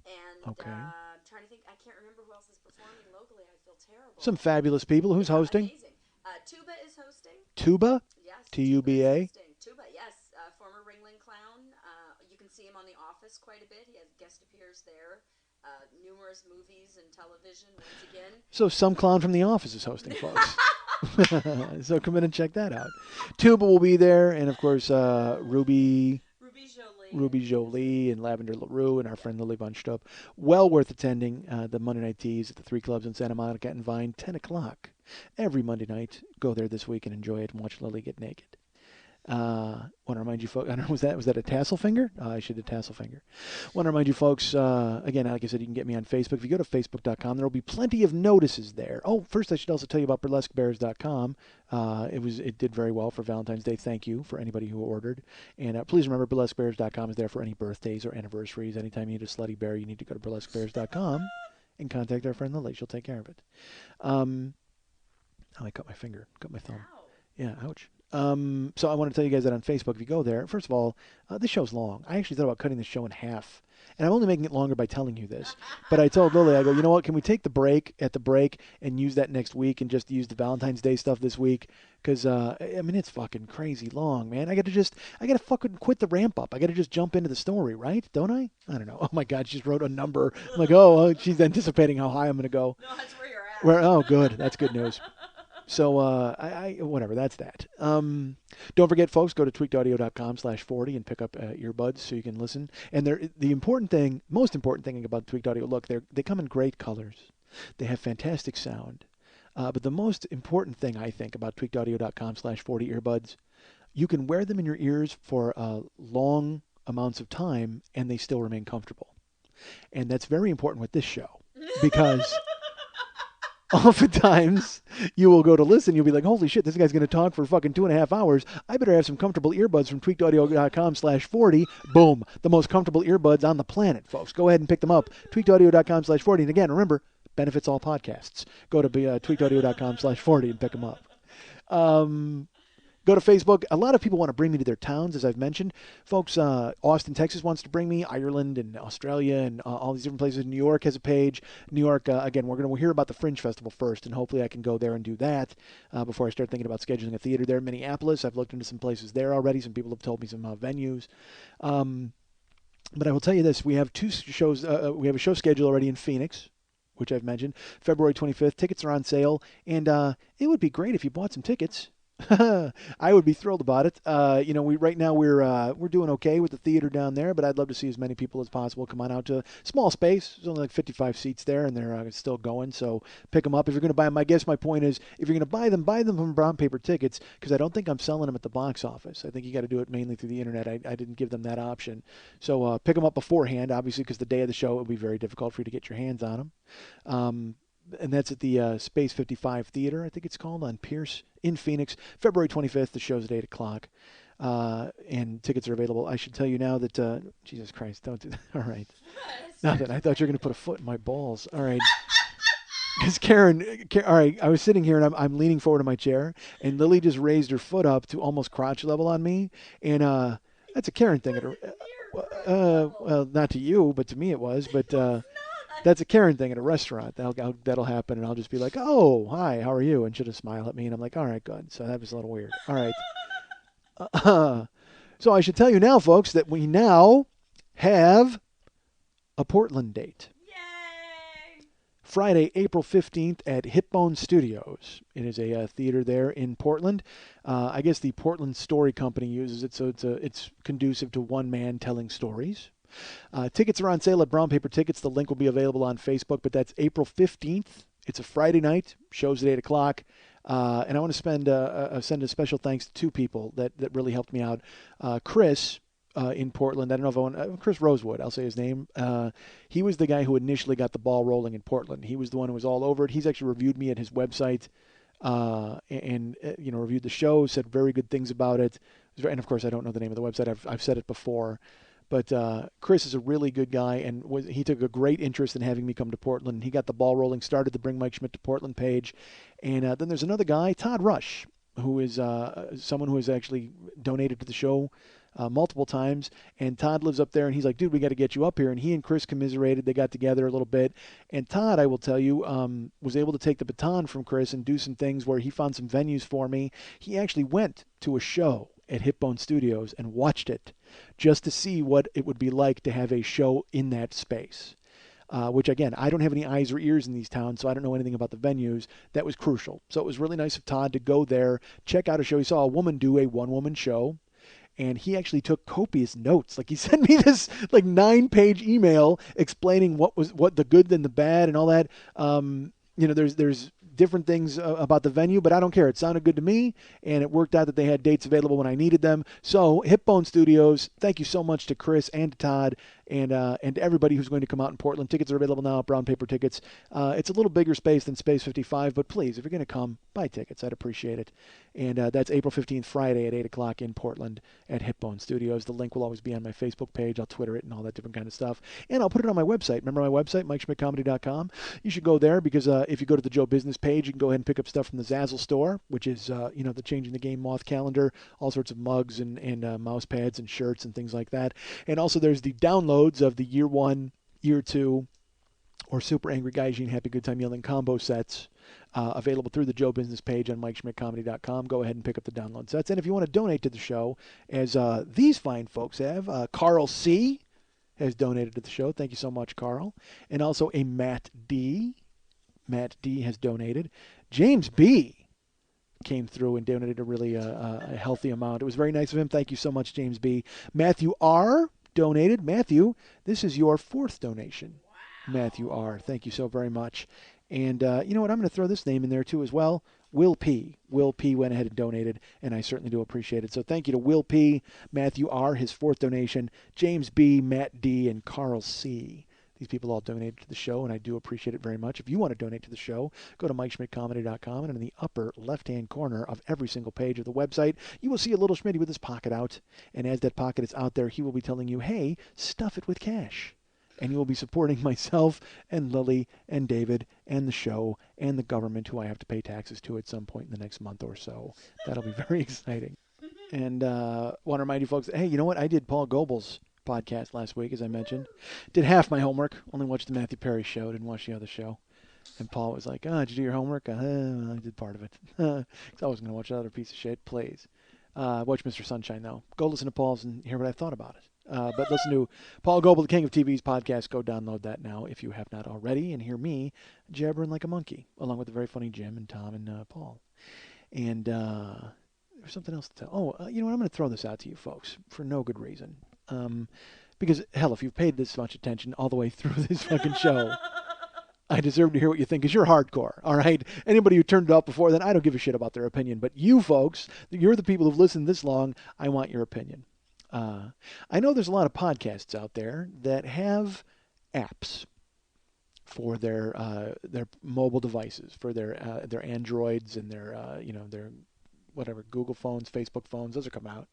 And Okay. I'm trying to think. I can't remember who else is performing locally. I feel terrible. Some fabulous people. Who's hosting? Amazing. Tuba is hosting. Tuba? Yes. T-U-B-A? Tuba, yes. Former Ringling Clown. You can see him on The Office quite a bit. He has guest appears there. Numerous movies and television, once again. So some clown from The Office is hosting, folks. So come in and check that out. Tuba will be there, and of course Ruby Jolie and Lavender LaRue and our friend Lily Bunchtup. Well worth attending the Monday Night Teas at the 3 clubs in Santa Monica and Vine, 10 o'clock every Monday night. Go there this week and enjoy it and watch Lily get naked. Want to remind you folks, I don't know, was that a tassel finger? I should have tassel finger. Want to remind you folks, again, like I said, you can get me on Facebook. If you go to facebook.com, there will be plenty of notices there. Oh, first I should also tell you about burlesquebears.com. It did very well for Valentine's Day. Thank you for anybody who ordered. And please remember, burlesquebears.com is there for any birthdays or anniversaries. Anytime you need a slutty bear, you need to go to burlesquebears.com and contact our friend Lily. She'll take care of it. I cut my finger, cut my thumb. Ow. Yeah, ouch. So I want to tell you guys that on Facebook, if you go there, first of all, this show's long. I actually thought about cutting the show in half. And I'm only making it longer by telling you this. But I told Lily, I go, you know what, can we take the break and use that next week and just use the Valentine's Day stuff this week? Because, it's fucking crazy long, man. I got to fucking quit the ramp up. I got to just jump into the story, right? Don't I? I don't know. Oh, my God, she just wrote a number. I'm like, she's anticipating how high I'm going to go. No, that's where you're at. Oh, good. That's good news. So, whatever, that's that. Don't forget, folks, go to tweakedaudio.com/40 and pick up earbuds so you can listen. And most important thing about Tweaked Audio, look, they come in great colors. They have fantastic sound. But the most important thing, I think, about tweakedaudio.com/40 earbuds, you can wear them in your ears for long amounts of time and they still remain comfortable. And that's very important with this show because oftentimes you will go to listen, you'll be like, holy shit, this guy's going to talk for fucking 2.5 hours. I better have some comfortable earbuds from tweakedaudio.com/40. Boom. The most comfortable earbuds on the planet, folks. Go ahead and pick them up. tweakedaudio.com/40. And again, remember, benefits all podcasts. Go to tweakedaudio.com/40 and pick them up. Go to Facebook. A lot of people want to bring me to their towns, as I've mentioned. Folks, Austin, Texas wants to bring me. Ireland and Australia and all these different places. New York has a page. New York, again, we're going to hear about the Fringe Festival first, and hopefully I can go there and do that before I start thinking about scheduling a theater there. Minneapolis, I've looked into some places there already. Some people have told me some venues. But I will tell you this. We have 2 shows. We have a show scheduled already in Phoenix, which I've mentioned. February 25th. Tickets are on sale, and it would be great if you bought some tickets. I would be thrilled about it. Right now we're doing okay with the theater down there, but I'd love to see as many people as possible come on out to a small space. There's only like 55 seats there, and they're still going. So pick them up if you're going to buy them. I guess my point is, if you're going to buy them from brown paper tickets, because I don't think I'm selling them at the box office. I think you got to do it mainly through the internet. I didn't give them that option. So pick them up beforehand, obviously, because the day of the show it will be very difficult for you to get your hands on them. And that's at the Space 55 Theater, I think it's called, on Pierce in Phoenix, February 25th. The show's at 8 o'clock, and tickets are available. I should tell you now that, Jesus Christ, don't do that. All right. Nothing. I thought you were going to put a foot in my balls. All right. Because Karen, all right, I was sitting here, and I'm leaning forward in my chair, and Lily just raised her foot up to almost crotch level on me, and that's a Karen thing. Well, not to you, but to me it was, but... That's a Karen thing at a restaurant. That'll happen, and I'll just be like, oh, hi, how are you? And she'll just smile at me, and I'm like, all right, good. So that was a little weird. All right. So I should tell you now, folks, that we now have a Portland date. Yay! Friday, April 15th at Hipbone Studios. It is a theater there in Portland. I guess the Portland Story Company uses it, so it's conducive to one man telling stories. Tickets are on sale at Brown Paper Tickets. The link will be available on Facebook, but that's April 15th. It's a Friday night. Show's at 8 o'clock. And I want to send a special thanks to 2 people that really helped me out. Chris in Portland. I don't know if Chris Rosewood, I'll say his name. He was the guy who initially got the ball rolling in Portland. He was the one who was all over it. He's actually reviewed me at his website and reviewed the show, said very good things about it. And, of course, I don't know the name of the website. I've said it before. But Chris is a really good guy, and he took a great interest in having me come to Portland. He got the ball rolling, started the Bring Mike Schmidt to Portland page. And then there's another guy, Todd Rush, who is someone who has actually donated to the show multiple times. And Todd lives up there, and he's like, dude, we got to get you up here. And he and Chris commiserated. They got together a little bit. And Todd, I will tell you, was able to take the baton from Chris and do some things where he found some venues for me. He actually went to a show at Hipbone Studios and watched it just to see what it would be like to have a show in that space. Which, again, I don't have any eyes or ears in these towns, so I don't know anything about the venues. That was crucial. So it was really nice of Todd to go there, check out a show. He saw a woman do a one-woman show, and he actually took copious notes. Like, he sent me this, 9-page email explaining what the good and the bad and all that. There's different things about the venue, but I don't care. It sounded good to me, and it worked out that they had dates available when I needed them. So Hipbone Studios, thank you so much to Chris and to Todd and to everybody who's going to come out in Portland. Tickets are available now at Brown Paper Tickets. It's a little bigger space than Space 55, but please, if you're going to come, buy tickets. I'd appreciate it. And that's April 15th, Friday at 8 o'clock in Portland at Hipbone Studios. The link will always be on my Facebook page. I'll Twitter it and all that different kind of stuff. And I'll put it on my website. Remember my website, MikeSchmidtComedy.com? You should go there because if you go to the Joe Business page, you can go ahead and pick up stuff from the Zazzle store, which is, the Changing the Game Moth calendar, all sorts of mugs and mouse pads and shirts and things like that. And also there's the downloads of the Year 1, Year 2, or Super Angry Guy Gene Happy Good Time Yelling combo sets available through the Joe Business page on MikeSchmidtComedy.com. Go ahead and pick up the download sets. And if you want to donate to the show, as these fine folks have, Carl C. has donated to the show. Thank you so much, Carl. And also a Matt D. Matt D. has donated. James B. came through and donated a really a healthy amount. It was very nice of him. Thank you so much, James B. Matthew R. donated. Matthew, this is your 4th donation. Wow. Matthew R. Thank you so very much. And you know what? I'm going to throw this name in there too as well. Will P. Will P. went ahead and donated, and I certainly do appreciate it. So thank you to Will P., Matthew R., his 4th donation, James B., Matt D., and Carl C. These people all donated to the show, and I do appreciate it very much. If you want to donate to the show, go to MikeSchmidtComedy.com, and in the upper left-hand corner of every single page of the website, you will see a little Schmitty with his pocket out. And as that pocket is out there, he will be telling you, hey, stuff it with cash. And you will be supporting myself and Lily and David and the show and the government, who I have to pay taxes to at some point in the next month or so. That'll be very exciting. And want to remind you folks, hey, you know what? I did Paul Goebel's podcast last week, as I mentioned. Did half my homework. Only watched the Matthew Perry show. Didn't watch the other show. And Paul was like, did you do your homework? I did part of it. Because I wasn't going to watch that other piece of shit. Please. Watch Mr. Sunshine, though. Go listen to Paul's and hear what I thought about it. But listen to Paul Goebel, the King of TV's podcast. Go download that now if you have not already, and hear me jabbering like a monkey, along with the very funny Jim and Tom and Paul. And there's something else to tell. You know what? I'm going to throw this out to you folks for no good reason. Because, hell, if you've paid this much attention all the way through this fucking show, I deserve to hear what you think, because you're hardcore, all right? Anybody who turned it off before then, I don't give a shit about their opinion. But you folks, you're the people who've listened this long. I want your opinion. I know there's a lot of podcasts out there that have apps for their mobile devices, for their Androids and their whatever, Google phones, Facebook phones. Those are coming out.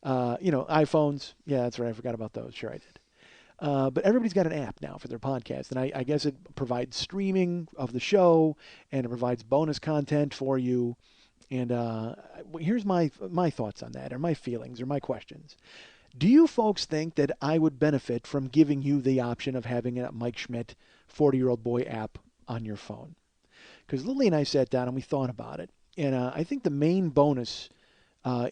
iPhones. Yeah, that's right. I forgot about those. Sure, I did. But everybody's got an app now for their podcast, and I guess it provides streaming of the show, and it provides bonus content for you. And here's my thoughts on that, or my feelings, or my questions. Do you folks think that I would benefit from giving you the option of having a Mike Schmidt 40-year-old boy app on your phone? Because Lily and I sat down and we thought about it. And I think the main bonus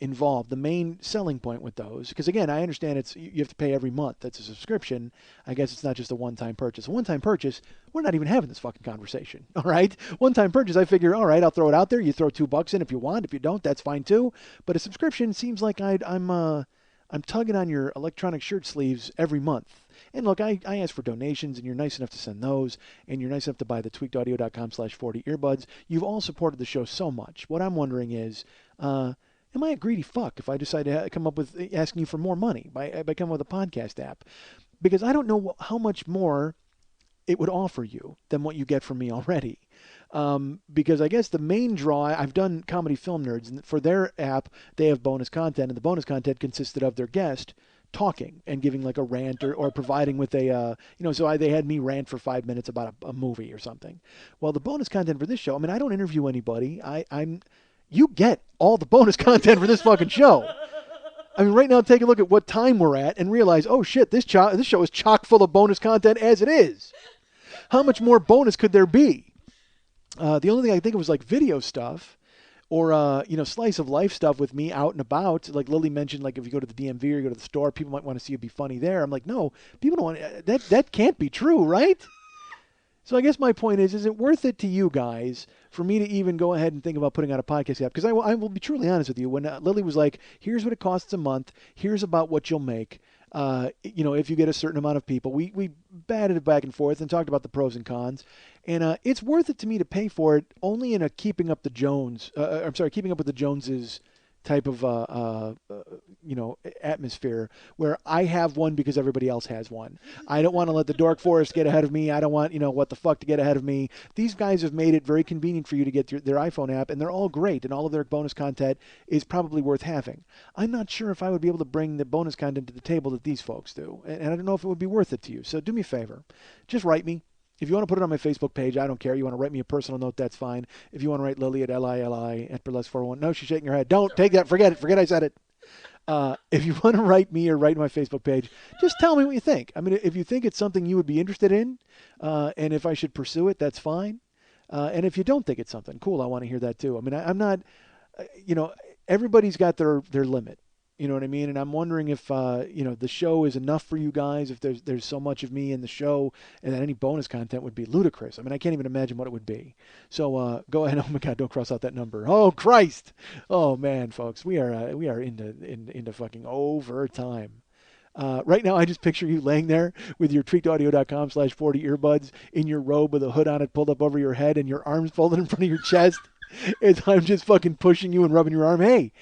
involved, the main selling point with those, because again, I understand you have to pay every month. That's a subscription. I guess it's not just a one-time purchase. A one-time purchase, we're not even having this fucking conversation, all right? One-time purchase, I figure, all right, I'll throw it out there. You throw $2 in if you want. If you don't, that's fine too. But a subscription seems like I'm tugging on your electronic shirt sleeves every month. And look, I ask for donations, and you're nice enough to send those, and you're nice enough to buy the tweakedaudio.com/40 earbuds. You've all supported the show so much. What I'm wondering is, am I a greedy fuck if I decide to come up with asking you for more money by coming with a podcast app? Because I don't know how much more it would offer you than what you get from me already. Because I guess the main draw, I've done Comedy Film Nerds, and for their app, they have bonus content, and the bonus content consisted of their guest talking and giving like a rant or providing with a, they had me rant for 5 minutes about a movie or something. Well, the bonus content for this show, I mean, I don't interview anybody. You get all the bonus content for this fucking show. I mean, right now, take a look at what time we're at and realize, oh shit, this show is chock full of bonus content as it is. How much more bonus could there be? The only thing I think of was like video stuff. Or, slice of life stuff with me out and about. Like Lily mentioned, like if you go to the DMV or you go to the store, people might want to see you be funny there. I'm like, no, people don't want that can't be true, right? So I guess my point is it worth it to you guys for me to even go ahead and think about putting out a podcast app? Because I will be truly honest with you. When Lily was like, here's what it costs a month, here's about what you'll make. If you get a certain amount of people, we batted it back and forth and talked about the pros and cons. And it's worth it to me to pay for it only in a keeping up with the Joneses type of, atmosphere where I have one because everybody else has one. I don't want to let the Dork Forest get ahead of me. I don't want, what the fuck to get ahead of me. These guys have made it very convenient for you to get their iPhone app, and they're all great, and all of their bonus content is probably worth having. I'm not sure if I would be able to bring the bonus content to the table that these folks do, and I don't know if it would be worth it to you. So do me a favor. Just write me. If you want to put it on my Facebook page, I don't care. You want to write me a personal note, that's fine. If you want to write Lily at LILI@burlesque401. No, she's shaking her head. Don't take that. Forget it. Forget I said it. If you want to write me or write my Facebook page, just tell me what you think. I mean, if you think it's something you would be interested in, and if I should pursue it, that's fine. And if you don't think it's something, cool, I want to hear that too. I mean, I'm not, everybody's got their limit. You know what I mean? And I'm wondering if, the show is enough for you guys, if there's so much of me in the show, and that any bonus content would be ludicrous. I mean, I can't even imagine what it would be. So go ahead. Oh, my God, don't cross out that number. Oh, Christ. Oh, man, folks, we are into fucking overtime. Right now, I just picture you laying there with your tweakedaudio.com/40 earbuds in your robe with a hood on it pulled up over your head and your arms folded in front of your chest. As I'm just fucking pushing you and rubbing your arm. Hey,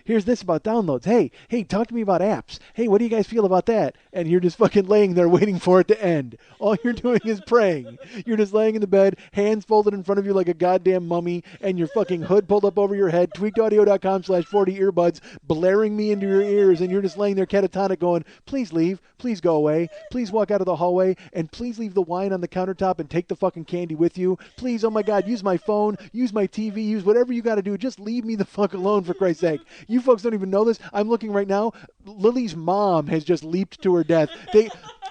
here's this about downloads. Hey, talk to me about apps. Hey, what do you guys feel about that? And you're just fucking laying there waiting for it to end. All you're doing is praying. You're just laying in the bed, hands folded in front of you like a goddamn mummy, and your fucking hood pulled up over your head, tweakedaudio.com/40 earbuds, blaring me into your ears, and you're just laying there catatonic going, please leave, please go away, please walk out of the hallway, and please leave the wine on the countertop and take the fucking candy with you. Please, oh my God, use my phone, use my TV, use whatever you got to do. Just leave me the fuck alone, for Christ's sake. You folks don't even know this. I'm looking right now. Lily's mom has just leaped to her death.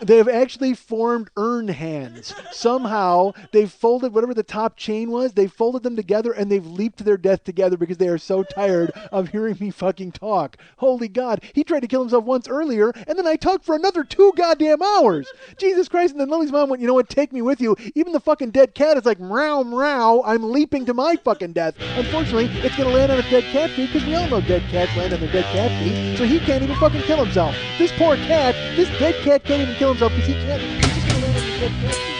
They have actually formed urn hands. Somehow they've folded whatever the top chain was. They've folded them together and they've leaped to their death together because they are so tired of hearing me fucking talk. Holy God. He tried to kill himself once earlier and then I talked for another 2 goddamn hours. Jesus Christ. And then Lily's mom went, you know what? Take me with you. Even the fucking dead cat is like, meow, meow. I'm leaping to my fucking death. Unfortunately, it's going to land on a dead cat feet because we all know dead cats land on their dead cat feet. So he can't even fucking kill himself. This poor cat, this dead cat can't even kill himself because he can't. He's just going to land on the dead cat feet.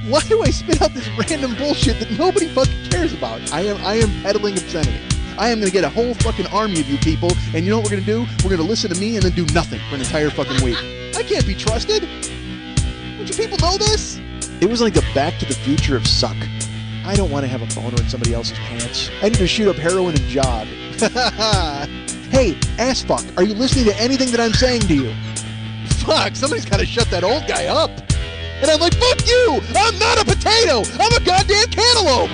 Why do I spit out this random bullshit that nobody fucking cares about? I am peddling obscenity. I am going to get a whole fucking army of you people, and you know what we're going to do? We're going to listen to me and then do nothing for an entire fucking week. I can't be trusted. Don't you people know this? It was like the Back to the Future of suck. I don't want to have a boner in somebody else's pants. I need to shoot up heroin and jog. Hey, ass fuck, are you listening to anything that I'm saying to you? Fuck, somebody's got to shut that old guy up. And I'm like, fuck you! I'm not a potato! I'm a goddamn cantaloupe!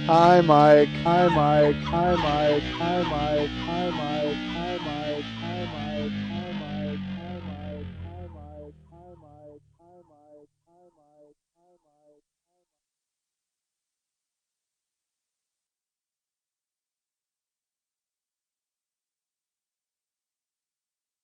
Hi, Mike. Hi, Mike. Hi, Mike. Hi, Mike. Hi, Mike.